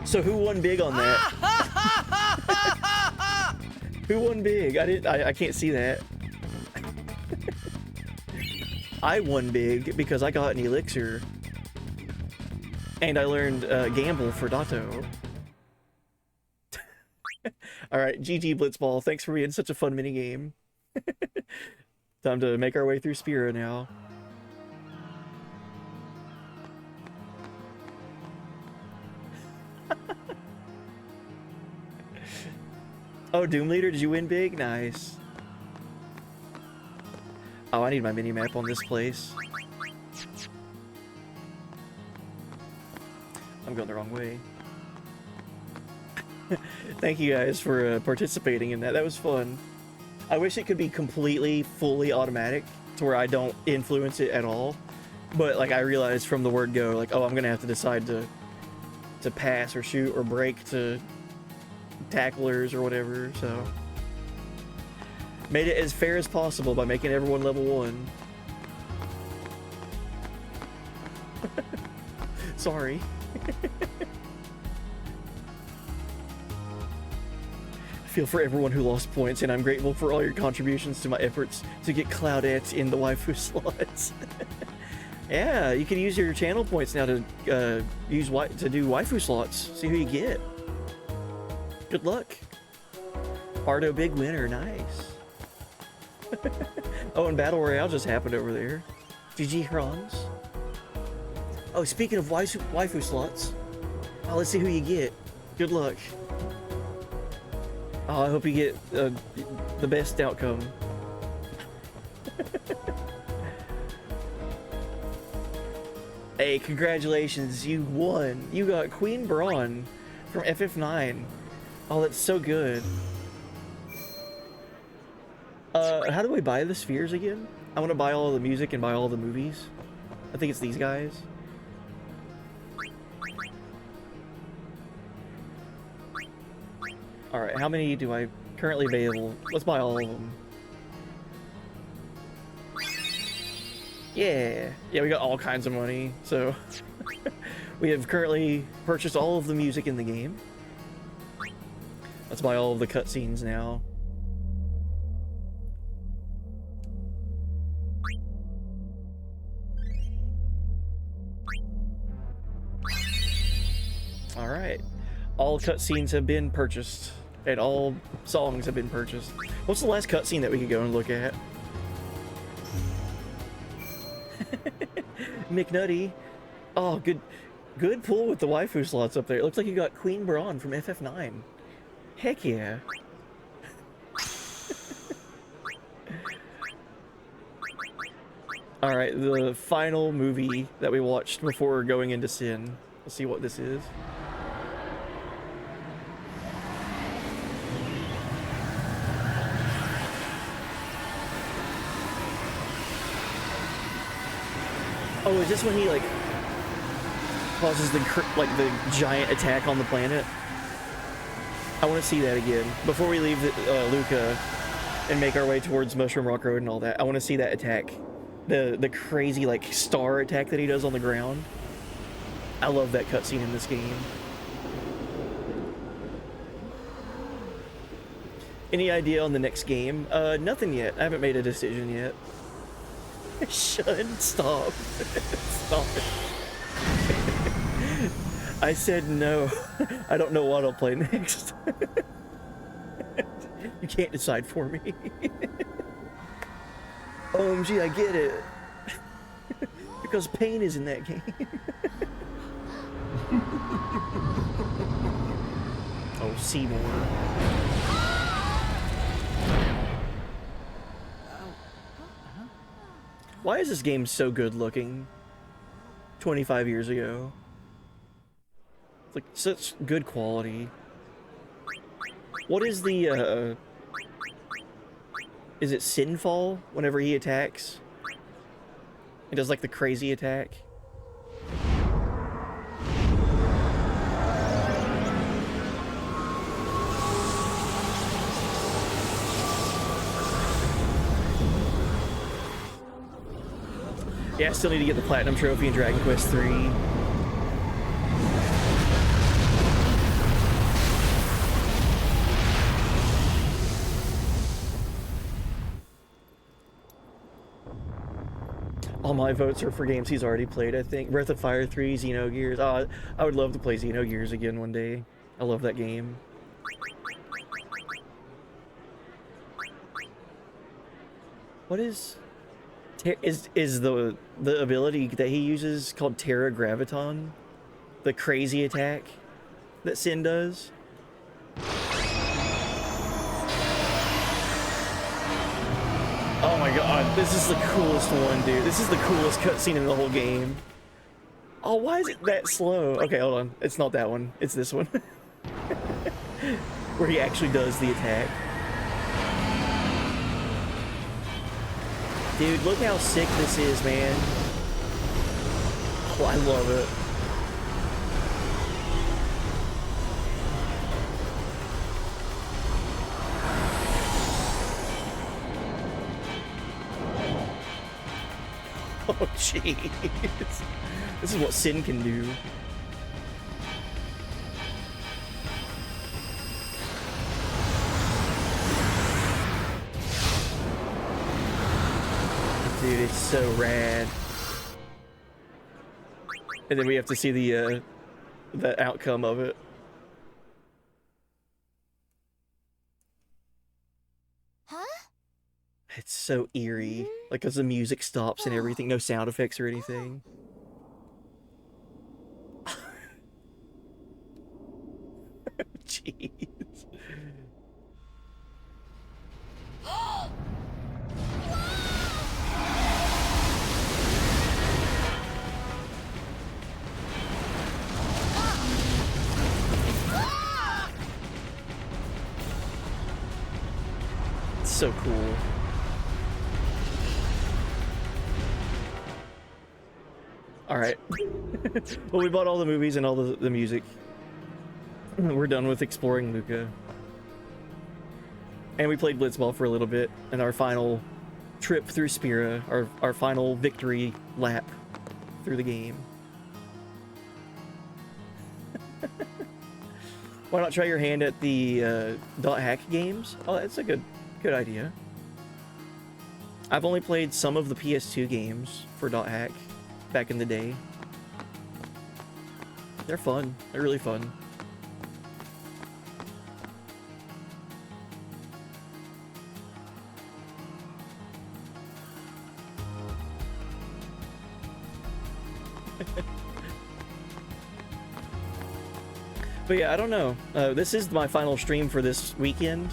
So who won big on that? Who won big? I can't see that. I won big because I got an elixir. And I learned gamble for Dato. Alright, GG Blitzball, thanks for being such a fun minigame. Time to make our way through Spira now. Oh, Doom Leader, did you win big? Nice. Oh, I need my mini-map on this place. I'm going the wrong way. Thank you guys for participating in that. That was fun. I wish it could be completely, fully automatic to where I don't influence it at all. But, like, I realized from the word go, like, oh, I'm going to have to decide to pass or shoot or break to tacklers or whatever, so made it as fair as possible by making everyone level 1. Sorry. I feel for everyone who lost points, and I'm grateful for all your contributions to my efforts to get Claudette in the waifu slots. Yeah, you can use your channel points now to do waifu slots. See who you get. Good luck. Ardo, big winner. Nice. Oh, and Battle Royale just happened over there. GG Hrons. Oh, speaking of waifu slots. Oh, let's see who you get. Good luck. Oh, I hope you get the best outcome. Hey, congratulations. You won. You got Queen Braun from FF9. Oh, that's so good. How do we buy the spheres again? I want to buy all the music and buy all the movies. I think it's these guys. Alright, how many do I currently available? Let's buy all of them. Yeah! Yeah, we got all kinds of money, so... We have currently purchased all of the music in the game. Let's buy all of the cutscenes now. Alright. All cutscenes have been purchased. And all songs have been purchased. What's the last cutscene that we could go and look at? McNutty. Oh, good pull with the waifu slots up there. It looks like you got Queen Braun from FF9. Heck yeah. Alright, the final movie that we watched before going into Sin. Let's see what this is. Oh, is this when he, like, causes the giant attack on the planet? I want to see that again. Before we leave Luca and make our way towards Mushroom Rock Road and all that, I want to see that attack. The crazy, like, star attack that he does on the ground. I love that cutscene in this game. Any idea on the next game? Nothing yet. I haven't made a decision yet. Shut. Stop. Stop it. I said no. I don't know what I'll play next. You can't decide for me. OMG, I get it. Because pain is in that game. Oh, Seymour. Why is this game so good looking? 25 years ago. It's like such good quality. What is the, is it Sinfall whenever he attacks? He does like the crazy attack. Yeah, I still need to get the Platinum Trophy in Dragon Quest 3. All my votes are for games he's already played, I think. Breath of Fire 3, Xenogears. Oh, I would love to play Xenogears again one day. I love that game. What is the ability that he uses called Terra Graviton? The crazy attack that Sin does? Oh my god, this is the coolest one, dude. This is the coolest cutscene in the whole game. Oh, why is it that slow? Okay, hold on. It's not that one. It's this one. Where he actually does the attack. Dude, look how sick this is, man. Oh, I love it. Oh, jeez. This is what Sin can do. Dude, it's so rad. And then we have to see the outcome of it. Huh? It's so eerie. Like, as the music stops and everything, no sound effects or anything. Jeez. It's so cool. Alright. Well, we bought all the movies and all the music. We're done with exploring Luca. And we played Blitzball for a little bit, and our final trip through Spira, our final victory lap through the game. Why not try your hand at the .hack games? Oh, that's a good idea. I've only played some of the PS2 games for .hack back in the day. They're fun. They're really fun. But yeah, I don't know. This is my final stream for this weekend.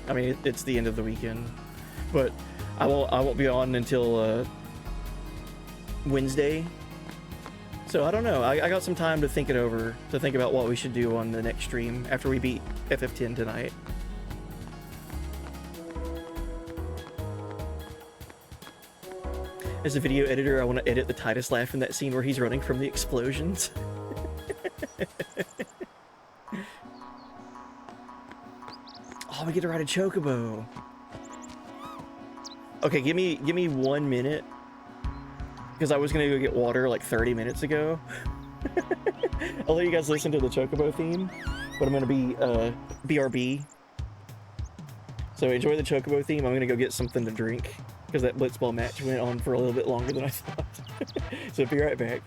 I mean, it's the end of the weekend, but I won't be on until Wednesday. So I don't know. I got some time to think it over, to think about what we should do on the next stream after we beat FF10 tonight. As a video editor, I want to edit the Titus laugh in that scene where he's running from the explosions. Oh, we get to ride a chocobo. Okay, give me 1 minute, because I was gonna go get water like 30 minutes ago. I'll let you guys listen to the chocobo theme, but I'm gonna be BRB So enjoy the Chocobo theme. I'm gonna go get something to drink because that blitzball match went on for a little bit longer than I thought. So be right back.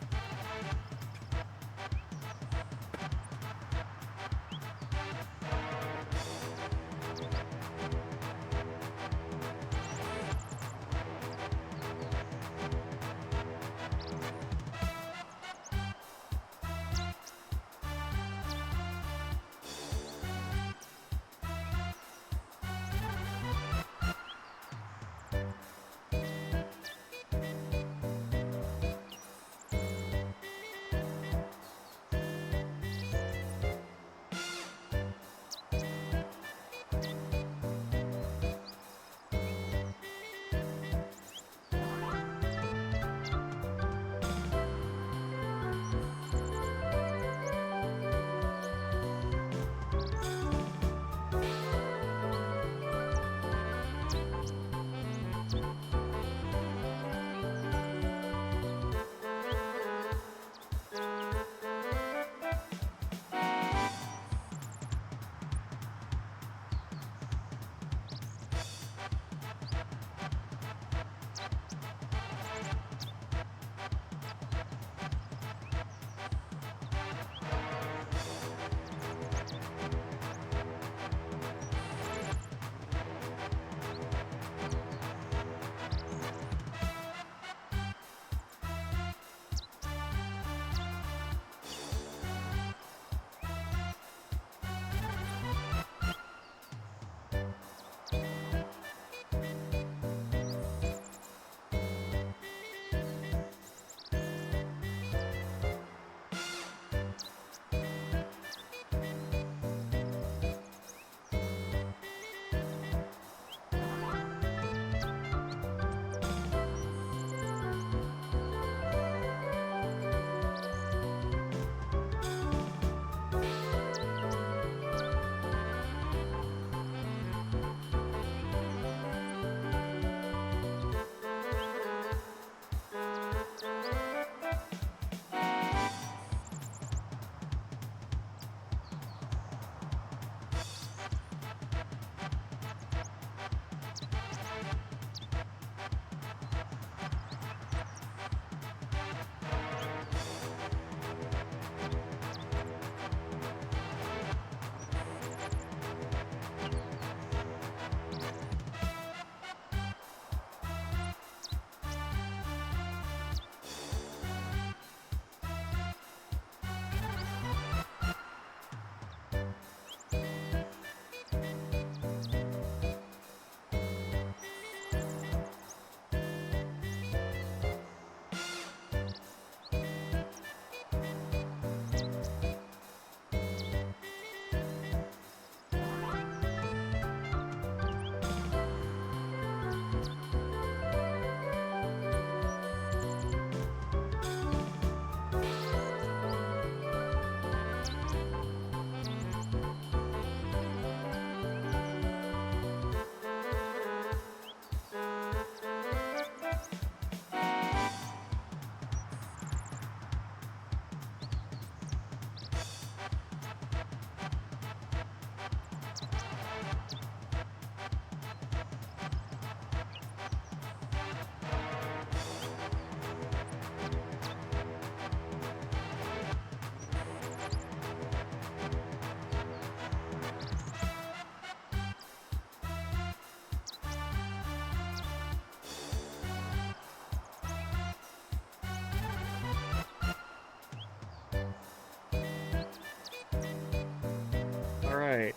Alright.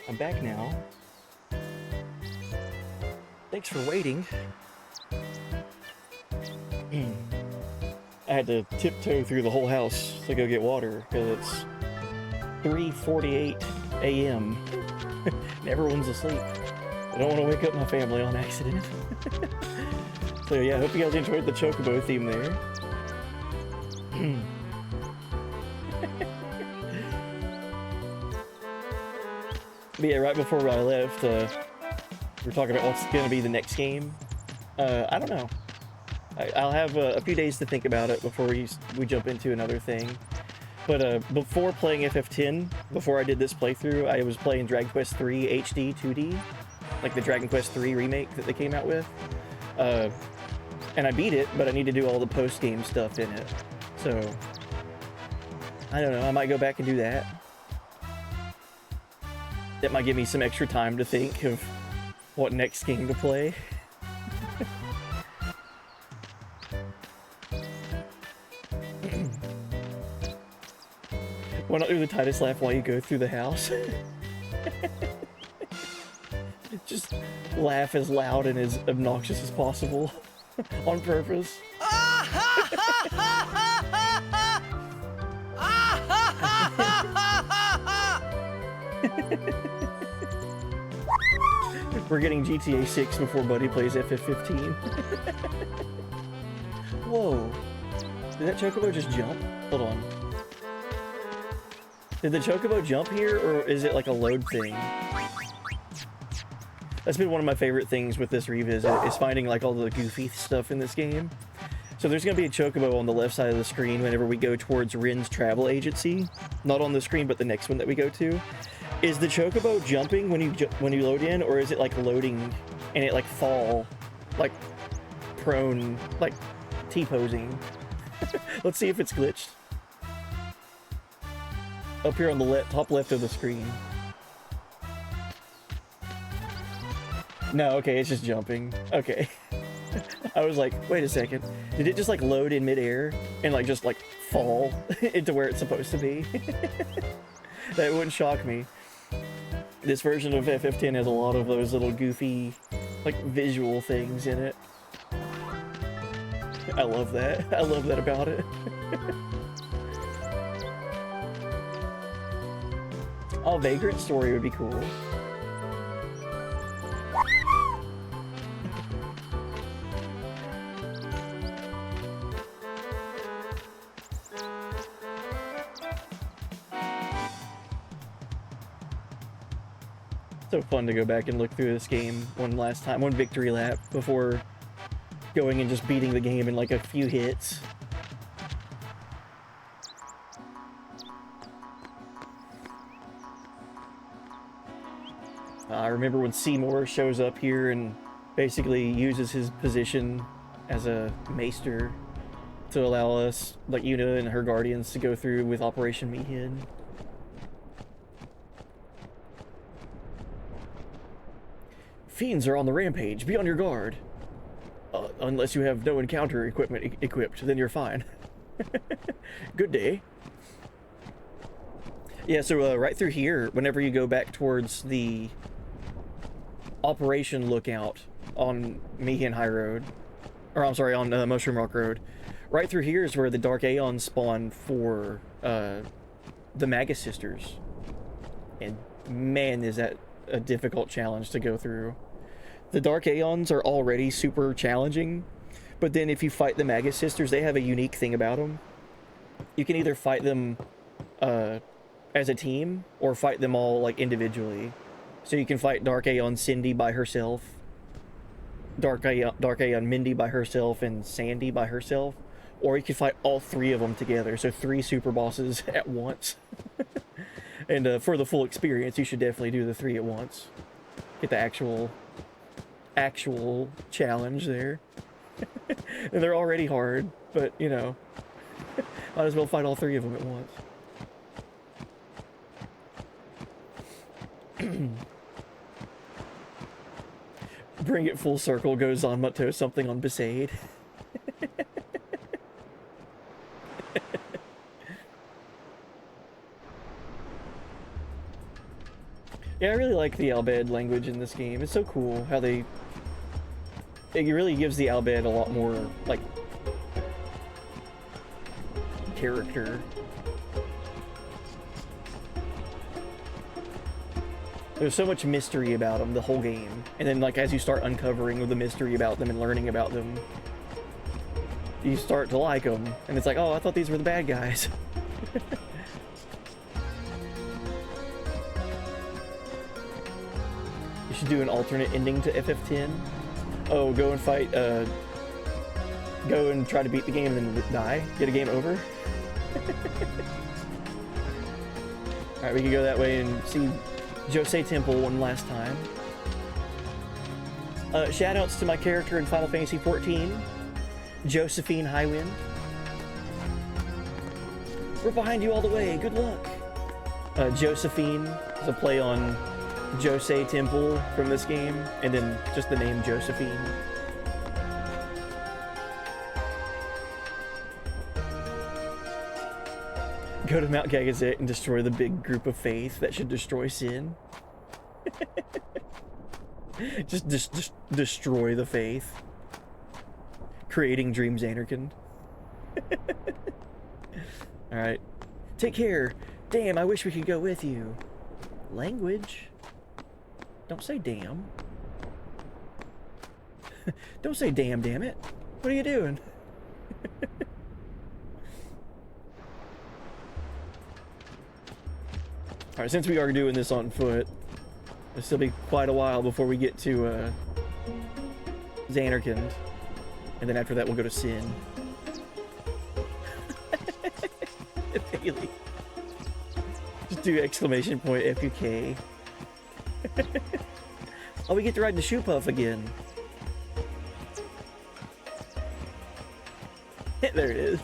I'm back now. Thanks for waiting. I had to tiptoe through the whole house to go get water because it's 3:48 a.m. and everyone's asleep. I don't want to wake up my family on accident. So yeah, I hope you guys enjoyed the Chocobo theme there. But yeah, right before I left, we're talking about what's going to be the next game. I don't know. I'll have a few days to think about it before we jump into another thing. But before playing FF10, before I did this playthrough, I was playing Dragon Quest 3 HD 2D, like the Dragon Quest 3 remake that they came out with. And I beat it, but I need to do all the post-game stuff in it. So, I don't know, I might go back and do that. That might give me some extra time to think of what next game to play. Why not do the Titus laugh while you go through the house? Just laugh as loud and as obnoxious as possible. On purpose. We're getting GTA 6 before Buddy plays FF15. Whoa. Did that Chocobo just jump? Hold on. Did the Chocobo jump here, or is it like a load thing? That's been one of my favorite things with this revisit, is finding like all the goofy stuff in this game. So there's going to be a Chocobo on the left side of the screen whenever we go towards Rin's travel agency. Not on the screen, but the next one that we go to. Is the Chocobo jumping when you load in, or is it like loading and it like fall, like prone, like T-posing? Let's see if it's glitched. Up here on the top left of the screen. No, okay, it's just jumping. Okay. I was like, wait a second. Did it just like load in midair and like just like fall into where it's supposed to be? That wouldn't shock me. This version of FF10 has a lot of those little goofy, like visual things in it. I love that. I love that about it. Oh, Vagrant Story would be cool. So fun to go back and look through this game one last time, one victory lap before going and just beating the game in like a few hits. I remember when Seymour shows up here and basically uses his position as a maester to allow us, like Una and her guardians, to go through with Operation Meathead. Fiends are on the rampage. Be on your guard. Unless you have no encounter equipment equipped, then you're fine. Good day. Yeah, so right through here, whenever you go back towards the Operation Lookout on Meehan High Road, or I'm sorry, on Mushroom Rock Road, right through here is where the Dark Aeons spawn for the Magus Sisters. And man, is that a difficult challenge to go through. The Dark Aeons are already super challenging, but then if you fight the Magus Sisters, they have a unique thing about them. You can either fight them as a team, or fight them all like individually. So you can fight Dark Aeon Cindy by herself, Dark Aeon Mindy by herself, and Sandy by herself, or you can fight all three of them together, so 3 super bosses at once. And for the full experience, you should definitely do the 3 at once. Get the actual challenge there. And they're already hard, but you know, might as well fight all 3 of them at once. Bring it full circle, goes on Mutto something on Besaid. Yeah, I really like the Albed language in this game. It's so cool how it really gives the Albed a lot more, like, character. There's so much mystery about them the whole game. And then, like, as you start uncovering the mystery about them and learning about them, you start to like them. And it's like, oh, I thought these were the bad guys. You should do an alternate ending to FF10. Oh, go and fight, go and try to beat the game and then die? Get a game over? Alright, we can go that way and see Jose Temple one last time. Shoutouts to my character in Final Fantasy XIV, Josephine Highwind. We're behind you all the way, good luck. Josephine is a play on Jose Temple from this game, and then just the name Josephine. Go to Mount Gagazet and destroy the big group of faith that should destroy sin. just destroy the faith. Creating Dreams Anarchan. Alright. Take care. Damn, I wish we could go with you. Language. Don't say damn. Don't say damn, damn it. What are you doing? Alright, since we are doing this on foot, it'll still be quite a while before we get to Xanarkand. And then after that we'll go to Sin. Bailey. Just do exclamation point FUK. Oh, we get to ride the Shoe Puff again. There it is.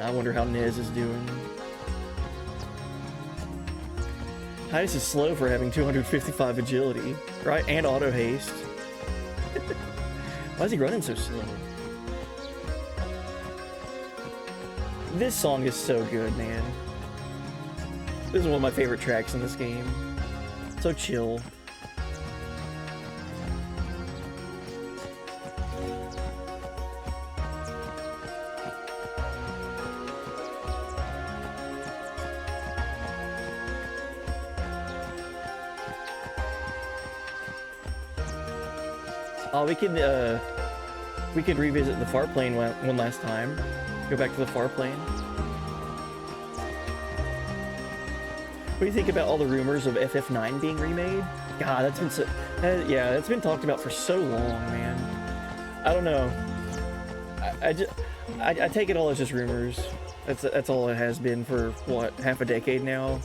I wonder how Nez is doing. Titus is slow for having 255 agility, right? And auto haste. Why is he running so slow? This song is so good, man. This is one of my favorite tracks in this game. So chill. Oh, we could revisit the far plane one last time. Go back to the far plane. What do you think about all the rumors of FF9 being remade? God, that's been so... yeah, that's been talked about for so long, man. I don't know. I take it all as just rumors. That's all it has been for, what, half a decade now?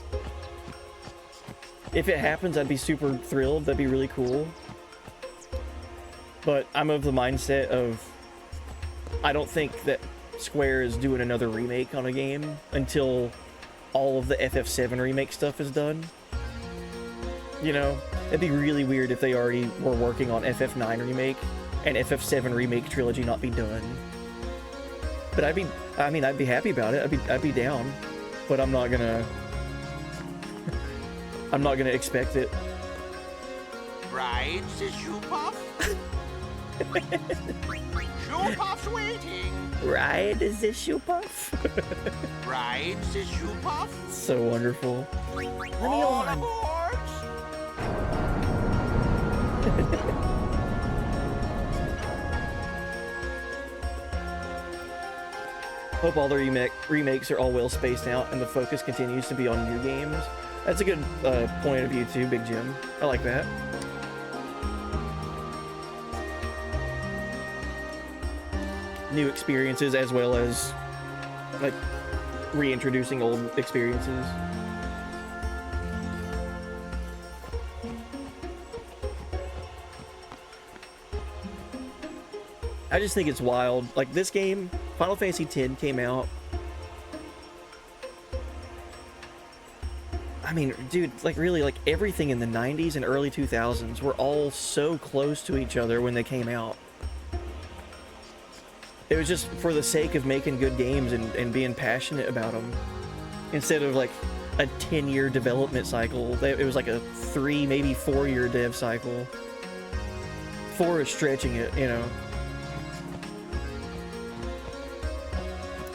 If it happens, I'd be super thrilled. That'd be really cool. But I'm of the mindset of... I don't think that Square is doing another remake on a game until all of the FF7 remake stuff is done. You know? It'd be really weird if they already were working on FF9 remake and FF7 remake trilogy not be done. But I'd be happy about it. I'd be down. But I'm not gonna expect it. Right, the Shoe Puff? Shoe Puff's waiting. Ride is this Shoe Puff? Right, the Shoe Puff? So wonderful. Let me All on. aboard. Hope all the remakes are all well spaced out and the focus continues to be on new games. That's a good point of view too, Big Jim. I like that. New experiences as well as like reintroducing old experiences. I just think it's wild. Like this game, Final Fantasy X came out. I mean, dude, like really, like everything in the 90s and early 2000s were all so close to each other when they came out. It was just for the sake of making good games and being passionate about them. Instead of like a 10-year development cycle, it was like a 3, maybe 4-year dev cycle. 4 is stretching it, you know.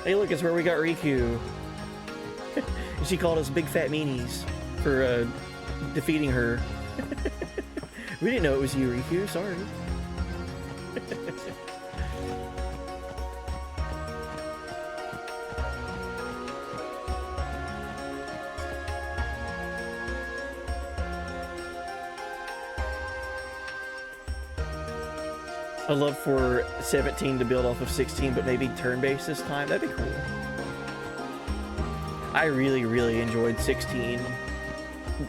Hey, look, it's where we got Riku. She called us big fat meanies for defeating her. We didn't know it was you, Riku. Sorry. I'd love for 17 to build off of 16, but maybe turn-based this time. That'd be cool. I really enjoyed 16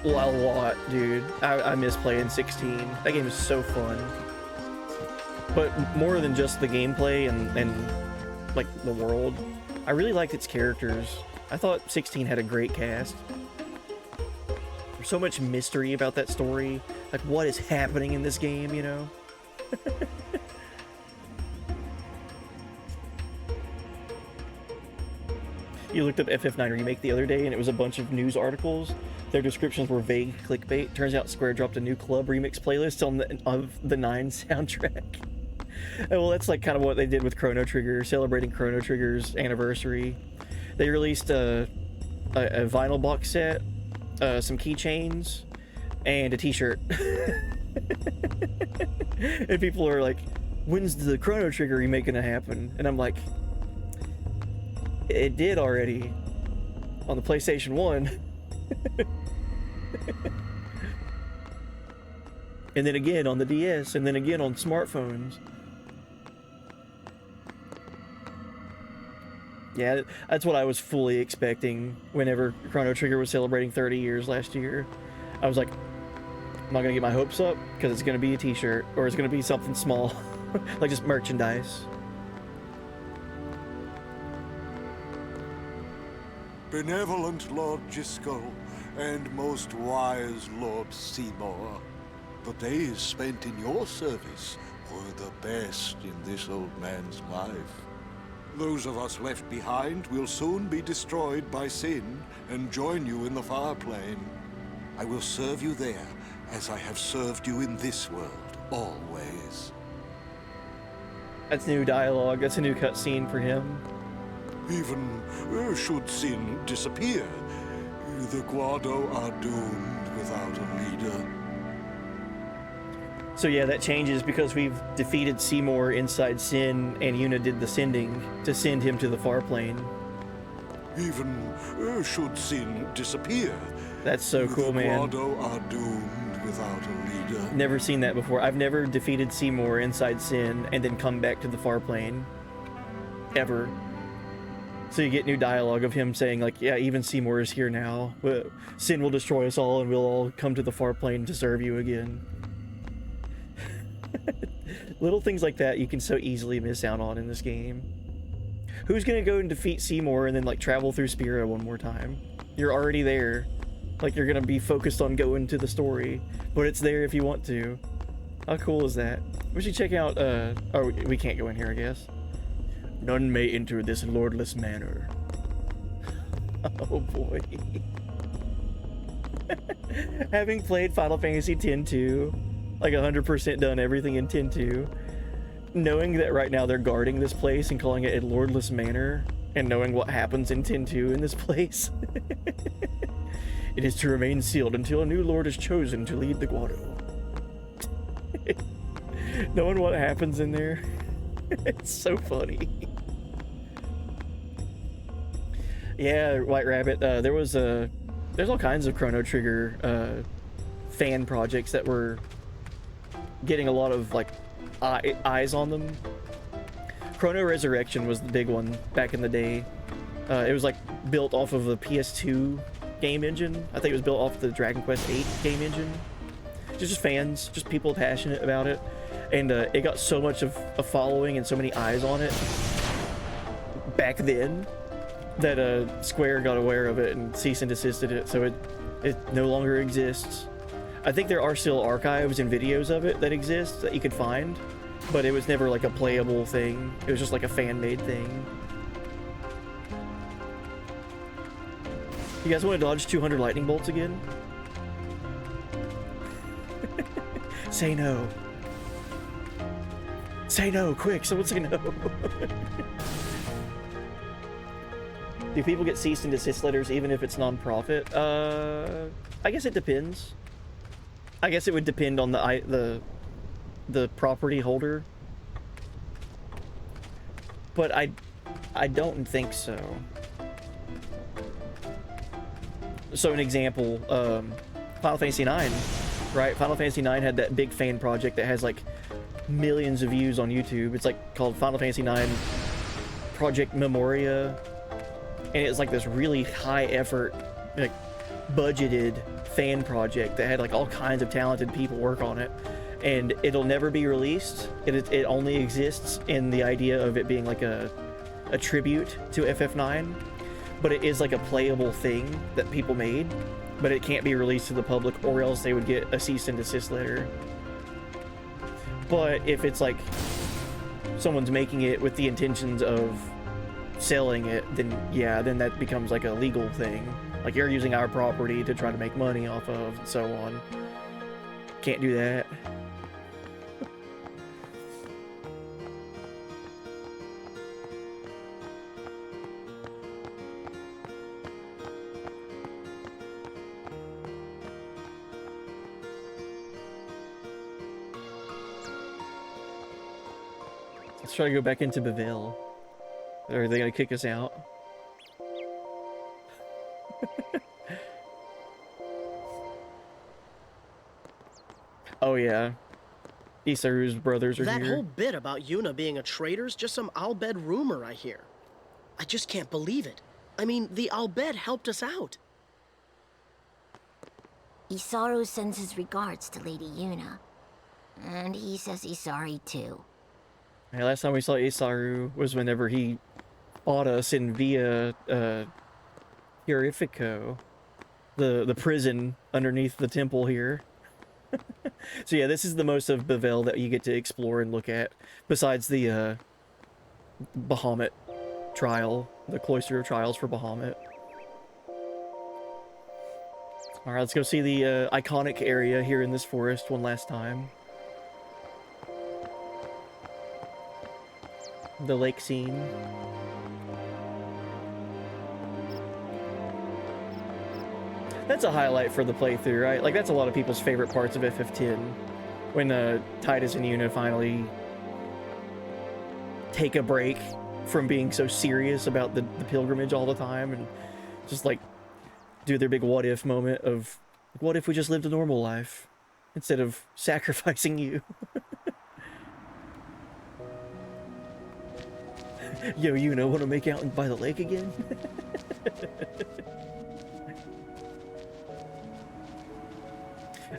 a lot, dude. I miss playing 16. That game is so fun. But more than just the gameplay and like the world, I really liked its characters. I thought 16 had a great cast. There's so much mystery about that story. Like, what is happening in this game, you know? You looked up FF9 Remake the other day, and it was a bunch of news articles. Their descriptions were vague clickbait. Turns out Square dropped a new club remix playlist on the 9 soundtrack. Well, that's like kind of what they did with Chrono Trigger, celebrating Chrono Trigger's anniversary. They released a vinyl box set, some keychains, and a t-shirt. And people are like, when's the Chrono Trigger remake gonna happen? And I'm like, it did already on the PlayStation 1. And then again on the DS, and then again on smartphones. Yeah, that's what I was fully expecting whenever Chrono Trigger was celebrating 30 years last year. I was like, I'm not gonna get my hopes up, because it's gonna be a t-shirt, or it's gonna be something small, like just merchandise. Benevolent Lord Gisco and most wise Lord Seymour, the days spent in your service were the best in this old man's life. Those of us left behind will soon be destroyed by sin and join you in the far plane. I will serve you there as I have served you in this world always. That's new dialogue. That's a new cutscene for him. Even should sin disappear, the Guado are doomed without a leader. So yeah, that changes because we've defeated Seymour inside Sin, and Yuna did the sending to send him to the far plane. Even should sin disappear, That's so cool, man. The Guado are doomed without a leader. Never seen that before. I've never defeated Seymour inside Sin and then come back to the far plane. Ever. So you get new dialogue of him saying, like, yeah, even Seymour is here now. Sin will destroy us all, and we'll all come to the far plane to serve you again. Little things like that you can so easily miss out on in this game. Who's gonna go and defeat Seymour and then, like, travel through Spira one more time? You're already there. Like, you're gonna be focused on going to the story, but it's there if you want to. How cool is that? We should check out, oh, we can't go in here, I guess. None may enter this lordless manor. Oh boy. Having played Final Fantasy X-2, like 100% done everything in X-2, knowing that right now they're guarding this place and calling it a lordless manor, and knowing what happens in X-2 in this place. It is to remain sealed until a new lord is chosen to lead the Guado. Knowing what happens in there, it's so funny. Yeah, White Rabbit. There's all kinds of Chrono Trigger fan projects that were getting a lot of like eyes on them. Chrono Resurrection was the big one back in the day. It was like built off of the PS2 game engine. I think it was built off the Dragon Quest VIII game engine. Just fans, just people passionate about it, and it got so much of a following and so many eyes on it back then that Square got aware of it and cease and desisted it, so it no longer exists. I think there are still archives and videos of it that exist that you could find, but it was never like a playable thing. It was just like a fan-made thing. You guys want to dodge 200 lightning bolts again? Say no. Say no, quick, someone say no. Do people get cease and desist letters even if it's non-profit? I guess it depends. I guess it would depend on the property holder. But I don't think so. So an example, Final Fantasy IX, right? Final Fantasy IX had that big fan project that has like millions of views on YouTube. It's like called Final Fantasy IX Project Memoria. and it's like this really high effort, like budgeted fan project that had like all kinds of talented people work on it, and it'll never be released. It only exists in the idea of it being like a tribute to FF9, but it is like a playable thing that people made, but it can't be released to the public, or else they would get a cease and desist letter. But if it's like someone's making it with the intentions of selling it, then yeah, then that becomes like a legal thing. Like, you're using our property to try to make money off of, and so on. Can't do that. Let's try to go back into Beville. Or are they gonna kick us out? Oh yeah. Isaru's brothers are That here. whole bit about Yuna being a traitor's just some Albed rumor I hear. I just can't believe it. I mean, the Albed helped us out. Isaru sends his regards to Lady Yuna. And he says he's sorry too. Hey, last time we saw Isaru was whenever he fought us in Via Purifico, the prison underneath the temple here. So yeah, this is the most of Bevelle that you get to explore and look at, besides the Bahamut trial, the Cloister of Trials for Bahamut. Alright, let's go see the iconic area here in this forest one last time. The lake scene. That's a highlight for the playthrough, right? Like, that's a lot of people's favorite parts of FF10. When Tidus and Yuna finally take a break from being so serious about the pilgrimage all the time and just, like, do their big what-if moment of, what if we just lived a normal life instead of sacrificing you? Yo, Yuna, want to make out by the lake again?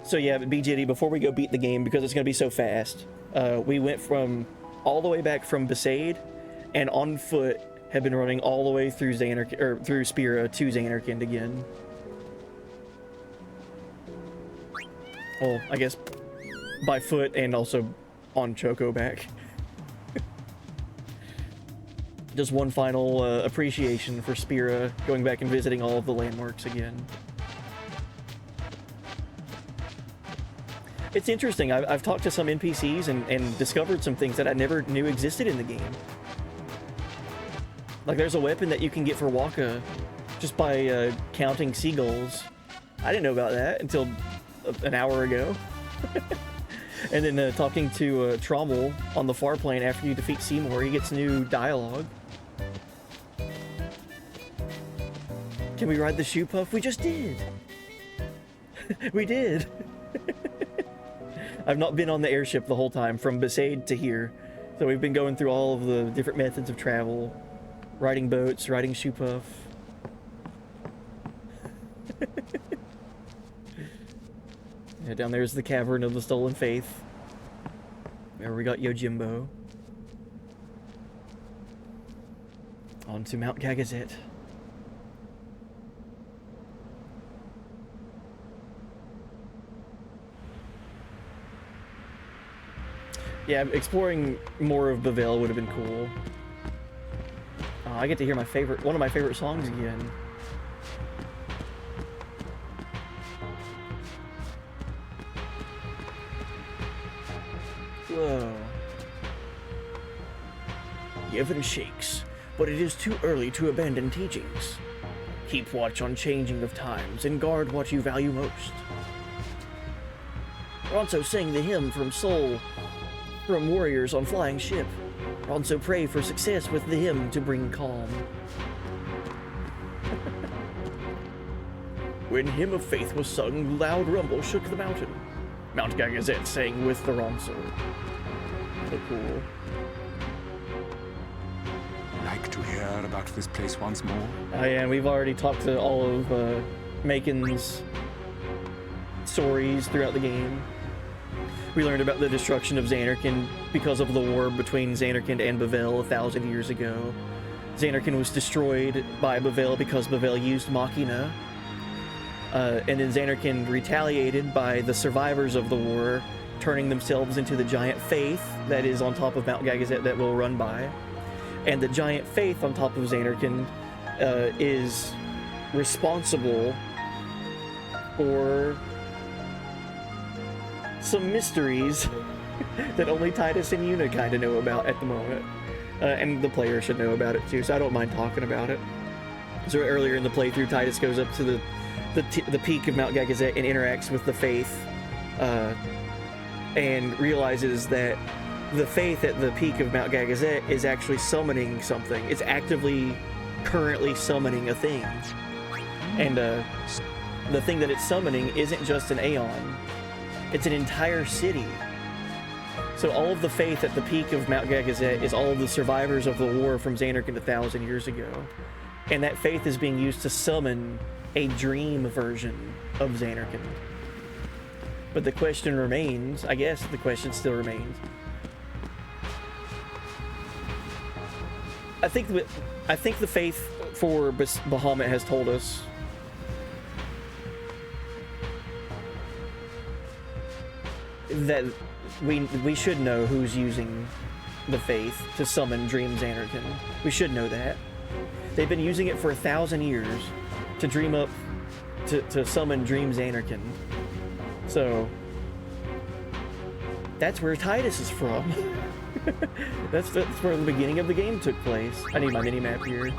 So yeah, BJD, before we go beat the game, because it's going to be so fast, we went from all the way back from Besaid, and on foot have been running all the way through through Spira to Xanarkand again. Well, I guess by foot and also on Choco back. Just one final appreciation for Spira, going back and visiting all of the landmarks again. It's interesting, I've talked to some NPCs and discovered some things that I never knew existed in the game. Like, there's a weapon that you can get for Waka just by counting seagulls. I didn't know about that until an hour ago. And then talking to Trommel on the far plane after you defeat Seymour, he gets new dialogue. Can we ride the shoe puff? We just did! We did! I've not been on the airship the whole time, from Besaid to here. So we've been going through all of the different methods of travel. Riding boats, riding shoe puff. Yeah, down there's the Cavern of the Stolen Faith. There we got Yojimbo. On to Mount Gagazet. Yeah, exploring more of Bevelle would have been cool. I get to hear one of my favorite songs again. Whoa. Yevon shakes, but it is too early to abandon teachings. Keep watch on changing of times and guard what you value most. Ronso sang the hymn from Soul, from warriors on flying ship. Ronso pray for success with the hymn to bring calm. When hymn of faith was sung, loud rumble shook the mountain. Mount Gagazet sang with the Ronso. So cool. like to hear about this place once more? Oh yeah, and we've already talked to all of Macon's stories throughout the game. We learned about the destruction of Xanarkand because of the war between Xanarkand and Bavel 1,000 years ago. Xanarkand was destroyed by Bavel because Bavel used Machina. And then Xanarkand retaliated by the survivors of the war turning themselves into the giant faith that is on top of Mount Gagazet that we'll run by. And the giant faith on top of Xanarkand is responsible for some mysteries that only Titus and Yuna kind of know about at the moment. And the player should know about it too, so I don't mind talking about it. So earlier in the playthrough, Titus goes up to the peak of Mount Gagazet and interacts with the faith, and realizes that the faith at the peak of Mount Gagazet is actually summoning something. It's actively, currently summoning a thing. And the thing that it's summoning isn't just an Aeon. It's an entire city. So all of the faith at the peak of Mount Gagazet is all of the survivors of the war from Xanarkand 1,000 years ago. And that faith is being used to summon a dream version of Xanarkand. But the question remains, I guess the question still remains. I think the faith for Bahamut has told us that we should know who's using the faith to summon Dream Xanarkand. We should know that. They've been using it for 1,000 years to dream up, to summon Dream Xanarkand. So, that's where Titus is from. that's where the beginning of the game took place. I need my mini-map here.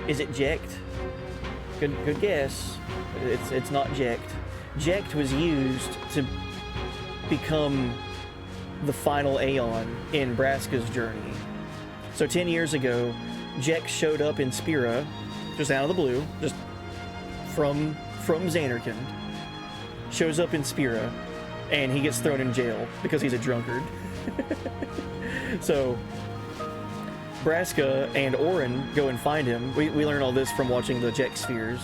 Is it Jecht? Good guess. It's not Jecht. Jecht was used to become the final Aeon in Braska's journey. So 10 years ago, Jecht showed up in Spira, just out of the blue, just from Xanarkand. Shows up in Spira, and he gets thrown in jail because he's a drunkard. So Braska and Orin go and find him. We learn all this from watching the Jecht spheres.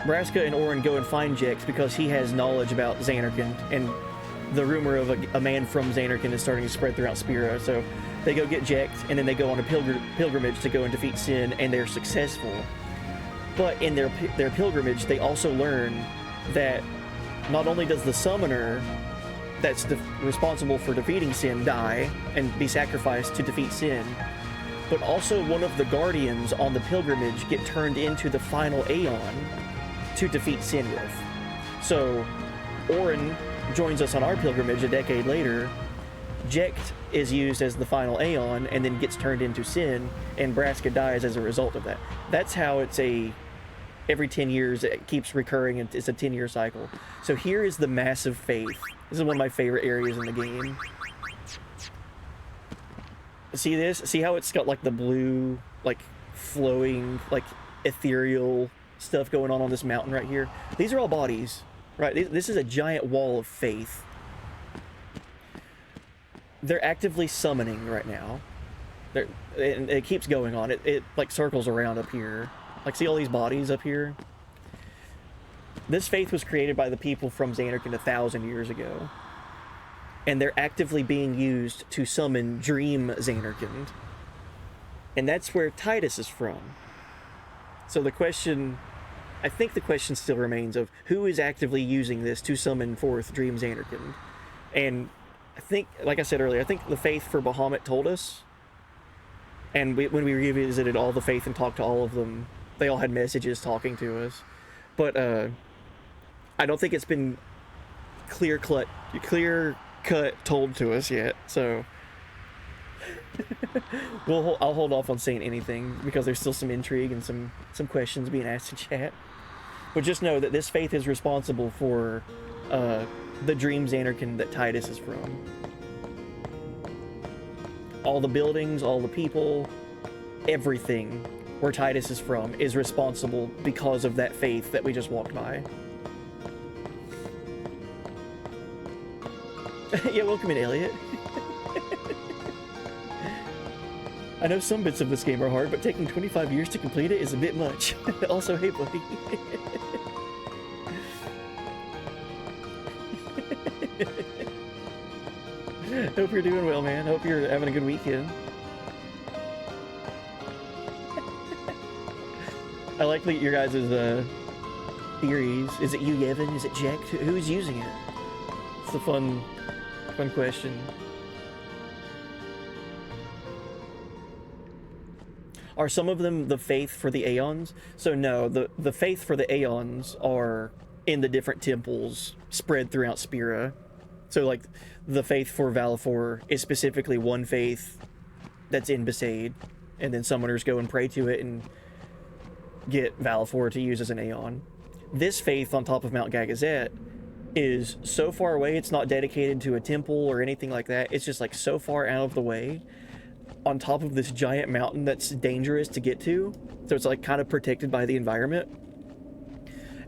Braska and Orin go and find Jecht because he has knowledge about Xanarkand, and the rumor of a man from Xanarkand is starting to spread throughout Spira. So they go get Jecht, and then they go on a pilgrimage to go and defeat Sin, and they're successful. But in their pilgrimage, they also learn that not only does the summoner that's responsible for defeating Sin die and be sacrificed to defeat Sin, but also one of the guardians on the pilgrimage get turned into the final Aeon to defeat Sin with. So Orin joins us on our pilgrimage a decade later. Jecht is used as the final Aeon and then gets turned into Sin, and Braska dies as a result of that. That's how it's every 10 years it keeps recurring, and it's a 10-year cycle. So here is the massive faith. This is one of my favorite areas in the game. See this? See how it's got like the blue, like flowing, like ethereal stuff going on this mountain right here? These are all bodies, right? This is a giant wall of faith. They're actively summoning right now. And it keeps going on. It like circles around up here. Like, see all these bodies up here? This faith was created by the people from Xanarkand 1,000 years ago. And they're actively being used to summon Dream Xanarkand. And that's where Titus is from. So the question, I think the question still remains of who is actively using this to summon forth Dream Xanarkand. And I think, like I said earlier, I think the faith for Bahamut told us. And when we revisited all the faith and talked to all of them, they all had messages talking to us. But I don't think it's been clear cut told to us yet. So I'll hold off on saying anything because there's still some intrigue and some questions being asked in chat. But just know that this faith is responsible for the Dream Xanarkand that Titus is from. All the buildings, all the people, everything where Titus is from is responsible because of that faith that we just walked by. Yeah, welcome in, Elliot. I know some bits of this game are hard, but taking 25 years to complete it is a bit much. Also, hey, buddy. Hope you're doing well, man. Hope you're having a good weekend. I like your guys' theories. Is it you, Yevon? Is it Jack? Who's using it? It's a fun question. Are some of them the faith for the Aeons? So no, the faith for the Aeons are in the different temples spread throughout Spira. So like the faith for Valifor is specifically one faith that's in Besaid, and then summoners go and pray to it and get Valifor to use as an Aeon. This faith on top of Mount Gagazet is so far away, it's not dedicated to a temple or anything like that. It's just like so far out of the way on top of this giant mountain that's dangerous to get to. So it's like kind of protected by the environment.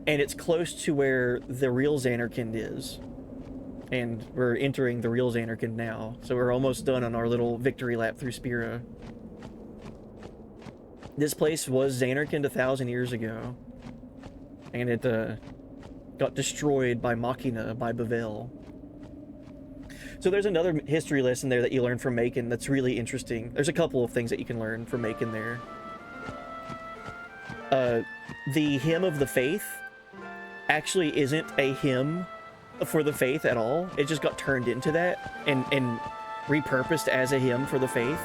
And it's close to where the real Xanarkand is. And we're entering the real Xanarkand now. So we're almost done on our little victory lap through Spira. This place was Xanarkand 1,000 years ago. And it got destroyed by Machina, by Bavel. So there's another history lesson there that you learn from Macon that's really interesting. There's a couple of things that you can learn from Macon there. The Hymn of the Faith actually isn't a hymn for the faith at all. It just got turned into that and repurposed as a hymn for the faith.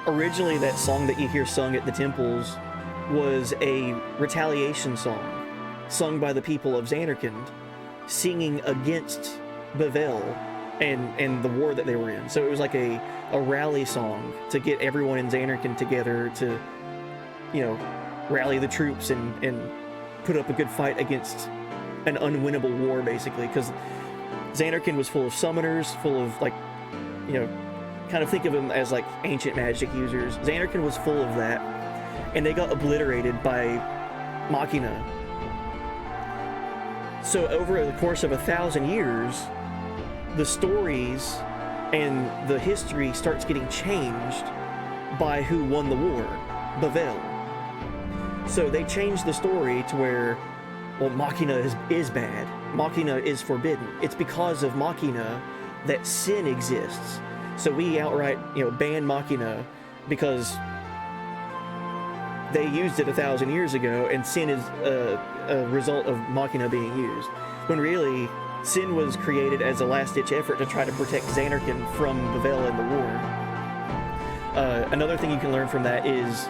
Originally, that song that you hear sung at the temples was a retaliation song sung by the people of Xanarkand, singing against Bavel and the war that they were in. So it was like a rally song to get everyone in Xanarkand together to, you know, rally the troops and put up a good fight against an unwinnable war, basically, because Xanarkand was full of summoners, full of, like, you know, kind of think of them as like ancient magic users. Xanarkand was full of that, and they got obliterated by Machina. So over the course of 1,000 years, the stories and the history starts getting changed by who won the war, Bavel. So they changed the story to where, well, Machina is bad. Machina is forbidden. It's because of Machina that sin exists. So we outright, you know, ban Machina because they used it 1,000 years ago, and sin is a result of Machina being used. When really, sin was created as a last-ditch effort to try to protect Xanarkand from Bavel in the war. Another thing you can learn from that is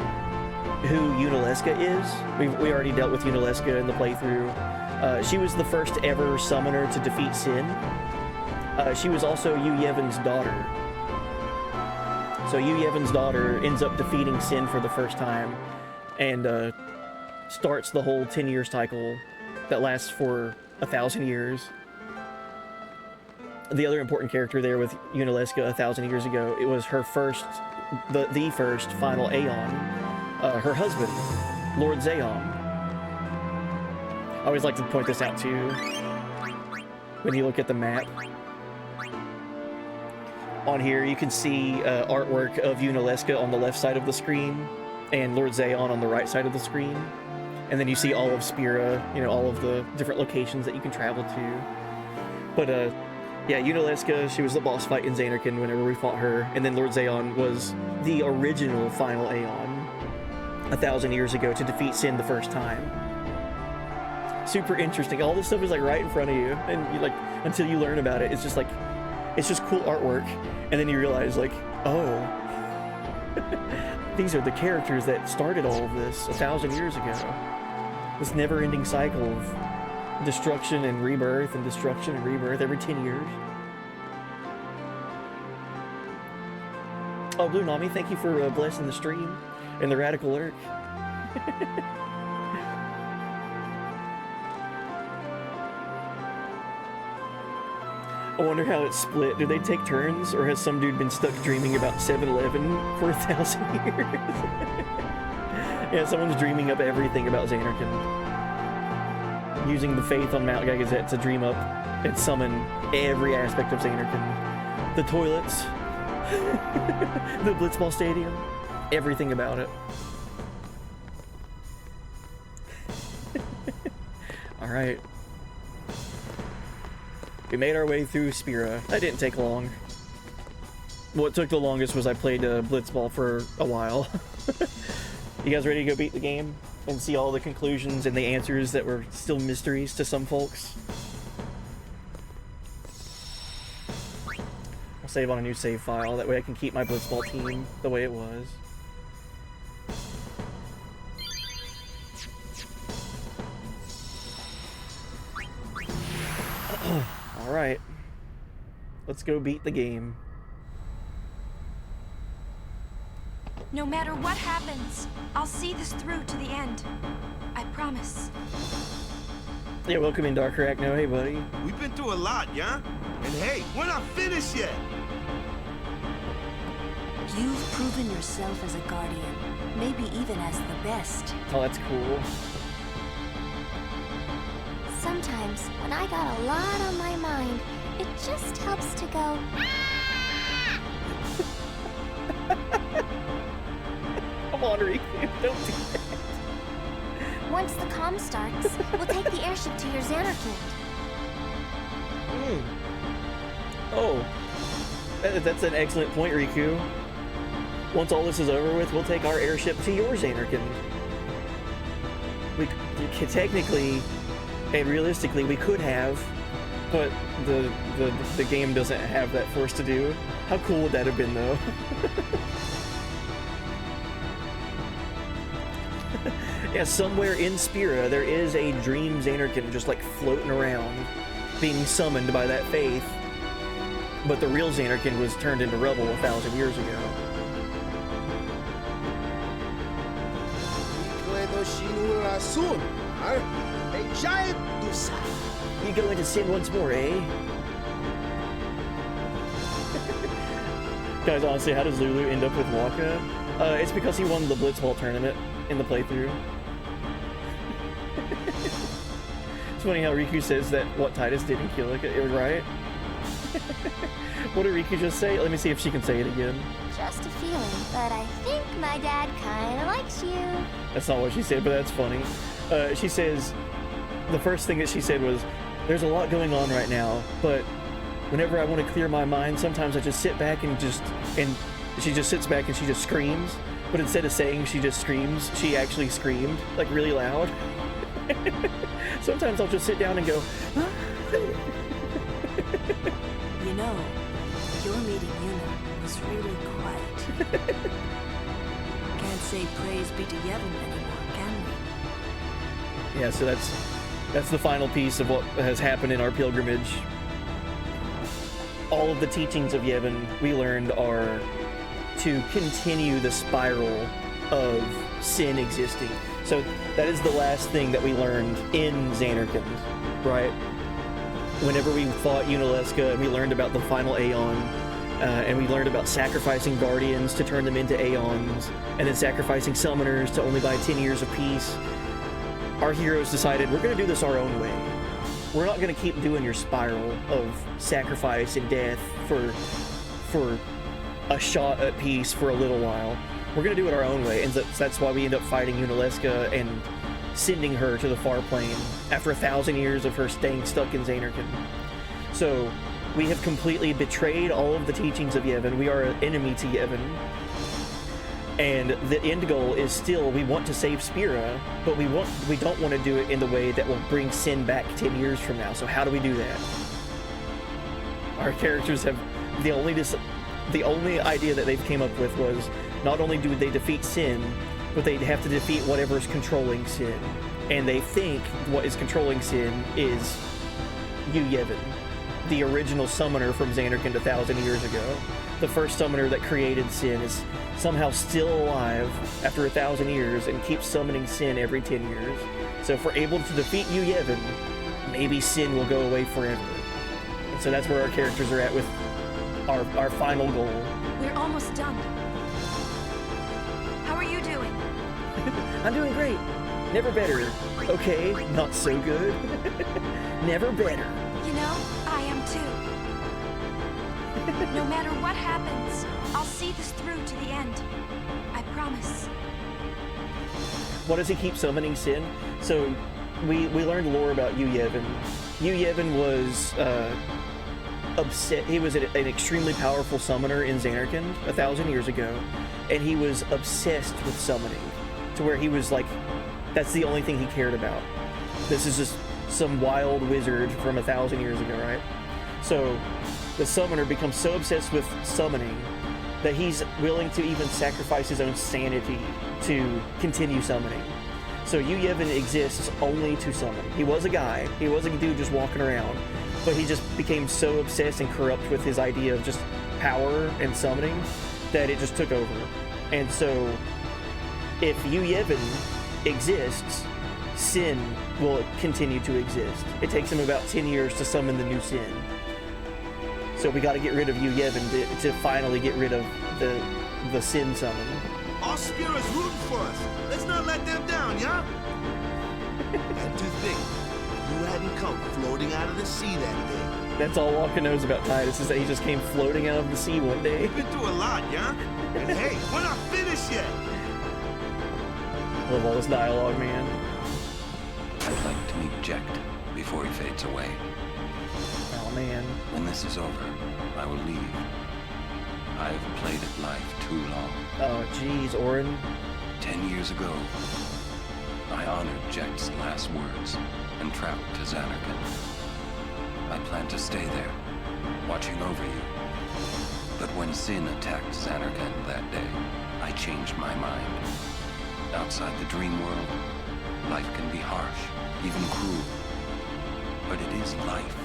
who Yunalesca is. We already dealt with Yunalesca in the playthrough. She was the first ever summoner to defeat Sin. She was also Yu Yevon's daughter. So Yu Yevon's daughter ends up defeating Sin for the first time and starts the whole 10-year cycle that lasts for 1,000 years. The other important character there with Yunalesca 1,000 years ago, it was her first, the first final Aeon. Her husband, Lord Zayon. I always like to point this out too when you look at the map. On here you can see artwork of Yunalesca on the left side of the screen and Lord Zayon on the right side of the screen. And then you see all of Spira, you know, all of the different locations that you can travel to. But yeah, Yunalesca, she was the boss fight in Xanarkand whenever we fought her. And then Lord Zayon was the original final Aeon 1,000 years ago to defeat Sin the first time. Super interesting. All this stuff is like right in front of you, and you like until you learn about it, it's just like it's just cool artwork, and then you realize like, oh, these are the characters that started all of this 1,000 years ago. This never-ending cycle of destruction and rebirth and destruction and rebirth every 10 years. Oh, Blue Nami, thank you for blessing the stream and the Radical Lurk. I wonder how it's split. Do they take turns, or has some dude been stuck dreaming about 7-Eleven for 1,000 years? Yeah, someone's dreaming up everything about Xanarkand. Using the faith on Mount Gagazet to dream up and summon every aspect of Xanarkand. The toilets, the Blitzball Stadium, everything about it. Alright. We made our way through Spira. That didn't take long. What took the longest was I played Blitzball for a while. You guys ready to go beat the game and see all the conclusions and the answers that were still mysteries to some folks? I'll save on a new save file, that way I can keep my Blitzball team the way it was. Alright. Let's go beat the game. No matter what happens, I'll see this through to the end. I promise. Yeah, welcome in, Dark Arachno. Hey, buddy. We've been through a lot, yeah? And hey, we're not finished yet! You've proven yourself as a guardian, maybe even as the best. Oh, that's cool. Sometimes, when I got a lot on my mind, it just helps to go, Come on, Riku, don't do that. once the comm starts, we'll take the airship to your Xanarkand. Oh, that's an excellent point, Riku. Once all this is over with, we'll take our airship to your Xanarkand. We could technically and realistically we could have, but the game doesn't have that for us to do. How cool would that have been, though? Yeah, somewhere in Spira there is a dream Xanarkand just like floating around, being summoned by that faith. But the real Xanarkand was turned into rubble 1,000 years ago. You go into sin once more, eh? Guys, honestly, how does Lulu end up with Waka? It's because he won the Blitzball tournament in the playthrough. It's funny how Riku says that what Titus didn't kill it, right? What did Riku just say? Let me see if she can say it again. Just a feeling, but I think my dad kinda likes you. That's not what she said, but that's funny. She says, the first thing that she said was, there's a lot going on right now, but whenever I want to clear my mind, sometimes I just sit back and she just sits back and she just screams. But instead of saying she just screams, she actually screamed, like really loud. Sometimes I'll just sit down and go, You know, your meeting Yuna was really quiet. Can't say praise be to Yevon anymore, can we? Yeah, so that's the final piece of what has happened in our pilgrimage. All of the teachings of Yevon we learned are to continue the spiral of sin existing. So that is the last thing that we learned in Xanarkand, right? Whenever we fought Yunalesca and we learned about the final Aeon, and we learned about sacrificing guardians to turn them into Aeons, and then sacrificing summoners to only buy 10 years of peace, our heroes decided, we're going to do this our own way. We're not going to keep doing your spiral of sacrifice and death for a shot at peace for a little while. We're going to do it our own way, and that's why we end up fighting Yunalesca and sending her to the far plane after 1,000 years of her staying stuck in Xanarkand. So we have completely betrayed all of the teachings of Yevon. We are an enemy to Yevon. And the end goal is still, we want to save Spira, but we don't want to do it in the way that will bring sin back 10 years from now. So how do we do that? Our characters have the only idea that they've came up with was not only do they defeat sin, but they'd have to defeat whatever's controlling sin. And they think what is controlling sin is you, Yevon, the original summoner from Xanarkand 1,000 years ago. The first summoner that created sin is somehow still alive after 1,000 years and keeps summoning sin every 10 years. So if we're able to defeat you, Yevon, maybe sin will go away forever. And so that's where our characters are at with our final goal. We're almost done. How are you doing? I'm doing great. Never better. Okay, not so good. Never better. You know, No matter what happens, I'll see this through to the end. I promise. Why does he keep summoning Sin? So we learned lore about Yu Yevon. Yu Yevon was upset. He was an extremely powerful summoner in Zanarkand 1,000 years ago, and he was obsessed with summoning, to where he was like, that's the only thing he cared about. This is just some wild wizard from 1,000 years ago, right? So the summoner becomes so obsessed with summoning that he's willing to even sacrifice his own sanity to continue summoning. So Yu Yevon exists only to summon. He was a guy. He was a dude just walking around, but he just became so obsessed and corrupt with his idea of just power and summoning that it just took over. And so if Yu Yevon exists, Sin will continue to exist. It takes him about 10 years to summon the new Sin. So we got to get rid of Yu Yevon to finally get rid of the Sin summon. Our Spira's rooting for us. Let's not let them down, yeah? And to think, you hadn't come floating out of the sea that day. That's all Walker knows about Titus, is that he just came floating out of the sea one day. We've been through a lot, yeah? And hey, we're not finished yet. I love all this dialogue, man. I'd like to meet Jecht before he fades away. Oh, man. When this is over, I will leave. I've played at life too long. Oh, jeez, Orin. 10 years ago, I honored Jecht's last words and traveled to Zanarkand. I plan to stay there, watching over you. But when Sin attacked Zanarkand that day, I changed my mind. Outside the dream world, life can be harsh, even cruel. But it is life.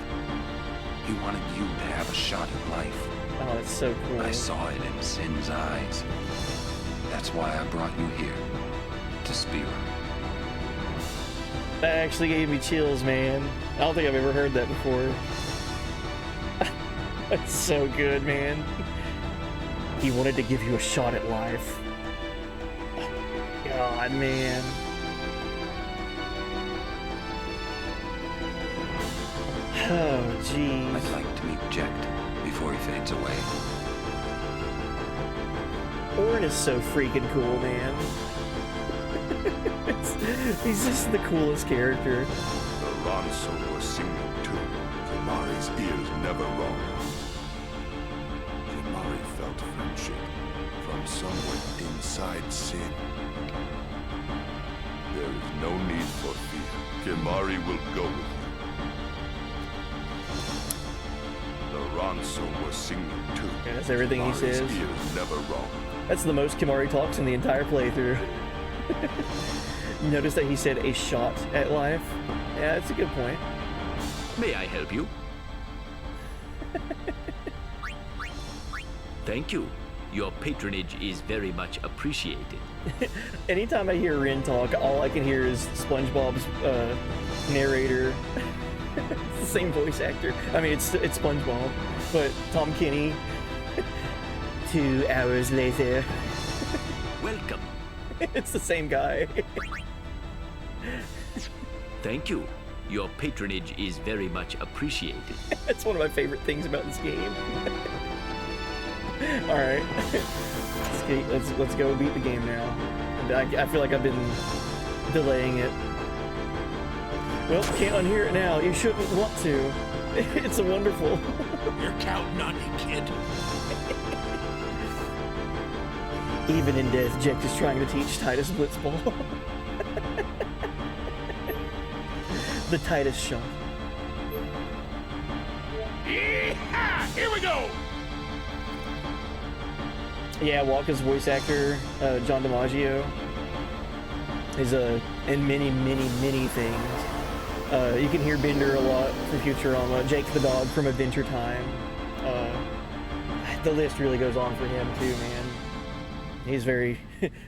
He wanted you to have a shot at life. Oh, that's so cool. I saw it in Sin's eyes. That's why I brought you here, to Spira. That actually gave me chills, man. I don't think I've ever heard that before. That's so good, man. He wanted to give you a shot at life. God, man. Oh, jeez. I'd like to meet Jecht before he fades away. Orin is so freaking cool, man. He's just the coolest character. The Ronso was singing too. Kimari's ears never wrong. Kimari felt friendship from somewhere inside Sin. There is no need for fear. Kimari will go with you. The Ronso was singing too. Yeah, that's everything he says. Ears never wrong. That's the most Kimari talks in the entire playthrough. Notice that he said a shot at life. Yeah, that's a good point. May I help you? Thank you. Your patronage is very much appreciated. Anytime I hear Rin talk, all I can hear is SpongeBob's narrator. It's the same voice actor. I mean, it's SpongeBob, but Tom Kenny. 2 hours later. Welcome. It's the same guy. Thank you. Your patronage is very much appreciated. That's one of my favorite things about this game. All right, let's go beat the game now. I feel like I've been delaying it. Well, can't unhear it now. You shouldn't want to. It's wonderful. You're counting on me, kid. Even in death, Jecht is trying to teach Titus Blitzball. The Titus shot. Yeehaw! Here we go! Yeah, Walker's voice actor, John DiMaggio, is in many, many, many things. You can hear Bender a lot from Futurama, Jake the dog from Adventure Time. The list really goes on for him too, man. He's very,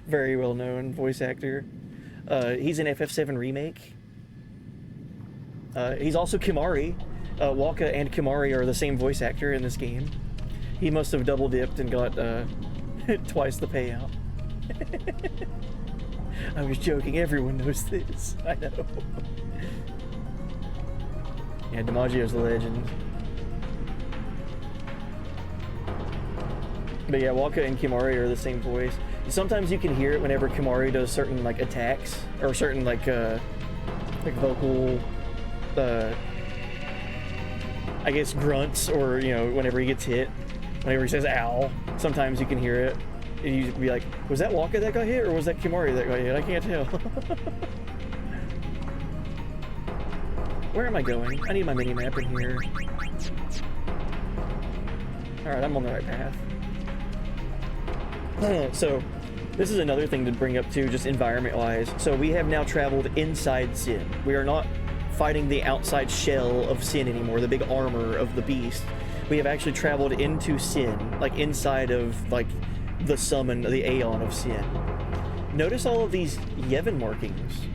very well-known voice actor. He's in FF7 Remake. He's also Kimari. Waka and Kimari are the same voice actor in this game. He must have double-dipped and got twice the payout. I was joking. Everyone knows this. I know. Yeah, DiMaggio's a legend. But yeah, Waka and Kimari are the same voice. Sometimes you can hear it whenever Kimari does certain like attacks or certain like vocal, I guess grunts, or you know, whenever he gets hit, whenever he says "ow," sometimes you can hear it, and you be like, "Was that Waka that got hit, or was that Kimari that got hit?" I can't tell. Where am I going? I need my mini map in here. All right, I'm on the right path. So, this is another thing to bring up too, just environment-wise. So we have now traveled inside Sin. We are not fighting the outside shell of Sin anymore, the big armor of the beast. We have actually traveled into Sin, like inside of like the summon, the Aeon of Sin. Notice all of these Yevon markings.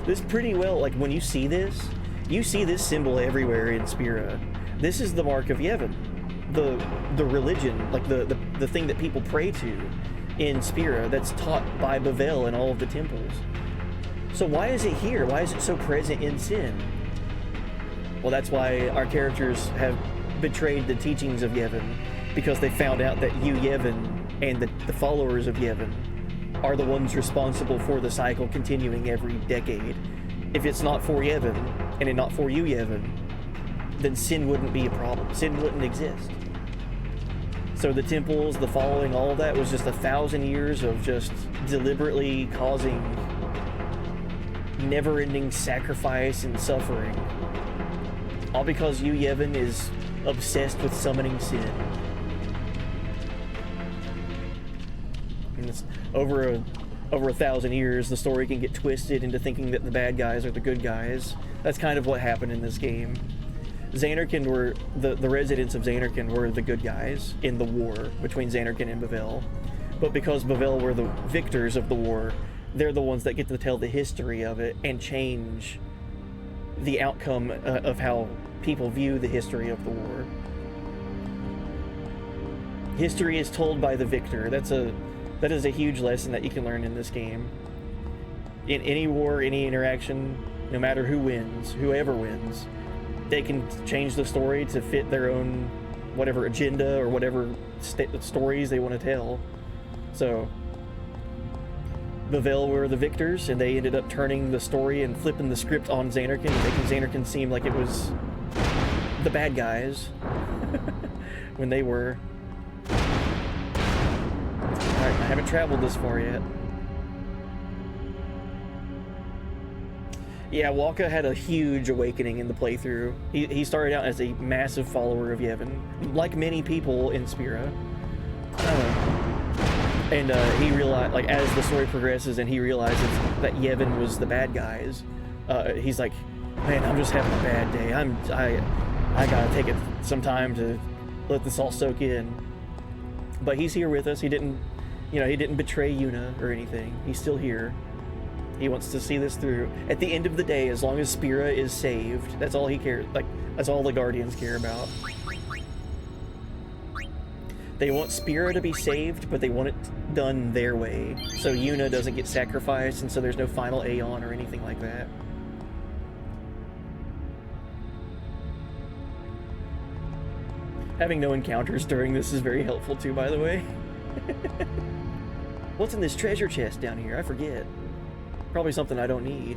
This pretty well, like when you see this symbol everywhere in Spira. This is the mark of Yevon. The religion, like the thing that people pray to in Spira, that's taught by Bavel in all of the temples. So why is it here? Why is it so present in Sin? Well, that's why our characters have betrayed the teachings of Yevon, because they found out that you Yevon and the followers of Yevon are the ones responsible for the cycle continuing every decade. If it's not for Yevon, and it's not for you Yevon, then Sin wouldn't be a problem. Sin wouldn't exist. So the temples, the following, all of that was just 1,000 years of just deliberately causing never-ending sacrifice and suffering. All because you Yevon is obsessed with summoning Sin. And it's over 1,000 years, the story can get twisted into thinking that the bad guys are the good guys. That's kind of what happened in this game. Xanarkand were, the residents of Xanarkand were the good guys in the war between Xanarkand and Bavel. But because Bavel were the victors of the war, they're the ones that get to tell the history of it and change the outcome of how people view the history of the war. History is told by the victor. That is a huge lesson that you can learn in this game. In any war, any interaction, no matter who wins, whoever wins, they can change the story to fit their own whatever agenda or whatever stories they want to tell. So Bavel were the victors, and they ended up turning the story and flipping the script on Xanarkand, making Xanarkand seem like it was the bad guys when they were. Alright, I haven't traveled this far yet. Yeah, Waka had a huge awakening in the playthrough. He started out as a massive follower of Yevon, like many people in Spira. And he realized, like, as the story progresses and he realizes that Yevon was the bad guys, he's like, man, I'm just having a bad day. I gotta take it some time to let this all soak in. But he's here with us. He didn't betray Yuna or anything. He's still here. He wants to see this through. At the end of the day, as long as Spira is saved, that's all he cares. Like, that's all the Guardians care about. They want Spira to be saved, but they want it done their way. So Yuna doesn't get sacrificed, and so there's no final Aeon or anything like that. Having no encounters during this is very helpful too, by the way. What's in this treasure chest down here? I forget. Probably something I don't need.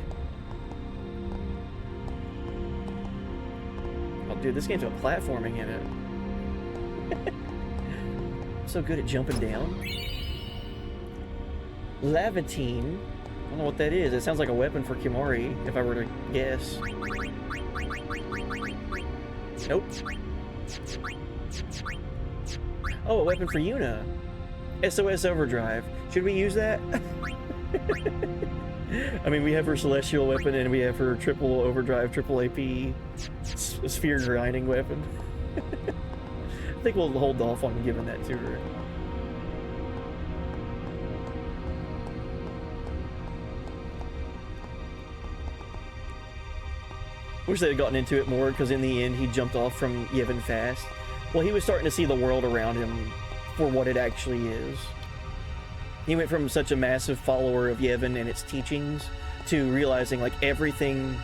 Oh, dude, this game's got platforming in it. I'm so good at jumping down. Lavitine. I don't know what that is. It sounds like a weapon for Kimari, if I were to guess. Nope. Oh, a weapon for Yuna. SOS Overdrive. Should we use that? I mean, we have her Celestial weapon and we have her triple overdrive, triple AP sphere grinding weapon. I think we'll hold off on giving that to her. Wish they had gotten into it more, because in the end he jumped off from Yevon fast. Well, he was starting to see the world around him for what it actually is. He went from such a massive follower of Yevon and its teachings to realizing, like, everything,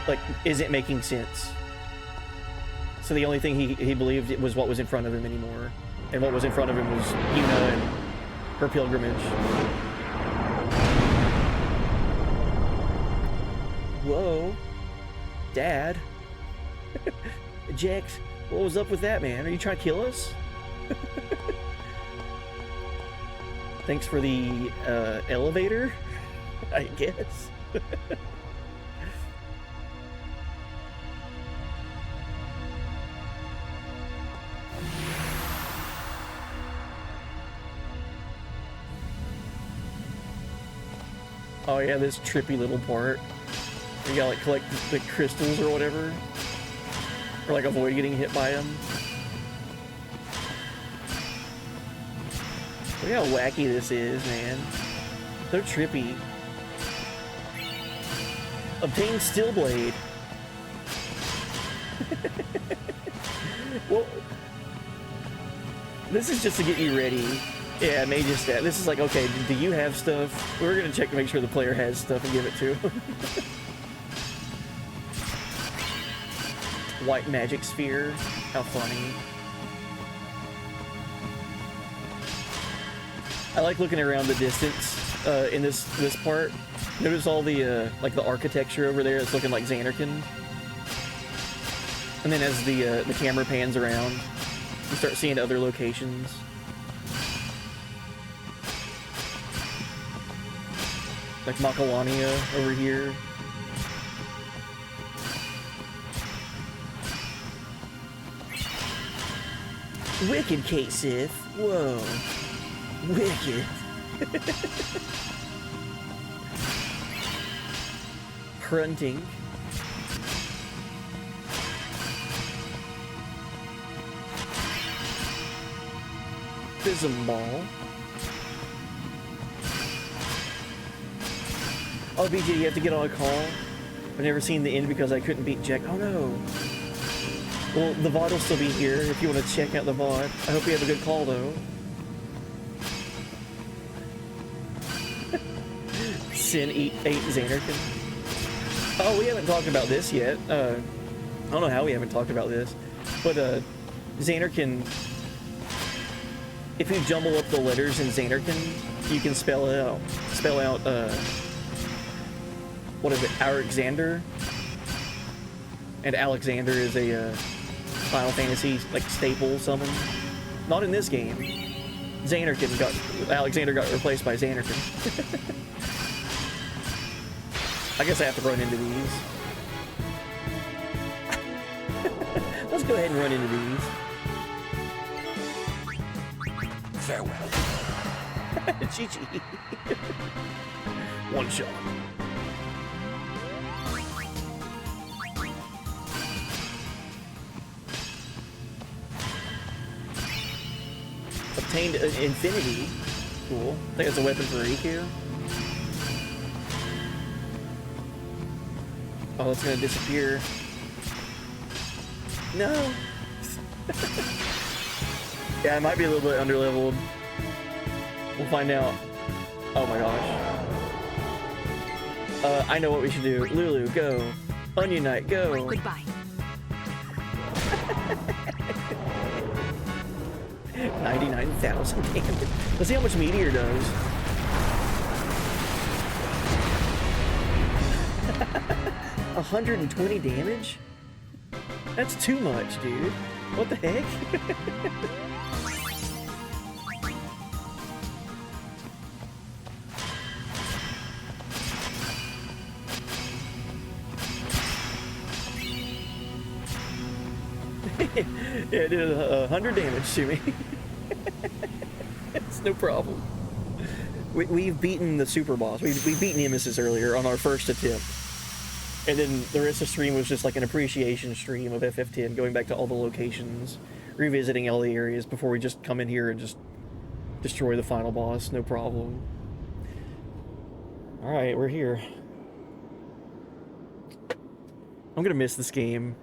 like, isn't making sense. So the only thing he believed it was what was in front of him anymore. And what was in front of him was Yuna and her pilgrimage. Whoa. Dad. Jax, what was up with that, man? Are you trying to kill us? Thanks for the elevator, I guess. Oh yeah, this trippy little part. You gotta like collect the crystals or whatever. Or like avoid getting hit by them. Look how wacky this is, man. So trippy. Obtain Steel Blade. Well, this is just to get you ready. Yeah, Mage's stat. This is like, okay, do you have stuff? We're gonna check to make sure the player has stuff and give it to him. White magic sphere. How funny. I like looking around the distance in this part. Notice all the like the architecture over there. It's looking like Xanarkand. And then as the camera pans around, you start seeing other locations. Like Makawania over here. Wicked, Kate Sith. Whoa. Wicked. Grunting. Prism Ball. Oh, BJ, you have to get on a call. I've never seen the end because I couldn't beat Jack. Oh no. Well, the VOD will still be here if you want to check out the VOD. I hope you have a good call, though. Sin 8 Xanarkand. Oh, we haven't talked about this yet. I don't know how we haven't talked about this. But, Xanarkand... If you jumble up the letters in Xanarkand, you can spell out, what is it, Alexander? And Alexander is a, Final Fantasy, like, staple summon. Not in this game. Alexander got replaced by Xanarkand. I guess I have to run into these. Let's go ahead and run into these. Farewell. GG. One shot. Obtained an infinity. Cool. I think it's a weapon for EQ. Oh, it's gonna disappear. No. Yeah, it might be a little bit underleveled. We'll find out. Oh my gosh. I know what we should do. Lulu, go. Onion Knight, go. Goodbye. 99,000 damage. Let's see how much Meteor does. 120 damage? That's too much, dude. What the heck? Yeah, it did 100 damage to me. It's no problem. We've beaten the super boss. We've beaten Nemesis earlier on our first attempt. And then the rest of the stream was just like an appreciation stream of FF10, going back to all the locations, revisiting all the areas before we just come in here and just destroy the final boss. No problem. Alright, we're here. I'm gonna miss this game.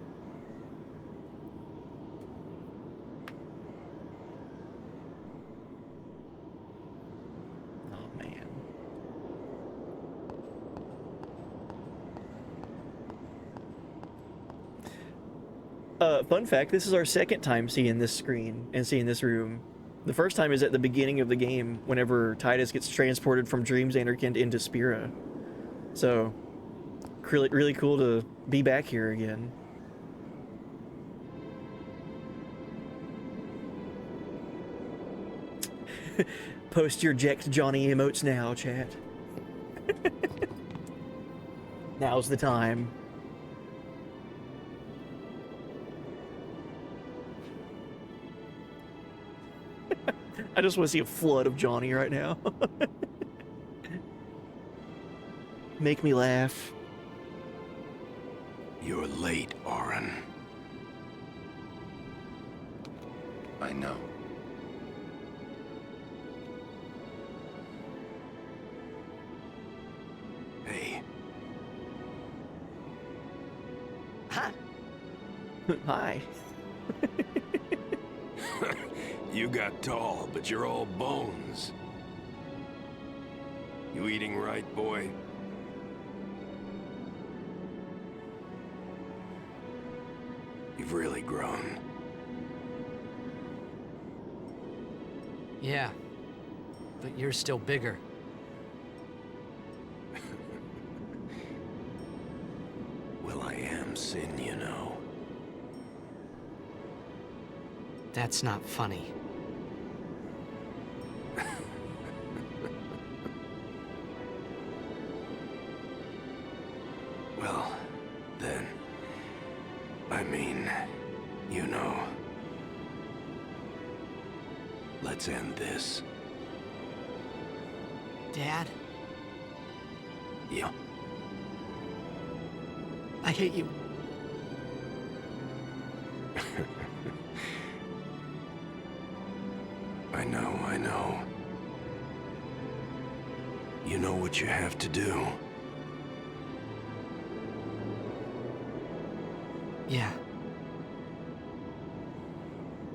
Fun fact, this is our second time seeing this screen and seeing this room. The first time is at the beginning of the game, whenever Titus gets transported from Dreams Anarchin into Spira. So, really cool to be back here again. Post your Jacked Johnny emotes now, chat. Now's the time. I just want to see a flood of Johnny right now. Make me laugh. You're late, Oren. I know. Hey. Huh? Hi. You got tall, but you're all bones. You eating right, boy? You've really grown. Yeah, but you're still bigger. Well, I am Sin, you know. That's not funny. Well, then, I mean, you know. Let's end this. Dad? Yeah. I hate you. I know. You know what you have to do. Yeah.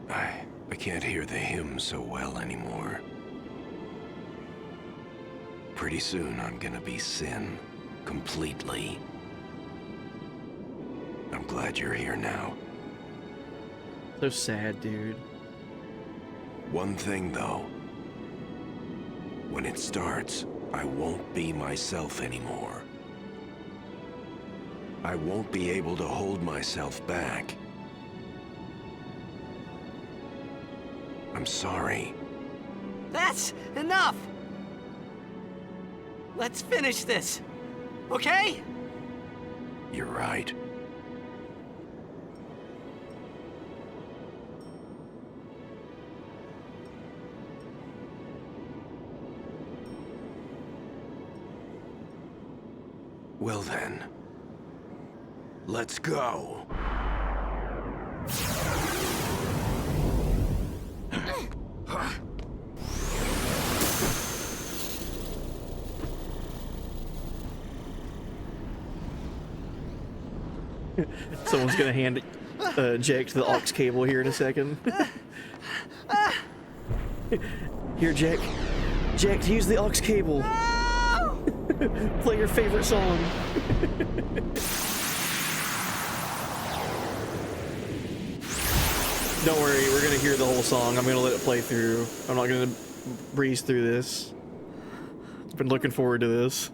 I can't hear the hymn so well anymore. Pretty soon I'm gonna be Sin, completely. I'm glad you're here now. So sad, dude. One thing, though. When it starts, I won't be myself anymore. I won't be able to hold myself back. I'm sorry. That's enough! Let's finish this, okay? You're right. Well then, let's go. Someone's gonna hand Jack to the aux cable here in a second. Here, Jack. Jack, use the aux cable. Play your favorite song. Don't worry, we're gonna hear the whole song. I'm gonna let it play through. I'm not gonna breeze through this. I've been looking forward to this.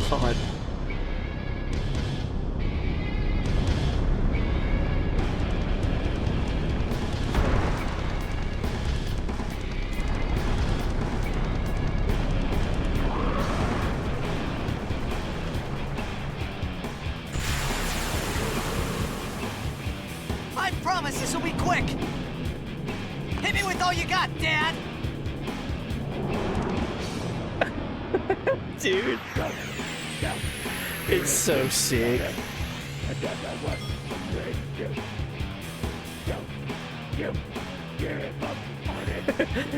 God. I promise this will be quick! Hit me with all you got, Dad! Dude. It's so sick.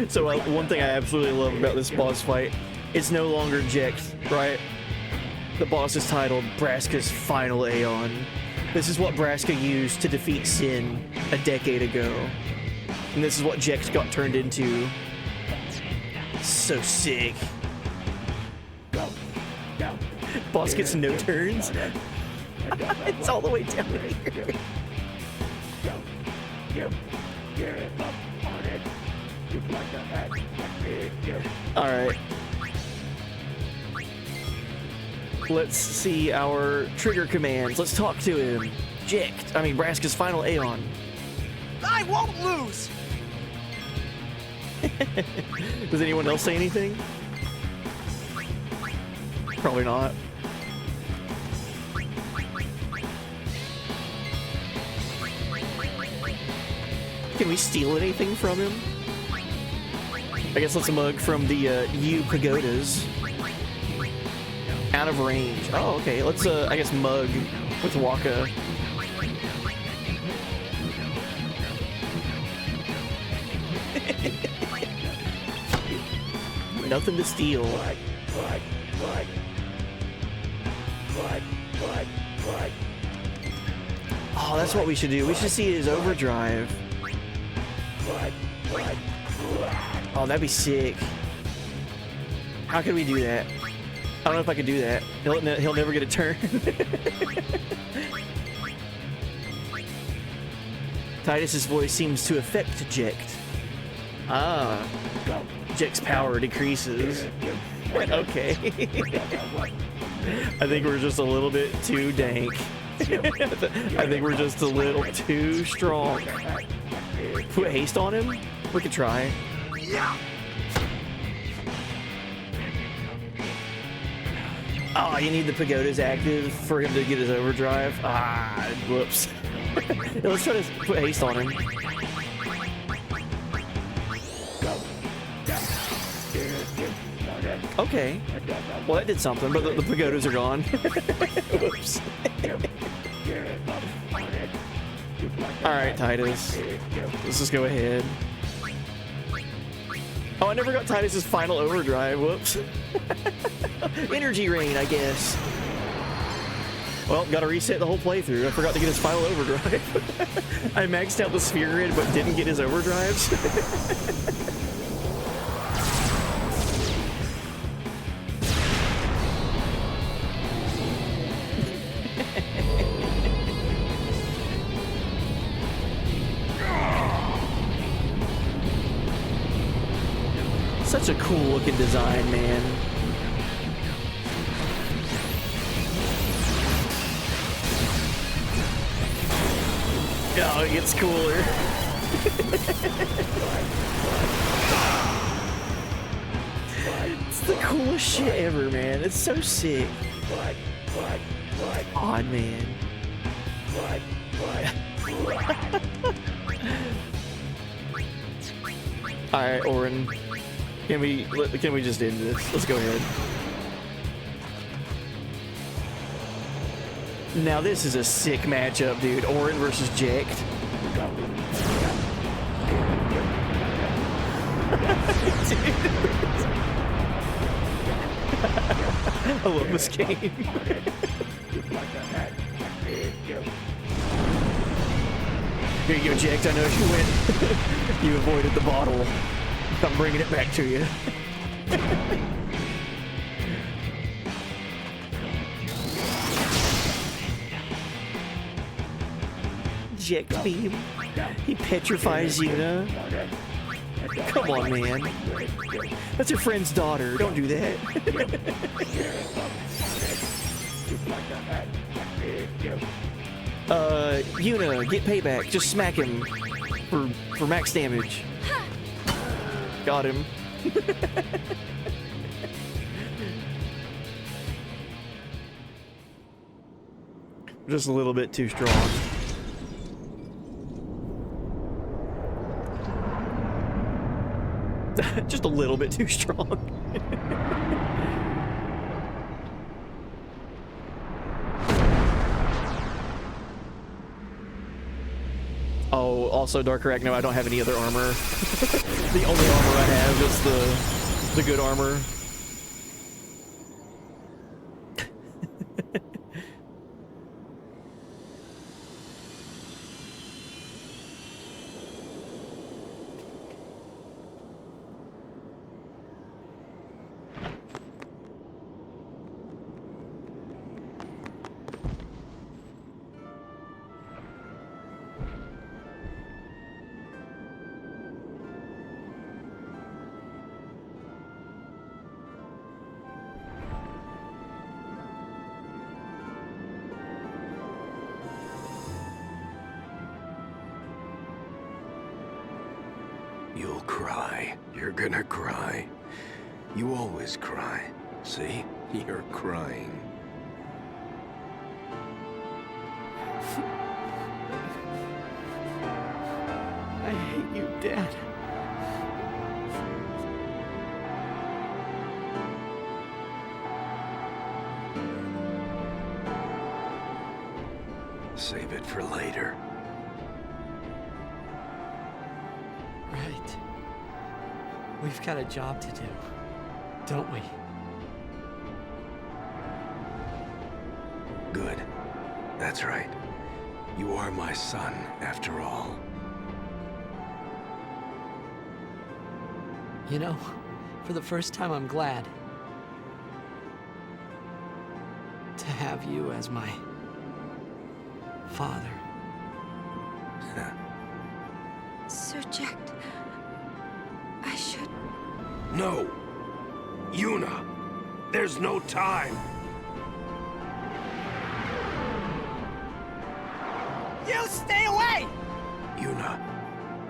So one thing I absolutely love about this boss fight, it's no longer Jecht, right? The boss is titled Braska's Final Aeon. This is what Braska used to defeat Sin a decade ago. And this is what Jecht got turned into. So sick. Boss gets no turns. It's all the way down here. Alright. Let's see our trigger commands. Let's talk to him. Braska's Final Aeon. I won't lose! Does anyone else say anything? Probably not. Can we steal anything from him? I guess let's mug from the U pagodas. Out of range. Oh, okay. Let's, I guess, mug with Waka. Nothing to steal. Oh, that's what we should do. We should see his overdrive. Oh, that'd be sick. How could we do that? I don't know if I could do that. He'll never get a turn. Titus's voice seems to affect Jecht. Ah. Jecht's power decreases. Okay. I think we're just a little bit too dank. I think we're just a little too strong. Put haste on him? We could try. Oh, you need the pagodas active for him to get his overdrive? Ah, whoops. Let's try to put haste on him. Okay. Well, that did something, but the pagodas are gone. Whoops. Alright, Titus. Let's just go ahead. Oh, I never got Titus's final overdrive. Whoops. Energy rain, I guess. Well, gotta reset the whole playthrough. I forgot to get his final overdrive. I maxed out the sphere grid, but didn't get his overdrives. Such a cool looking design, man. Oh, it gets cooler. It's the coolest shit ever, man. It's so sick. Odd, man. Alright, Orin. Can we just end this? Let's go ahead. Now this is a sick matchup, dude. Orin versus Jecht. I love this game. Here you go, Jecht. I know you went. You avoided the bottle. I'm bringing it back to you. Jecht beam. He petrifies Yuna. Come on, man. That's your friend's daughter. Don't do that. Yuna, get payback. Just smack him for max damage. Got him. Just a little bit too strong. Just a little bit too strong. Oh, also Dark Arachno, I don't have any other armor. The only armor I have is the good armor. You'll cry. You're gonna cry. You always cry. See? You're crying. I hate you, Dad. Save it for later. Right. We've got a job to do, don't we? Good. That's right. You are my son, after all. You know, for the first time I'm glad to have you as my father. Sir Jack, I should... No! Yuna! There's no time! You stay away! Yuna,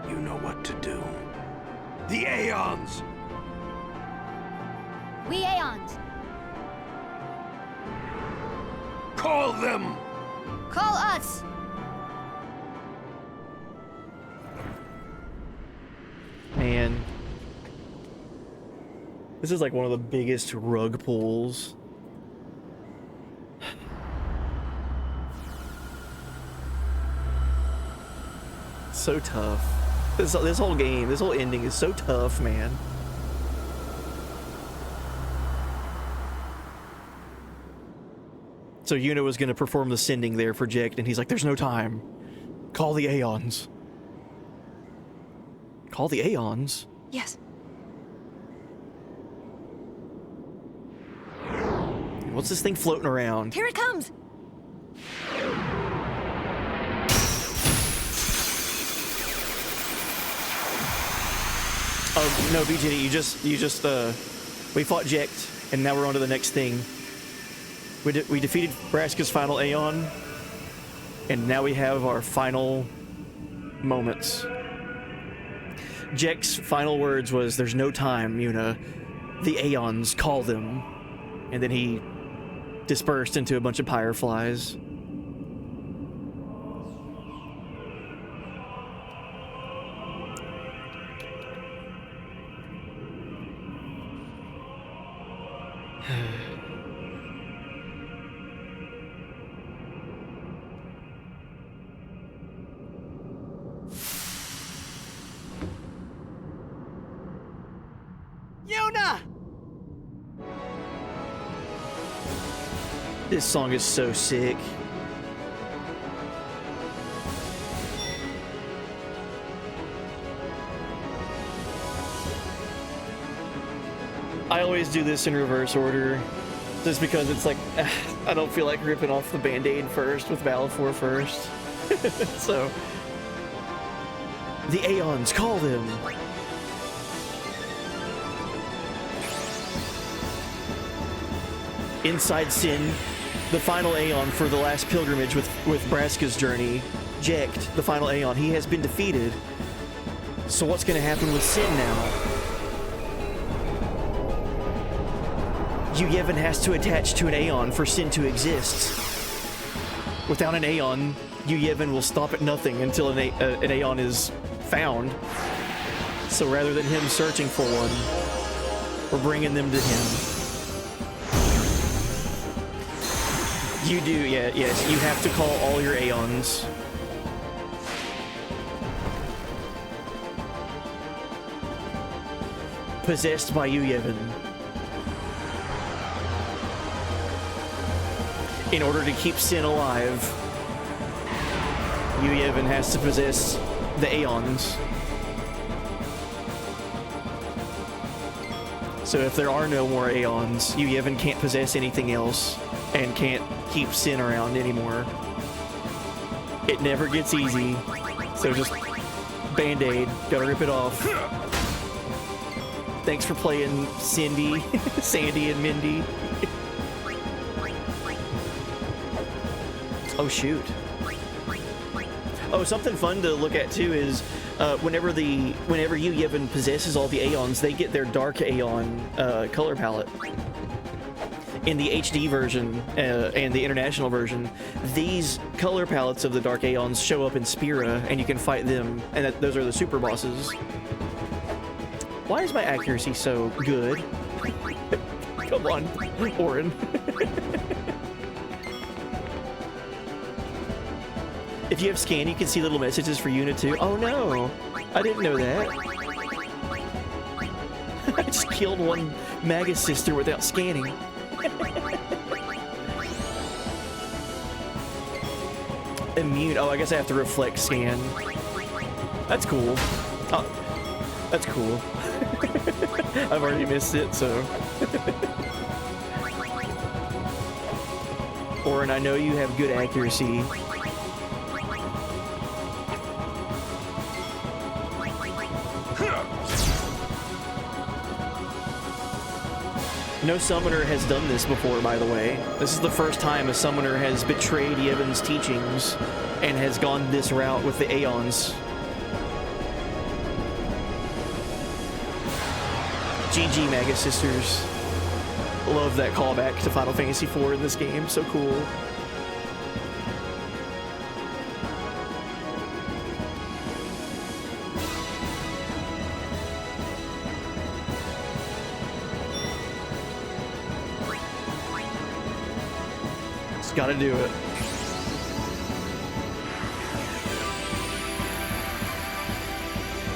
you know what to do. The Aeons! We Aeons. Call them! Call us. Man. This is like one of the biggest rug pulls. So tough. This whole game, this whole ending is so tough, man. So Yuna was going to perform the sending there for Jecht, and he's like, there's no time. Call the Aeons. Call the Aeons? Yes. What's this thing floating around? Here it comes. Oh, no, BJ, we fought Jecht, and now we're on to the next thing. We defeated Braska's final Aeon, and now we have our final moments. Jecht's final words was, there's no time, Yuna. The Aeons, call them. And then he dispersed into a bunch of fireflies. Yuna! This song is so sick. I always do this in reverse order, just because it's like, I don't feel like ripping off the Band-Aid first with Balfour first. So, the Aeons, call them! Inside Sin, the final Aeon for the last pilgrimage with Braska's journey, Jecht, the final Aeon, he has been defeated. So what's going to happen with Sin now? Yevon has to attach to an Aeon for Sin to exist. Without an Aeon, Yevon will stop at nothing until an Aeon is found. So rather than him searching for one, we're bringing them to him. You do, yes, you have to call all your Aeons. possessed by Yu Yevon. In order to keep Sin alive, Yu Yevon has to possess the Aeons. So if there are no more Aeons, Yu Yevon can't possess anything else and can't keep Sin around anymore. It never gets easy, so just Band-Aid, gotta rip it off. Thanks for playing Cindy, Sandy, and Mindy. Oh shoot. Oh, something fun to look at too is whenever Yu Yevon possesses all the Aeons, they get their Dark Aeon color palette. In the HD version and the international version, these color palettes of the Dark Aeons show up in Spira, and you can fight them, and those are the super bosses. Why is my accuracy so good? Come on, Orin. If you have scan, you can see little messages for Yuna too. Oh no, I didn't know that. I just killed one Magus sister without scanning. Immune. Oh, I guess I have to reflect scan. That's cool. Oh, that's cool. I've already missed it, so. Orin, I know you have good accuracy. No summoner has done this before, by the way. This is the first time a summoner has betrayed Yevon's teachings and has gone this route with the Aeons. GG, Magus Sisters. Love that callback to Final Fantasy IV in this game. So cool. Gotta do it.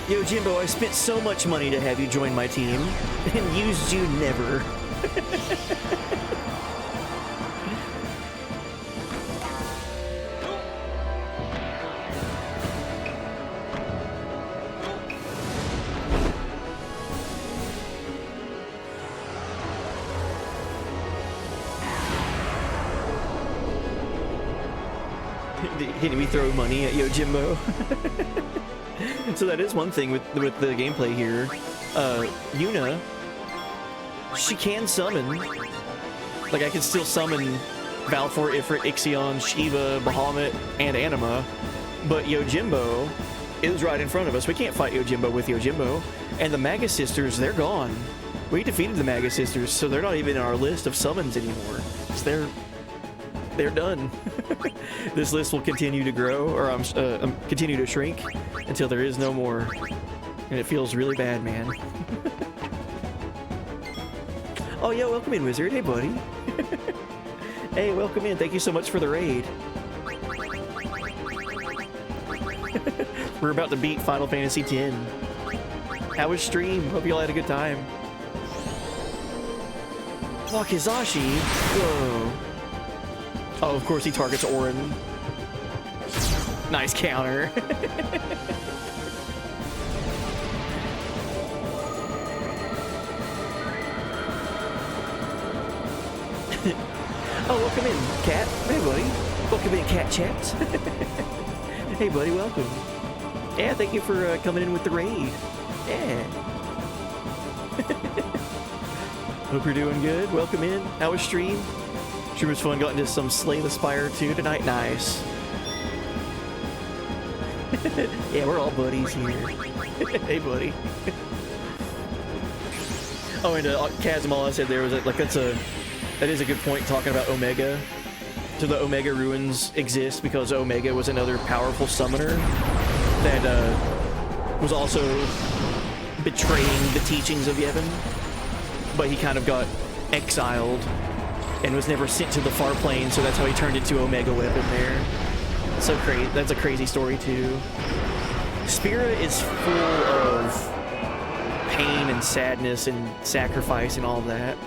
Yo, Jimbo, I spent so much money to have you join my team, and used you never. Did we throw money at Yojimbo? So that is one thing with the gameplay here. Yuna, she can summon. Like, I can still summon Balfour, Ifrit, Ixion, Shiva, Bahamut, and Anima, but Yojimbo is right in front of us. We can't fight Yojimbo with Yojimbo. And the Magus Sisters, they're gone. We defeated the Magus Sisters, so they're not even in our list of summons anymore. So they're done. This list will continue to grow, or continue to shrink until there is no more. And it feels really bad, man. Oh, yeah, welcome in, Wizard. Hey, buddy. Hey, welcome in. Thank you so much for the raid. We're about to beat Final Fantasy X. How was stream? Hope you all had a good time. Wakizashi? Whoa. Oh, of course he targets Orin. Nice counter. Oh, welcome in, Cat. Hey, buddy. Welcome in, Cat Chat. Hey, buddy, welcome. Yeah, thank you for coming in with the raid. Yeah. Hope you're doing good. Welcome in. How was stream? Stream was fun. Got into some Slay the Spire 2 tonight. Nice. Yeah, we're all buddies here. Hey, buddy. Oh, and Chasm, all I said there was that, like, that is a good point talking about Omega. So the Omega ruins exist because Omega was another powerful summoner that was also betraying the teachings of Yevon, but he kind of got exiled and was never sent to the far plane, so that's how he turned into Omega Weapon there. So crazy. That's a crazy story too. Spira is full of pain and sadness and sacrifice and all that.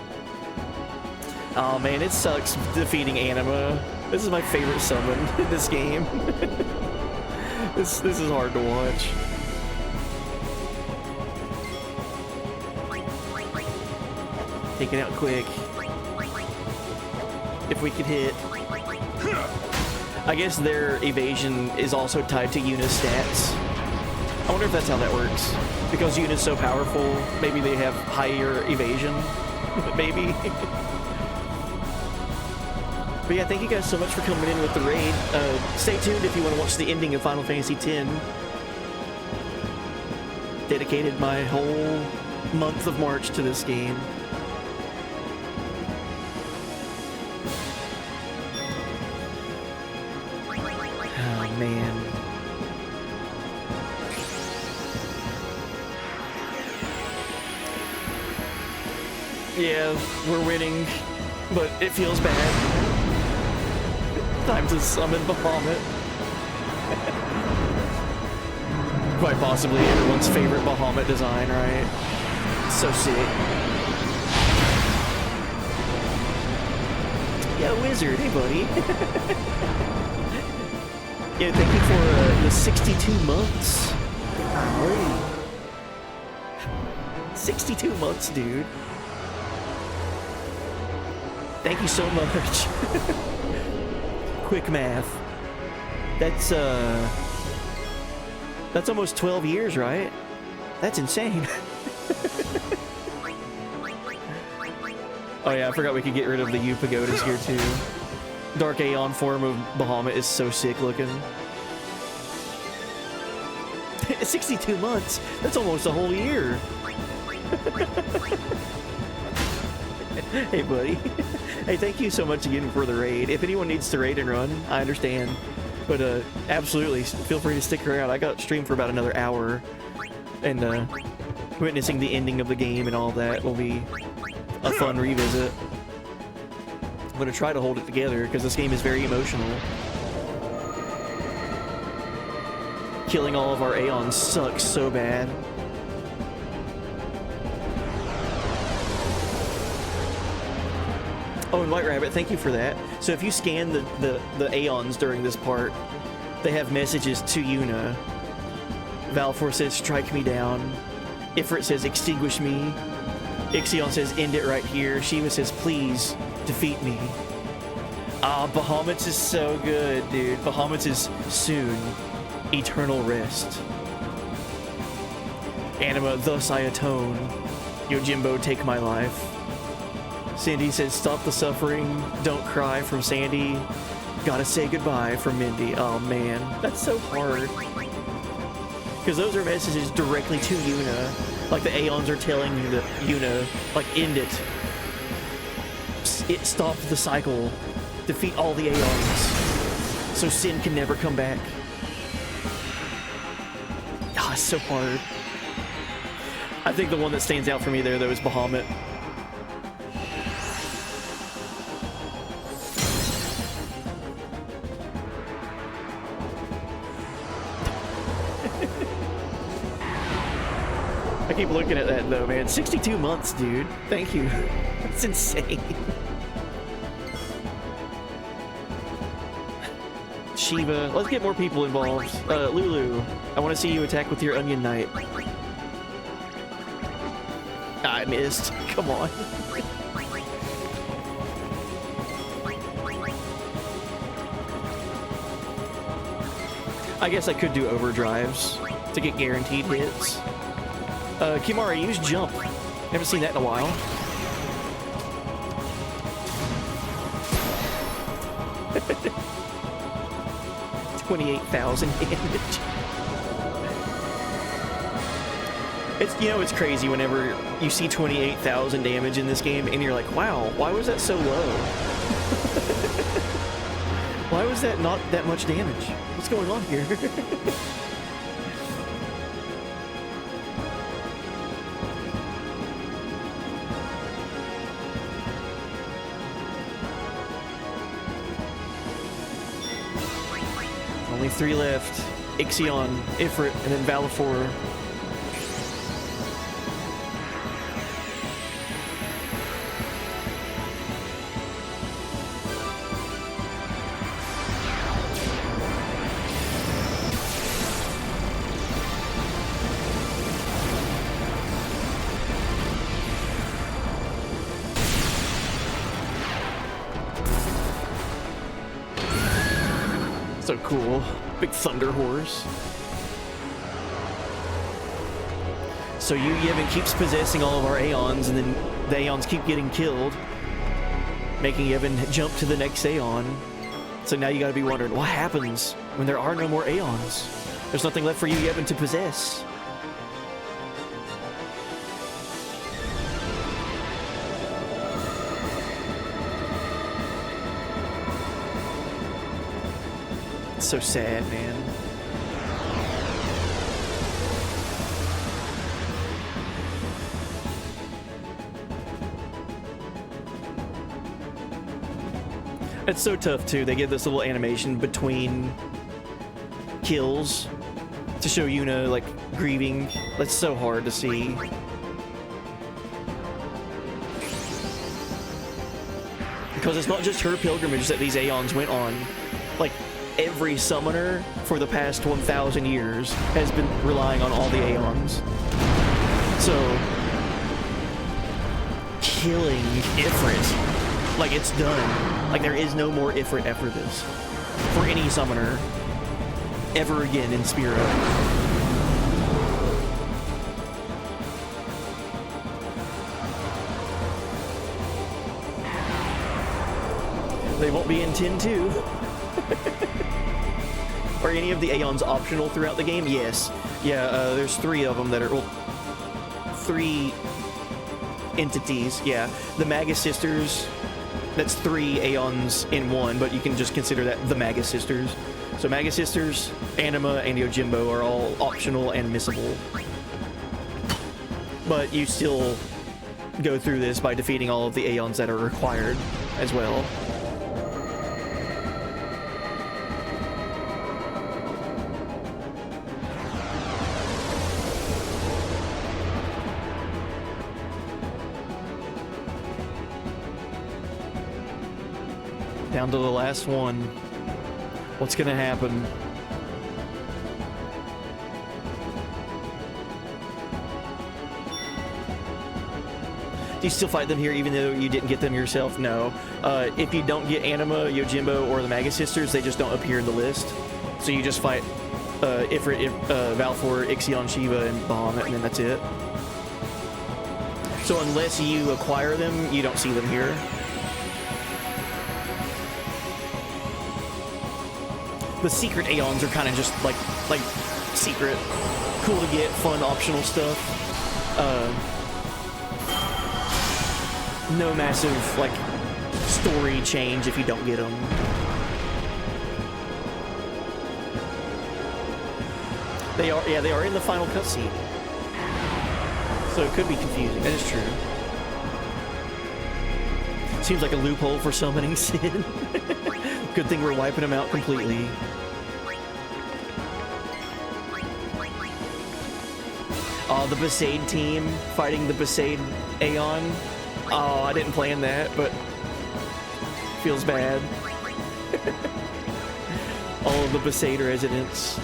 Oh man, it sucks defeating Anima. This is my favorite summon in this game. This is hard to watch. Take it out quick. If we could hit. I guess their evasion is also tied to Yuna's stats. I wonder if that's how that works. Because Yuna's so powerful, maybe they have higher evasion. Maybe. But yeah, thank you guys so much for coming in with the raid. Stay tuned if you want to watch the ending of Final Fantasy X. Dedicated my whole month of March to this game. Oh man. Yeah, we're winning, but it feels bad. Time to summon Bahamut. Quite possibly everyone's favorite Bahamut design, right? So sick. Yeah, wizard, hey buddy. Yeah, thank you for the 62 months. Golly. 62 months, dude. Thank you so much. Quick math. That's almost 12 years, right? That's insane. Oh yeah, I forgot we could get rid of the U Pagodas here too. Dark Aeon form of Bahamut is so sick looking. 62 months? That's almost a whole year. Hey buddy. Hey, thank you so much again for the raid. If anyone needs to raid and run, I understand. But absolutely, feel free to stick around. I got streamed for about another hour. And witnessing the ending of the game and all that will be a fun revisit. I'm going to try to hold it together because this game is very emotional. Killing all of our Aeons sucks so bad. Oh, and White Rabbit, thank you for that. So if you scan the Aeons during this part, they have messages to Yuna. Valfor says, strike me down. Ifrit says, extinguish me. Ixion says, end it right here. Shiva says, please, defeat me. Ah, Bahamut's is so good, dude. Bahamut's is soon. Eternal rest. Anima, thus I atone. Yojimbo, take my life. Sandy says, stop the suffering, don't cry from Sandy. Gotta say goodbye from Mindy. Oh man, that's so hard. Because those are messages directly to Yuna. Like the Aeons are telling you that Yuna, like, end it. Stop the cycle. Defeat all the Aeons. So Sin can never come back. Ah, it's so hard. I think the one that stands out for me there, though, is Bahamut. I keep looking at that though, man. 62 months, dude. Thank you. That's insane. Shiva. Let's get more people involved. Lulu, I want to see you attack with your Onion Knight. I missed. Come on. I guess I could do overdrives to get guaranteed hits. Kimari, use jump. Haven't seen that in a while. $28,000 damage. It's, you know, it's crazy whenever you see 28,000 damage in this game and you're like, wow, why was that so low? Why was that not that much damage? What's going on here? Only 3 left. Ixion, Ifrit, and then Valifor. So cool. Big thunder horse. So Yevon keeps possessing all of our Aeons, and then the Aeons keep getting killed, making Yevon jump to the next Aeon. So now you gotta be wondering, what happens when there are no more Aeons? There's nothing left for you, Yevon, to possess. It's so sad, man. It's so tough too. They give this little animation between kills to show Yuna like grieving. That's so hard to see. Because it's not just her pilgrimage that these Aeons went on. Like, every summoner for the past 1,000 years has been relying on all the Aeons. So, killing Ifrit, like, it's done. Like, there is no more Ifrit after this. For any summoner ever again in Spira. They won't be in 10-2. Are any of the Aeons optional throughout the game? Yes. Yeah, there's 3 of them that are... Well, 3 entities, yeah. The Magus Sisters, that's 3 Aeons in 1, but you can just consider that the Magus Sisters. So Magus Sisters, Anima, and Yojimbo are all optional and missable. But you still go through this by defeating all of the Aeons that are required as well. Down to the last one. What's gonna happen? Do you still fight them here even though you didn't get them yourself? No. If you don't get Anima, Yojimbo, or the Magus Sisters, they just don't appear in the list. So you just fight Ifrit, Valfor, Ixion, Shiva, and Bahamut, and then that's it. So unless you acquire them, you don't see them here. The secret Aeons are kind of just like secret, cool to get, fun optional stuff. No massive like story change if you don't get them. They are in the final cutscene, so it could be confusing. That is true. Seems like a loophole for summoning Sin. Good thing we're wiping them out completely. The Besaid team fighting the Besaid Aeon. Oh, I didn't plan that, but feels bad. All of the Besaid residents.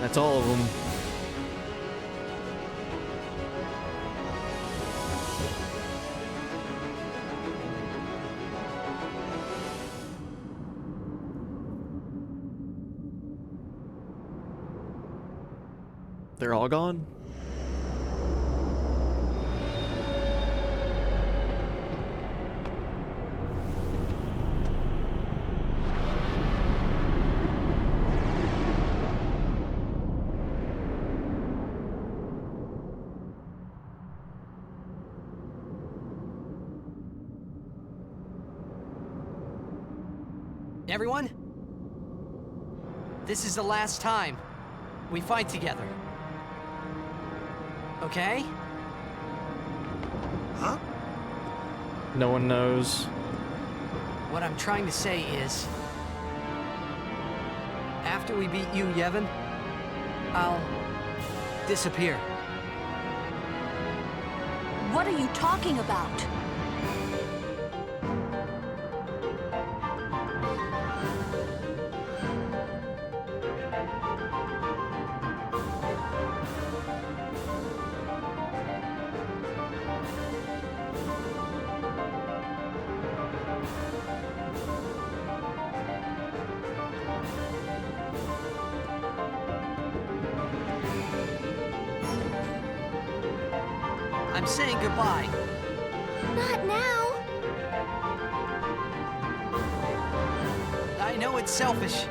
That's all of them. They're all gone? Everyone? This is the last time we fight together. Okay? Huh? No one knows. What I'm trying to say is, after we beat you, Yevon, I'll disappear. What are you talking about? I'm saying goodbye. Not now. I know it's selfish,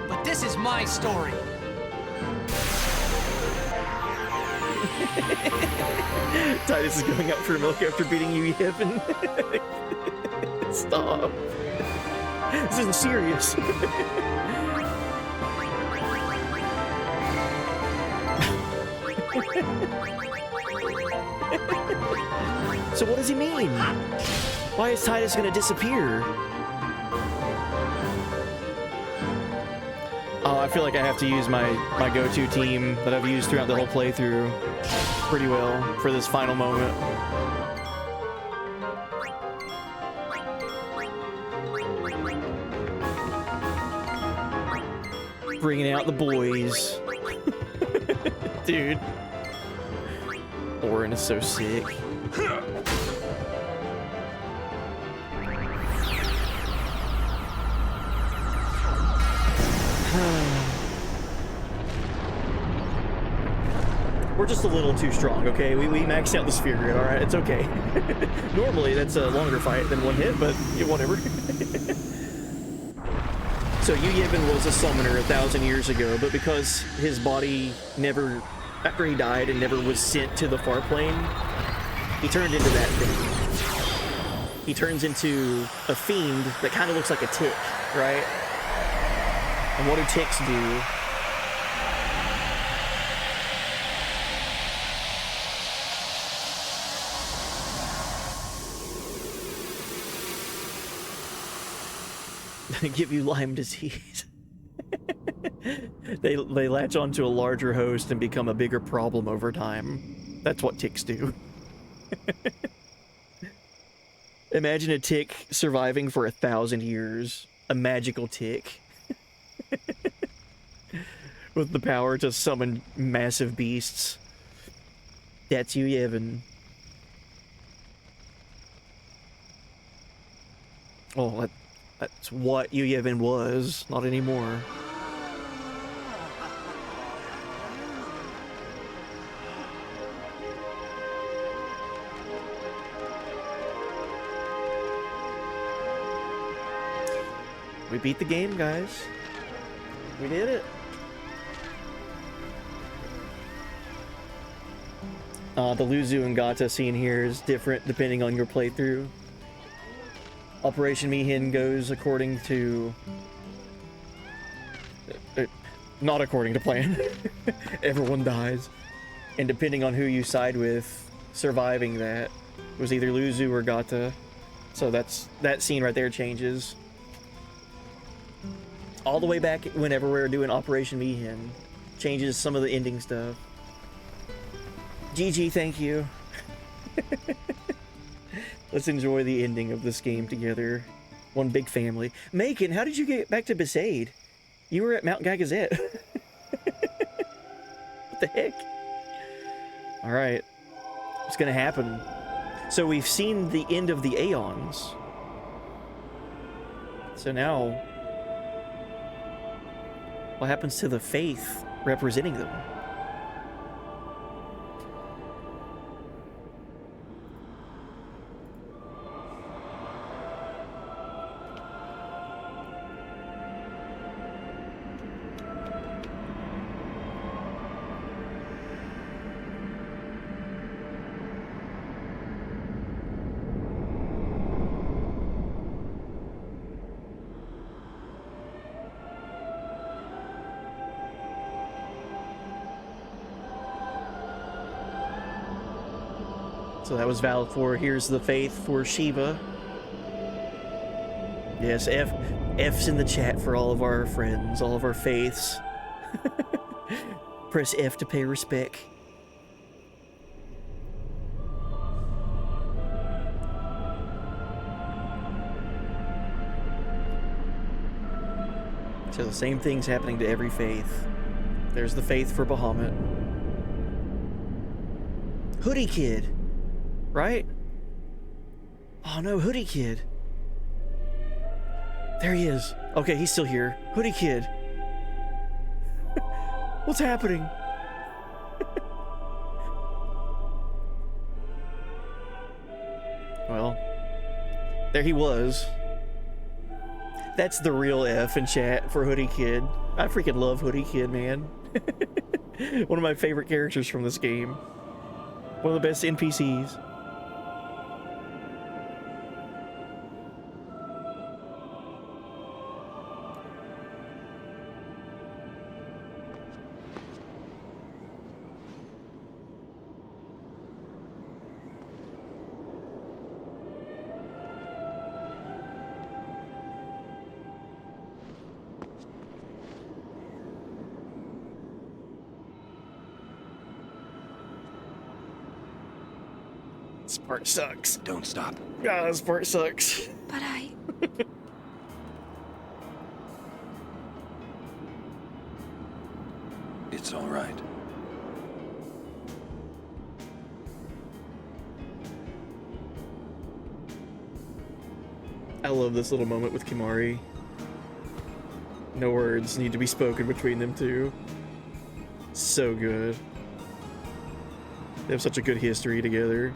but this is my story. Titus is going out for milk after beating you, Yevon. Stop. This isn't serious. So what does he mean? Why is Titus gonna disappear? Oh, I feel like I have to use my go-to team that I've used throughout the whole playthrough pretty well for this final moment. Bringing out the boys. Dude. Orin is so sick. We're just a little too strong, okay? We maxed out the sphere grid, alright? It's okay. Normally, that's a longer fight than one hit, but yeah, whatever. So, Yevon was a summoner 1,000 years ago, but because his body never, after he died and never was sent to the far plane, he turned into that thing. He turns into a fiend that kind of looks like a tick, right? And what do ticks do? Give you Lyme disease. They latch onto a larger host and become a bigger problem over time. That's what ticks do. Imagine a tick surviving for 1,000 years. A magical tick. With the power to summon massive beasts. That's you, Yevon. Oh, that's what Yevon was, not anymore. We beat the game, guys. We did it. The Luzu and Gata scene here is different depending on your playthrough. Operation Mihin goes according to... not according to plan. Everyone dies. And depending on who you side with, surviving that was either Luzu or Gata. So that scene right there changes. All the way back whenever we were doing Operation Mihin. Changes some of the ending stuff. GG, thank you. Let's enjoy the ending of this game together. One big family. Macon, how did you get back to Besaid? You were at Mount Gagazet. What the heck? Alright. What's gonna happen? So we've seen the end of the Aeons. So now... what happens to the faith representing them? So that was valid for Here's the Faith for Shiva. Yes, F's in the chat for all of our friends, all of our faiths. Press F to pay respect. So the same thing's happening to every faith. There's the faith for Bahamut. Hoodie Kid! Right? Oh no, Hoodie Kid. There he is. Okay, he's still here. Hoodie Kid. What's happening? There he was. That's the real F in chat for Hoodie Kid. I freaking love Hoodie Kid, man. One of my favorite characters from this game. One of the best NPCs. This part sucks. Don't stop. God, this part sucks. But I... It's all right. I love this little moment with Kimari. No words need to be spoken between them two. So good. They have such a good history together.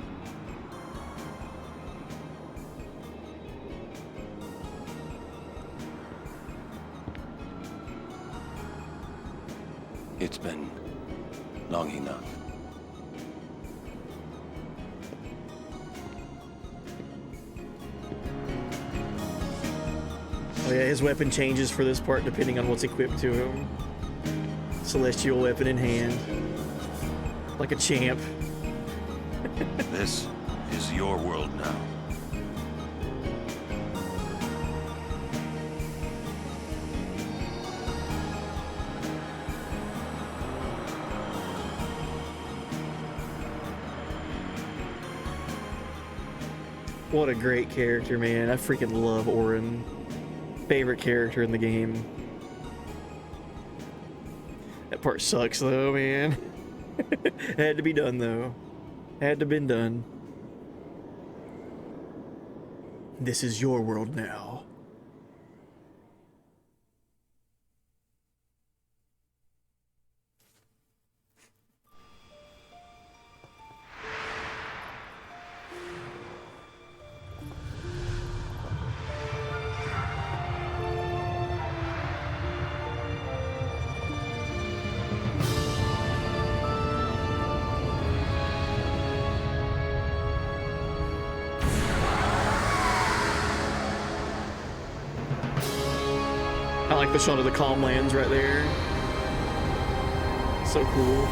It's been long enough. Oh yeah, his weapon changes for this part depending on what's equipped to him. Celestial weapon in hand. Like a champ. This is your world now. What a great character, man. I freaking love Orin. Favorite character in the game. That part sucks though, man. Had to be done though. Had to have been done. This is your world now. I like the shot of the calm lands right there. So cool.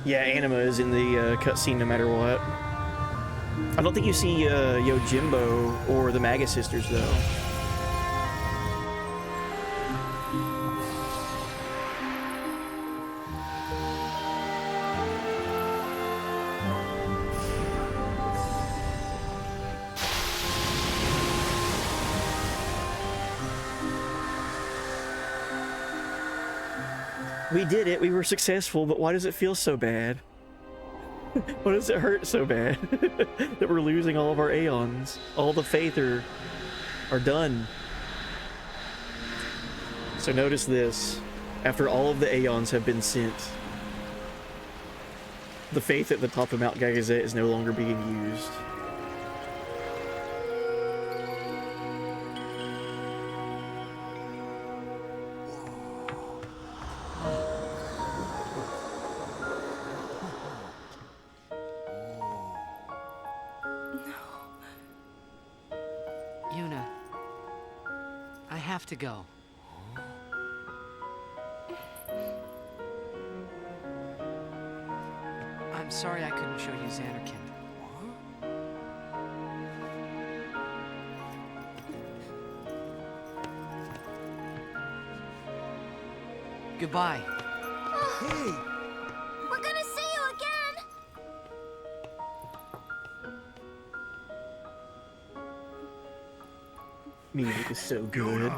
Yeah, Anima is in the cutscene no matter what. I don't think you see Yojimbo or the Maga sisters though. We did it, we were successful, but why does it feel so bad? Why does it hurt so bad that we're losing all of our Aeons? All the faith are done. So notice this. After all of the Aeons have been sent, the faith at the top of Mount Gagazet is no longer being used. Yuna, I have to go. I'm sorry I couldn't show you Xanarkand. Goodbye. Hey! We're gonna see you again! Music is so good.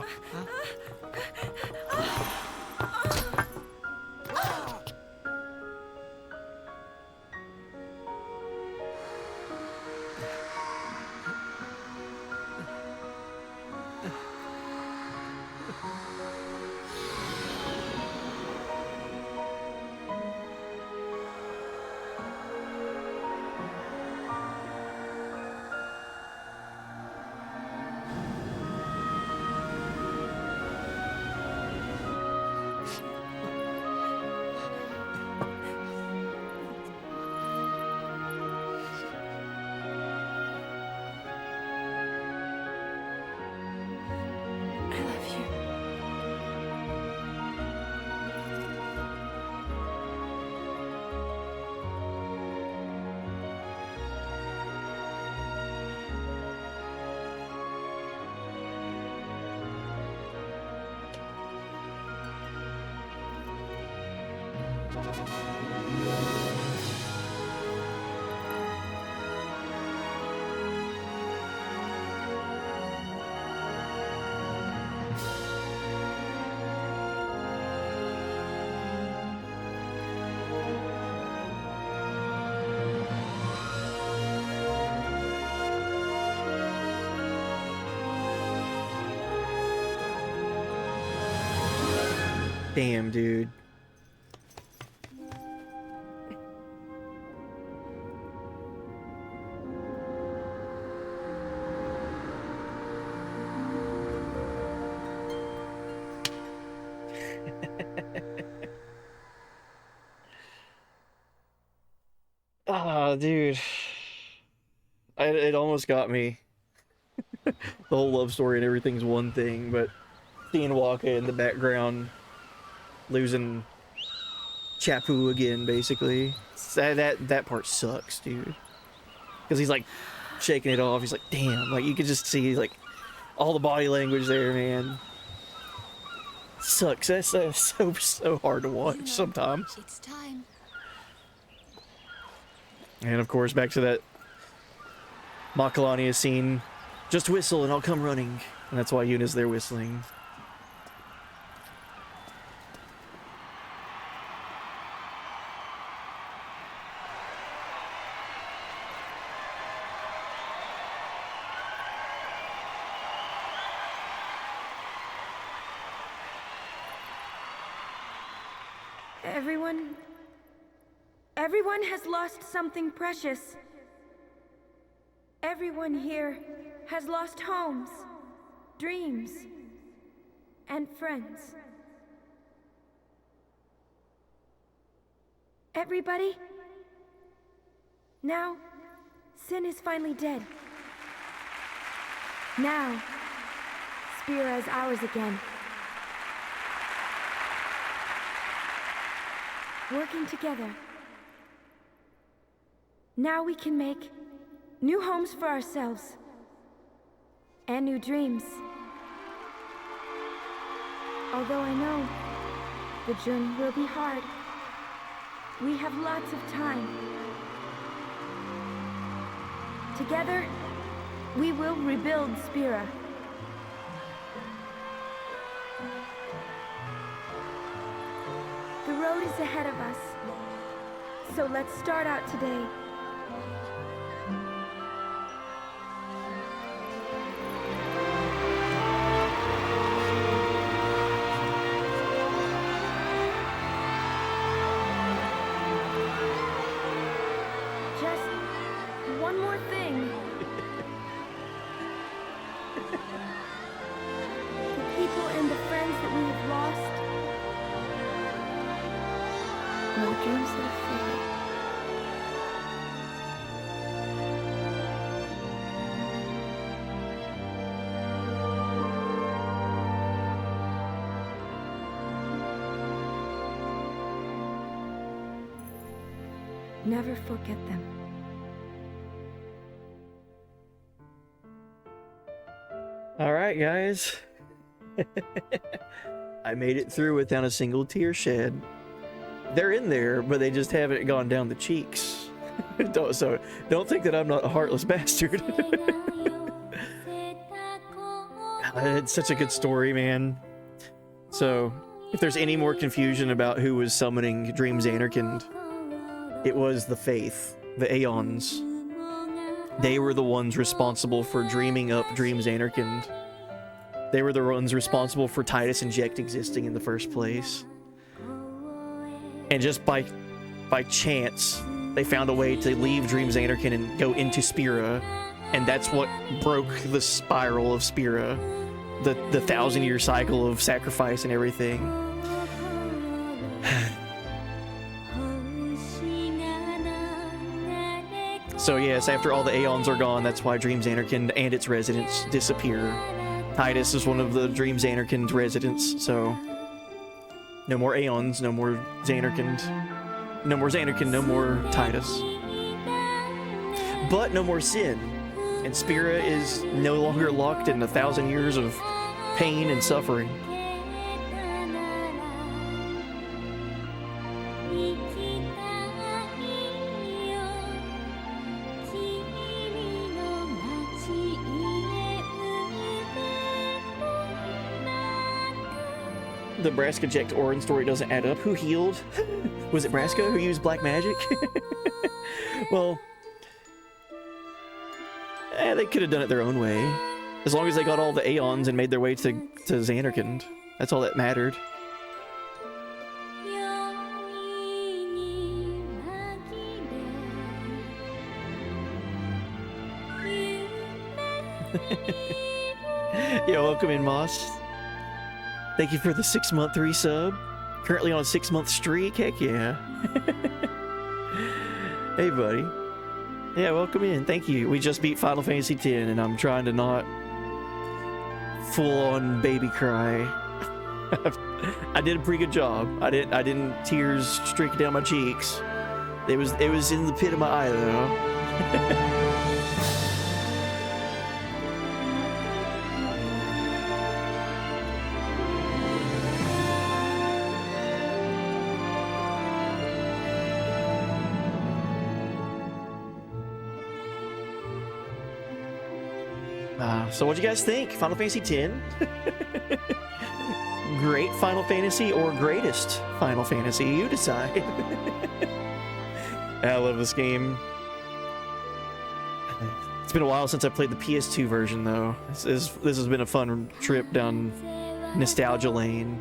Damn, dude. Ah, dude. It almost got me. The whole love story and everything's one thing, but seeing Waka in the background losing Chapu again, basically. That part sucks, dude. Because he's like shaking it off. He's like, damn. Like you could just see like all the body language there, man. Sucks. That's so hard to watch sometimes. It's time. And of course, back to that Makalania scene. Just whistle and I'll come running. And that's why Yuna's there whistling. Everyone has lost something precious. Everyone here has lost homes, dreams, and friends. Everybody? Now, Sin is finally dead. Now, Spira is ours again. Working together. Now we can make new homes for ourselves and new dreams. Although I know the journey will be hard, we have lots of time. Together, we will rebuild Spira. The road is ahead of us, so let's start out today. Never forget them. Alright, guys. I made it through without a single tear shed. They're in there, but they just haven't gone down the cheeks. So don't think that I'm not a heartless bastard. It's such a good story, man. So, if there's any more confusion about who was summoning Dream Xanarkand, it was the Faith, the Aeons. They were the ones responsible for dreaming up Dream Xanarkand. They were the ones responsible for Tidus Inject existing in the first place. And just by chance, they found a way to leave Dream Xanarkand and go into Spira, and that's what broke the spiral of Spira, the 1,000-year cycle of sacrifice and everything. So yes, after all the Aeons are gone, that's why Dream Xanarkand and its residents disappear. Tidus is one of the Dream Xanarkand residents, so no more Aeons, no more Xanarkand. No more Xanarkand, no more Tidus. But no more Sin. And Spira is no longer locked in 1,000 years of pain and suffering. The Braska Jack's origin story doesn't add up. Who healed? Was it Braska who used black magic? Well, they could have done it their own way. As long as they got all the Aeons and made their way to Xanarkand. That's all that mattered. Yeah, welcome in, Moss. Thank you for the 6-month resub. Currently on a 6-month streak. Heck yeah. Hey, buddy. Yeah, welcome in. Thank you. We just beat Final Fantasy X, and I'm trying to not full-on baby cry. I did a pretty good job. I didn't tears streak down my cheeks. It was in the pit of my eye, though. So what'd you guys think? Final Fantasy X? Great Final Fantasy or greatest Final Fantasy? You decide. I love this game. It's been a while since I played the PS2 version, though. This has been a fun trip down nostalgia lane.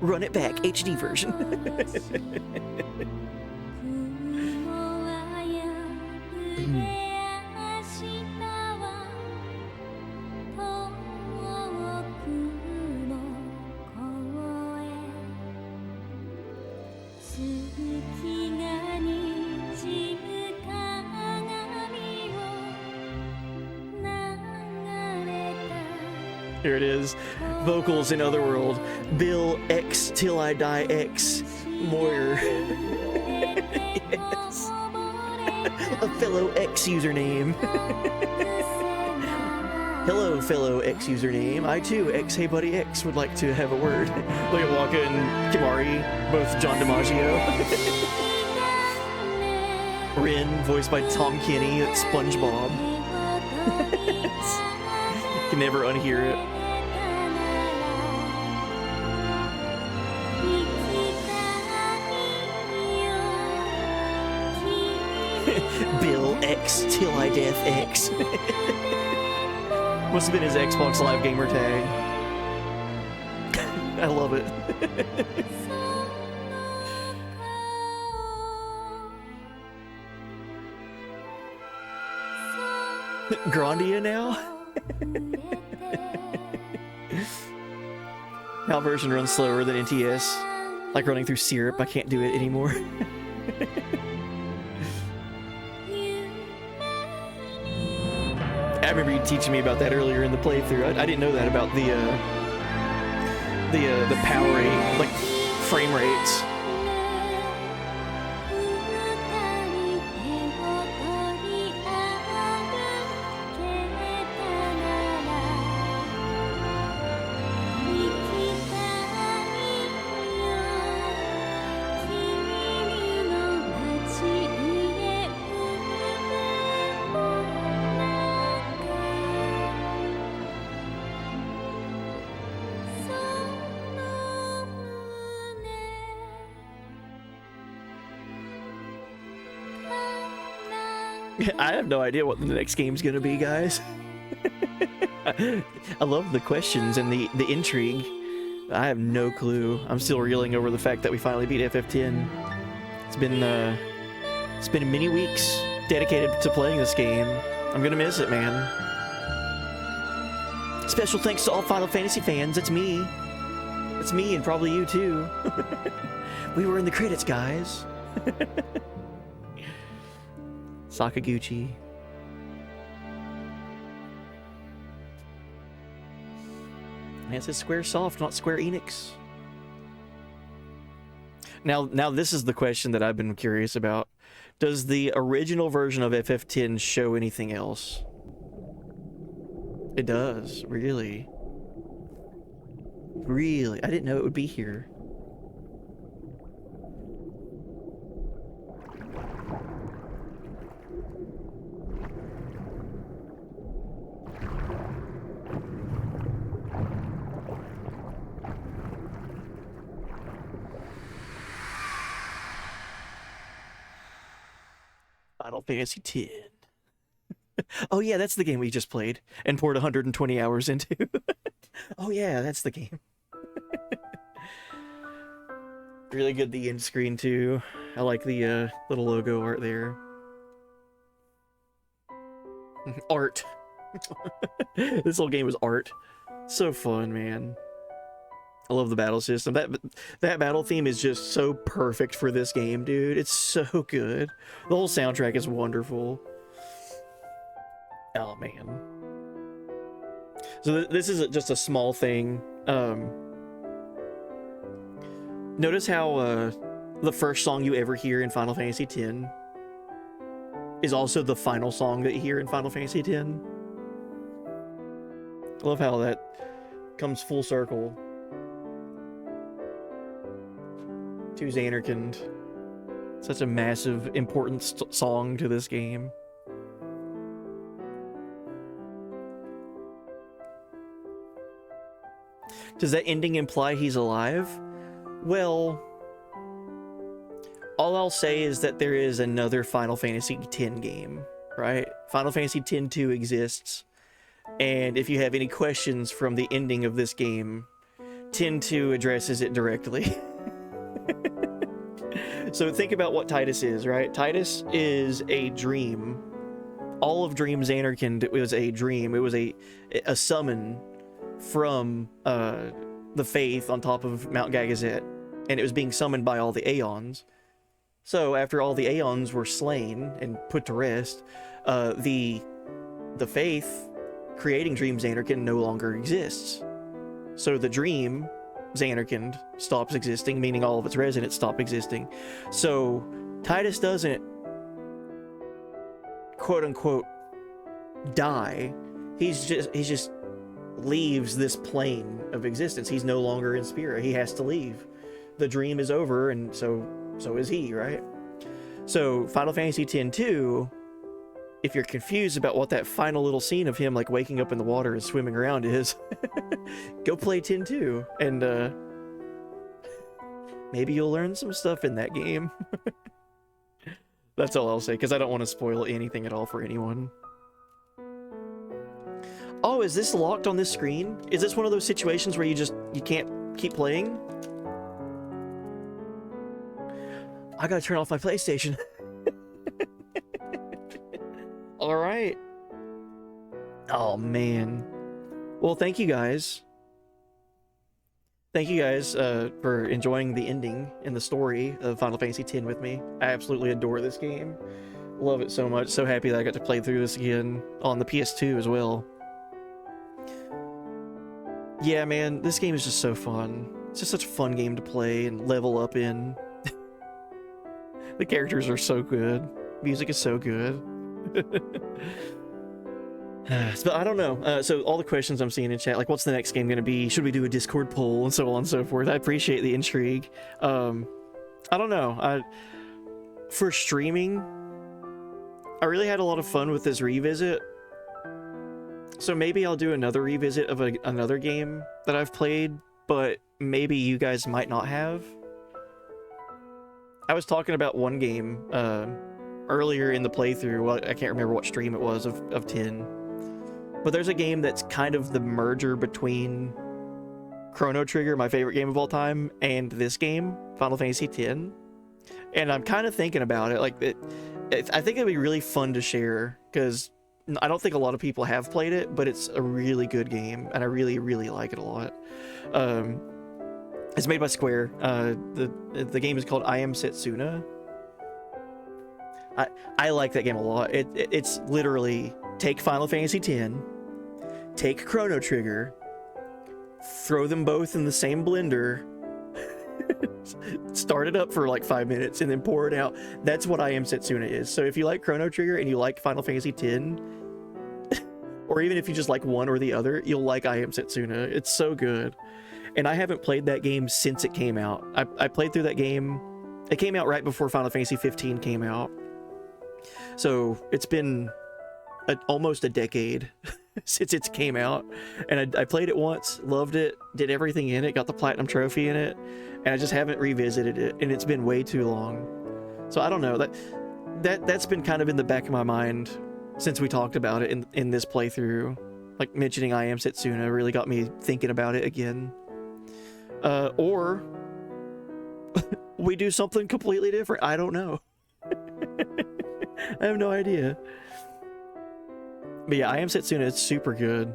Run it back, HD version. Here it is. Vocals in Otherworld. Bill X till I die X. Moyer. Yes. A fellow X username. Hello, fellow X username. I too, xheybuddyx, would like to have a word. Look at Waka and Kimari, both John DiMaggio. Rin, voiced by Tom Kenny, that's SpongeBob. Can never unhear it. Bill X till I death X. Must have been his Xbox Live gamer tag. I love it. Grandia now? Now version runs slower than NTS. Like running through syrup, I can't do it anymore. I remember you teaching me about that earlier in the playthrough. I didn't know that about the power rate, like frame rates. I have no idea what the next game's gonna be, guys. I love the questions and the intrigue. I have no clue. I'm still reeling over the fact that we finally beat FF10. It's been many weeks dedicated to playing this game. I'm gonna miss it, man. Special thanks to all Final Fantasy fans. It's me. It's me and probably you too. We were in the credits, guys. Sakaguchi. Man, it says Squaresoft, not Square Enix. Now this is the question that I've been curious about. Does the original version of FF10 show anything else? It does, really. Really? I didn't know it would be here. Final Fantasy X. Oh yeah, that's the game we just played and poured 120 hours into. Oh yeah, that's the game. Really good, the end screen too. I like the little logo art there. Art. This whole game was art. So fun, man. I love the battle system. That battle theme is just so perfect for this game, dude. It's so good. The whole soundtrack is wonderful. Oh man. So this is just a small thing. Notice how the first song you ever hear in Final Fantasy X is also the final song that you hear in Final Fantasy X. I love how that comes full circle to Xanarkand. Such a massive, important song to this game. Does that ending imply he's alive? Well, all I'll say is that there is another Final Fantasy X game, right? Final Fantasy X-2 exists, and if you have any questions from the ending of this game, X-2 addresses it directly. So think about what Tidus is, right? Tidus is a dream. All of Dream Xanarkand was a dream. It was a summon from the Faith on top of Mount Gagazet, and it was being summoned by all the Aeons. So after all the Aeons were slain and put to rest, the Faith creating Dream Xanarkand no longer exists. So the dream Xanarkand stops existing, meaning all of its residents stop existing. So Tidus doesn't quote unquote die. He's just leaves this plane of existence. He's no longer in Spira. He has to leave. The dream is over, and so is he, right? So Final Fantasy X-2, if you're confused about what that final little scene of him like waking up in the water and swimming around is, go play X-2, and maybe you'll learn some stuff in that game. That's all I'll say, because I don't want to spoil anything at all for anyone. Oh, is this locked on this screen? Is this one of those situations where you can't keep playing? I gotta turn off my PlayStation. All right. Oh man. Well, thank you guys. Thank you guys for enjoying the ending and the story of Final Fantasy X with me. I absolutely adore this game. Love it so much. So happy that I got to play through this again on the PS2 as well. Yeah, man, this game is just so fun. It's just such a fun game to play and level up in. The characters are so good. Music is so good. But I don't know. So all the questions I'm seeing in chat, like what's the next game going to be? Should we do a Discord poll? And so on and so forth. I appreciate the intrigue. I don't know. For streaming, I really had a lot of fun with this revisit. So maybe I'll do another revisit of another game that I've played, but maybe you guys might not have. I was talking about one game earlier in the playthrough. Well, I can't remember what stream it was of 10. But there's a game that's kind of the merger between Chrono Trigger, my favorite game of all time, and this game, Final Fantasy X. And I'm kind of thinking about it. Like, I think it'd be really fun to share, because I don't think a lot of people have played it, but it's a really good game, and I really, really like it a lot. It's made by Square. The game is called I Am Setsuna. I like that game a lot. It's literally take Final Fantasy X, take Chrono Trigger, throw them both in the same blender, start it up for like 5 minutes, and then pour it out. That's what I Am Setsuna is. So if you like Chrono Trigger and you like Final Fantasy X, or even if you just like one or the other, you'll like I Am Setsuna. It's so good. And I haven't played that game since it came out. I played through that game. It came out right before Final Fantasy 15 came out. So it's been almost a decade since it came out. And I played it once, loved it, did everything in it, got the Platinum Trophy in it, and I just haven't revisited it. And it's been way too long. So I don't know. that's been kind of in the back of my mind since we talked about it in this playthrough. Like, mentioning I Am Setsuna really got me thinking about it again. Or we do something completely different. I don't know. I have no idea. But yeah, I Am Setsuna is super good.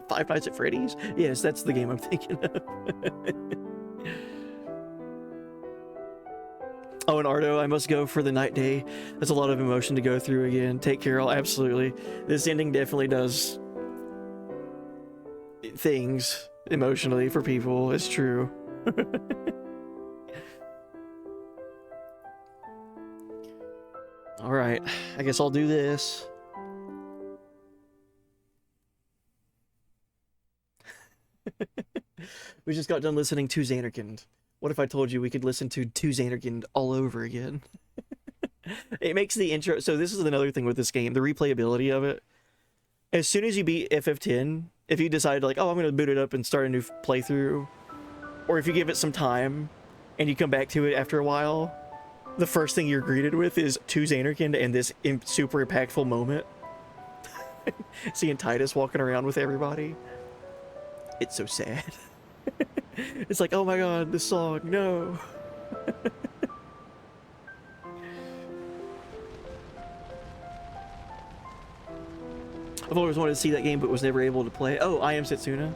Five Nights at Freddy's? Yes, that's the game I'm thinking of. Oh, and Ardo, I must go for the night day. That's a lot of emotion to go through again. Take care, all. Absolutely. This ending definitely does things emotionally for people. It's true. All right, I guess I'll do this. We just got done listening to Xanarkand. What if I told you we could listen to Xanarkand all over again? It makes the intro... So this is another thing with this game, the replayability of it. As soon as you beat FF10, if you decide, like, oh, I'm going to boot it up and start a new playthrough, or if you give it some time and you come back to it after a while, the first thing you're greeted with is Xanarkand and this super impactful moment. Seeing Titus walking around with everybody. It's so sad. It's like, oh my god, this song, no. I've always wanted to see that game, but was never able to play. Oh, I Am Setsuna.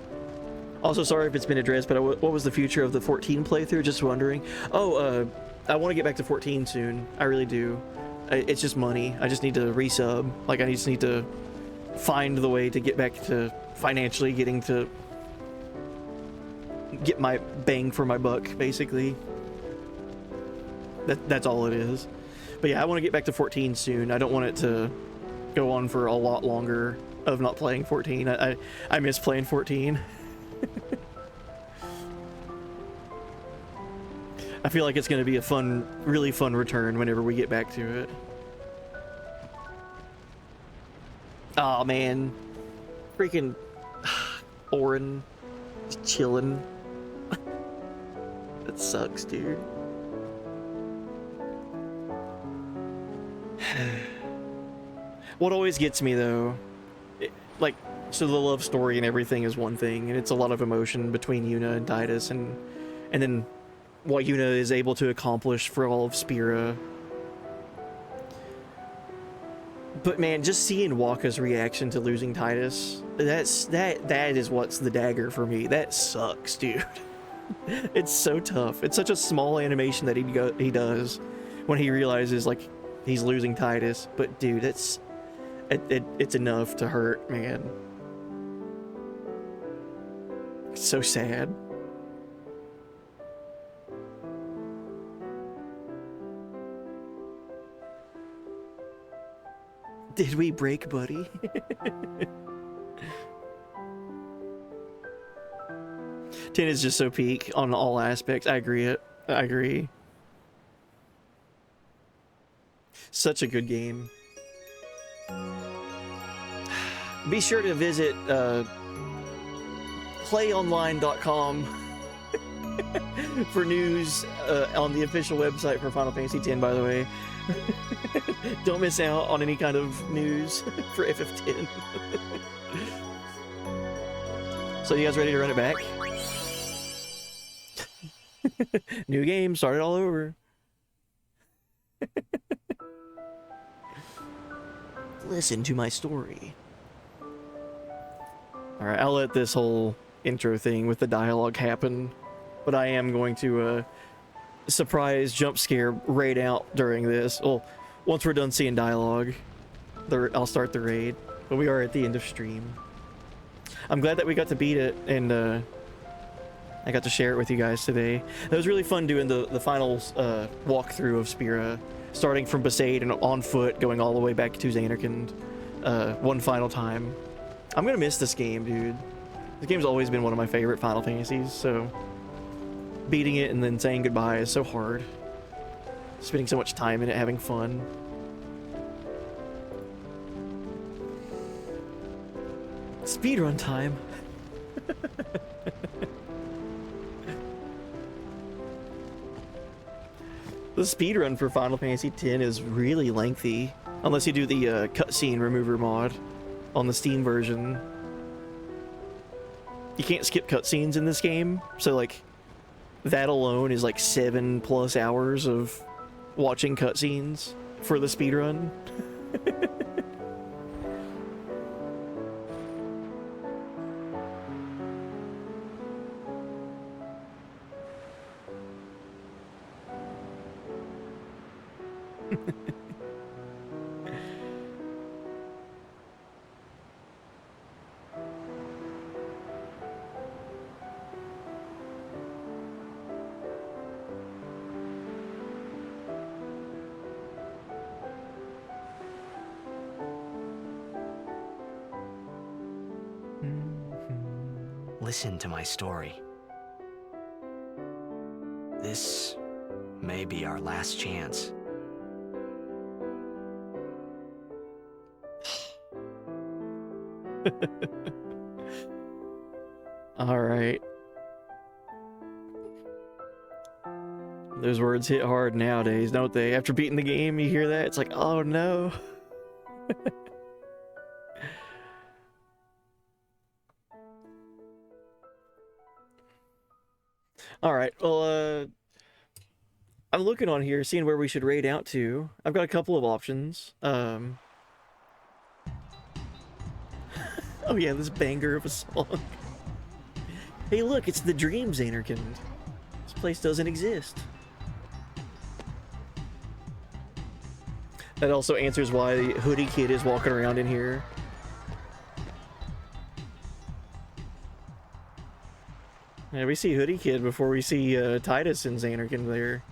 Also, sorry if it's been addressed, but what was the future of the 14 playthrough? Just wondering. Oh, I want to get back to 14 soon. I really do. It's just money. I just need to resub. Like, I just need to find the way to get back to financially getting to get my bang for my buck, basically. That's all it is. But yeah, I want to get back to 14 soon. I don't want it to go on for a lot longer of not playing 14. I miss playing 14. I feel like it's going to be a fun, really fun return whenever we get back to it. Oh man, freaking Orin just chilling. That sucks, dude. What always gets me though, so the love story and everything is one thing, and it's a lot of emotion between Yuna and Titus, and then what Yuna is able to accomplish for all of Spira. But man, just seeing Waka's reaction to losing Titus, that is what's the dagger for me. That sucks, dude. It's so tough. It's such a small animation that he does when he realizes like he's losing Titus, but dude, it's enough to hurt, man. It's so sad. Did we break, buddy? 10 is just so peak on all aspects. I agree. Such a good game. Be sure to visit playonline.com for news on the official website for Final Fantasy X, by the way. Don't miss out on any kind of news for FF10. So you guys ready to run it back? New game, start it all over. Listen to my story. Alright, I'll let this whole intro thing with the dialogue happen, but I am going to surprise jump scare raid out during this. Well, once we're done seeing dialogue, I'll start the raid, but we are at the end of stream. I'm glad that we got to beat it, and I got to share it with you guys today. It was really fun doing the final walkthrough of Spira, starting from Besaid and on foot, going all the way back to Xanarkand one final time. I'm gonna miss this game, dude. This game's always been one of my favorite Final Fantasies, so beating it and then saying goodbye is so hard. Spending so much time in it, having fun. Speedrun time. The speedrun for Final Fantasy X is really lengthy, unless you do the cutscene remover mod on the Steam version. You can't skip cutscenes in this game, so like that alone is like 7+ hours of watching cutscenes for the speedrun. Listen to my story. This may be our last chance. All right. Those words hit hard nowadays, don't they? After beating the game, you hear that? It's like, oh no. All right, well, I'm looking on here, seeing where we should raid out to. I've got a couple of options. Oh yeah, this banger of a song. Hey look, it's the Dreams Anarchan. This place doesn't exist. That also answers why the Hoodie Kid is walking around in here. Yeah, we see Hoodie Kid before we see Titus and Xanarkin there.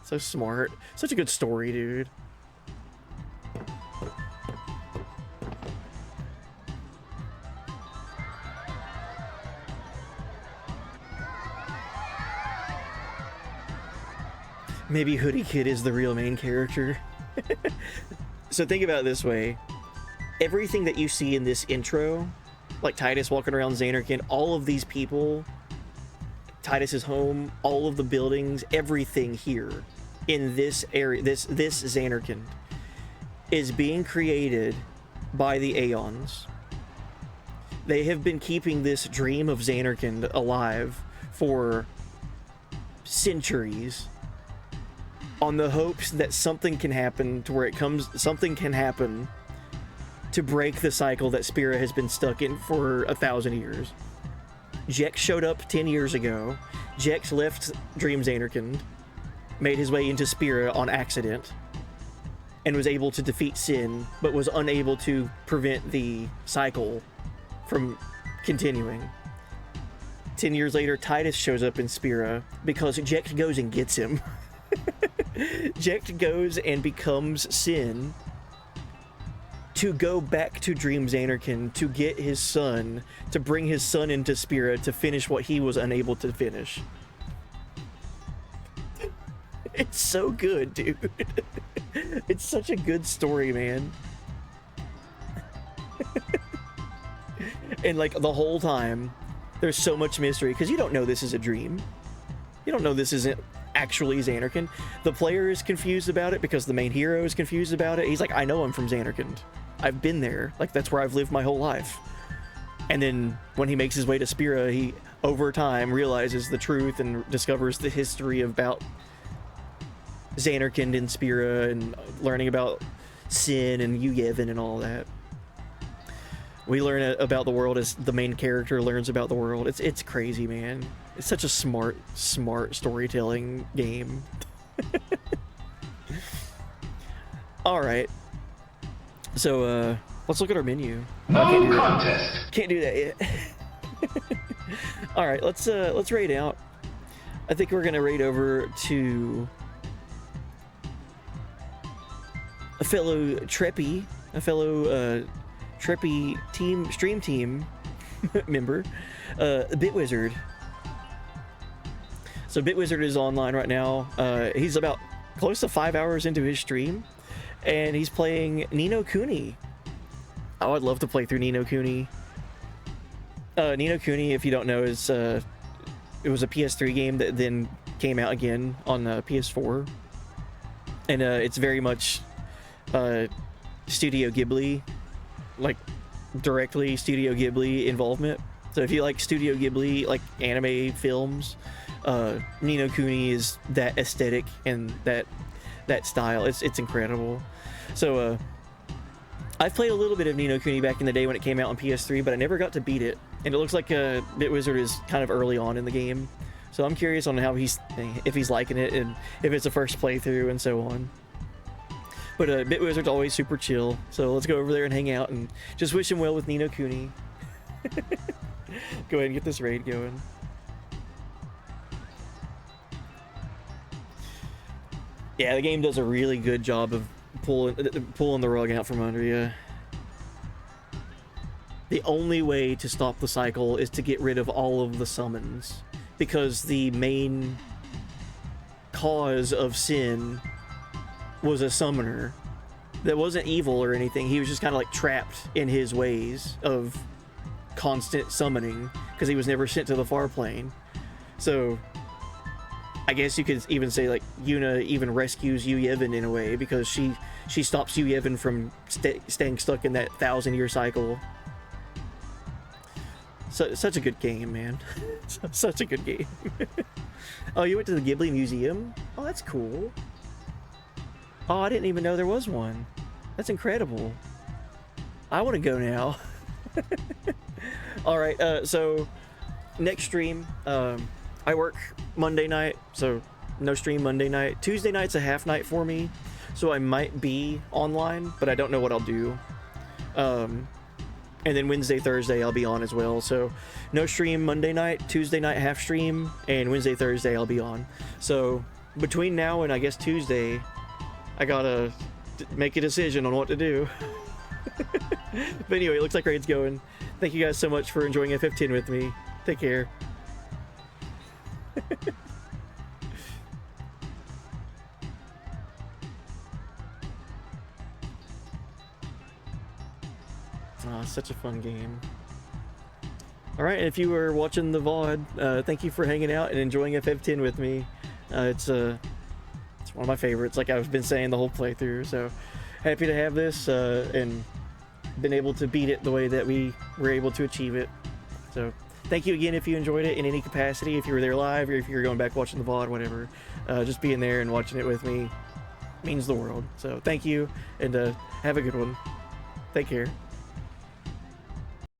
So smart. Such a good story, dude. Maybe Hoodie Kid is the real main character. So think about it this way. Everything that you see in this intro, like Titus walking around Xanarkin, all of these people, Titus's home, all of the buildings, everything here in this area, this Xanarkin, is being created by the Aeons. They have been keeping this dream of Xanarkin alive for centuries, on the hopes that something can happen to where something can happen to break the cycle that Spira has been stuck in for 1,000 years. Jex showed up 10 years ago. Jex left Dreams Anarchan, made his way into Spira on accident, and was able to defeat Sin, but was unable to prevent the cycle from continuing. 10 years later, Titus shows up in Spira because Jex goes and gets him. Jex goes and becomes Sin to go back to Dreams Anarchan to get his son, to bring his son into Spira to finish what he was unable to finish. It's so good, dude. It's such a good story, man. And like the whole time, there's so much mystery because you don't know this is a dream. You don't know this isn't actually Xanarkin. The player is confused about it because the main hero is confused about it. He's like, I know I'm from Xanarkin. I've been there. Like, that's where I've lived my whole life. And then when he makes his way to Spira, he, over time, realizes the truth and discovers the history about Xanarkin and Spira and learning about Sin and Yevon and all that. We learn about the world as the main character learns about the world. It's crazy, man. It's such a smart storytelling game. All right. So, let's look at our menu. No contest. Can't do that yet. All right, let's raid out. I think we're gonna raid over to a fellow Treppy, Treppy stream team member, Bitwizard. So Bitwizard is online right now. He's about close to 5 hours into his stream, and he's playing Ni no Kuni. Oh, I'd love to play through Ni no Kuni. Ni no Kuni, if you don't know, is it was a PS3 game that then came out again on PS4, and it's very much Studio Ghibli, like directly Studio Ghibli involvement. So if you like Studio Ghibli, like anime films, Ni no Kuni is that aesthetic and that style. It's incredible. So I've played a little bit of Ni no Kuni back in the day when it came out on PS3, but I never got to beat it. And it looks like Bitwizard is kind of early on in the game. So I'm curious on how if he's liking it and if it's a first playthrough and so on. But Bitwizard's always super chill, so let's go over there and hang out and just wish him well with Ni no Kuni. Go ahead and get this raid going. Yeah, the game does a really good job of pulling the rug out from under you. The only way to stop the cycle is to get rid of all of the summons, because the main cause of Sin was a summoner that wasn't evil or anything. He was just kind of like trapped in his ways of constant summoning because he was never sent to the far plane. So I guess you could even say like Yuna even rescues Yu Yevon in a way, because she stops Yu Yevon from staying stuck in that 1,000-year cycle. Such a good game, man. Such a good game. Oh, you went to the Ghibli Museum? Oh, that's cool. Oh, I didn't even know there was one. That's incredible. I want to go now. All right, so next stream, I work Monday night, so no stream Monday night. Tuesday night's a half night for me, so I might be online, but I don't know what I'll do. And then Wednesday, Thursday, I'll be on as well. So no stream Monday night, Tuesday night half stream, and Wednesday, Thursday I'll be on. So between now and I guess Tuesday, I gotta make a decision on what to do. But anyway, it looks like raid's going. Thank you guys so much for enjoying FF10 with me. Take care. Oh, such a fun game. Alright, and if you were watching the VOD, thank you for hanging out and enjoying FF10 with me. It's one of my favorites, like I've been saying the whole playthrough, so happy to have this, and been able to beat it the way that we were able to achieve it. So thank you again if you enjoyed it in any capacity, if you were there live, or if you're going back watching the VOD, whatever. Just being there and watching it with me means the world. So thank you, and have a good one. Take care.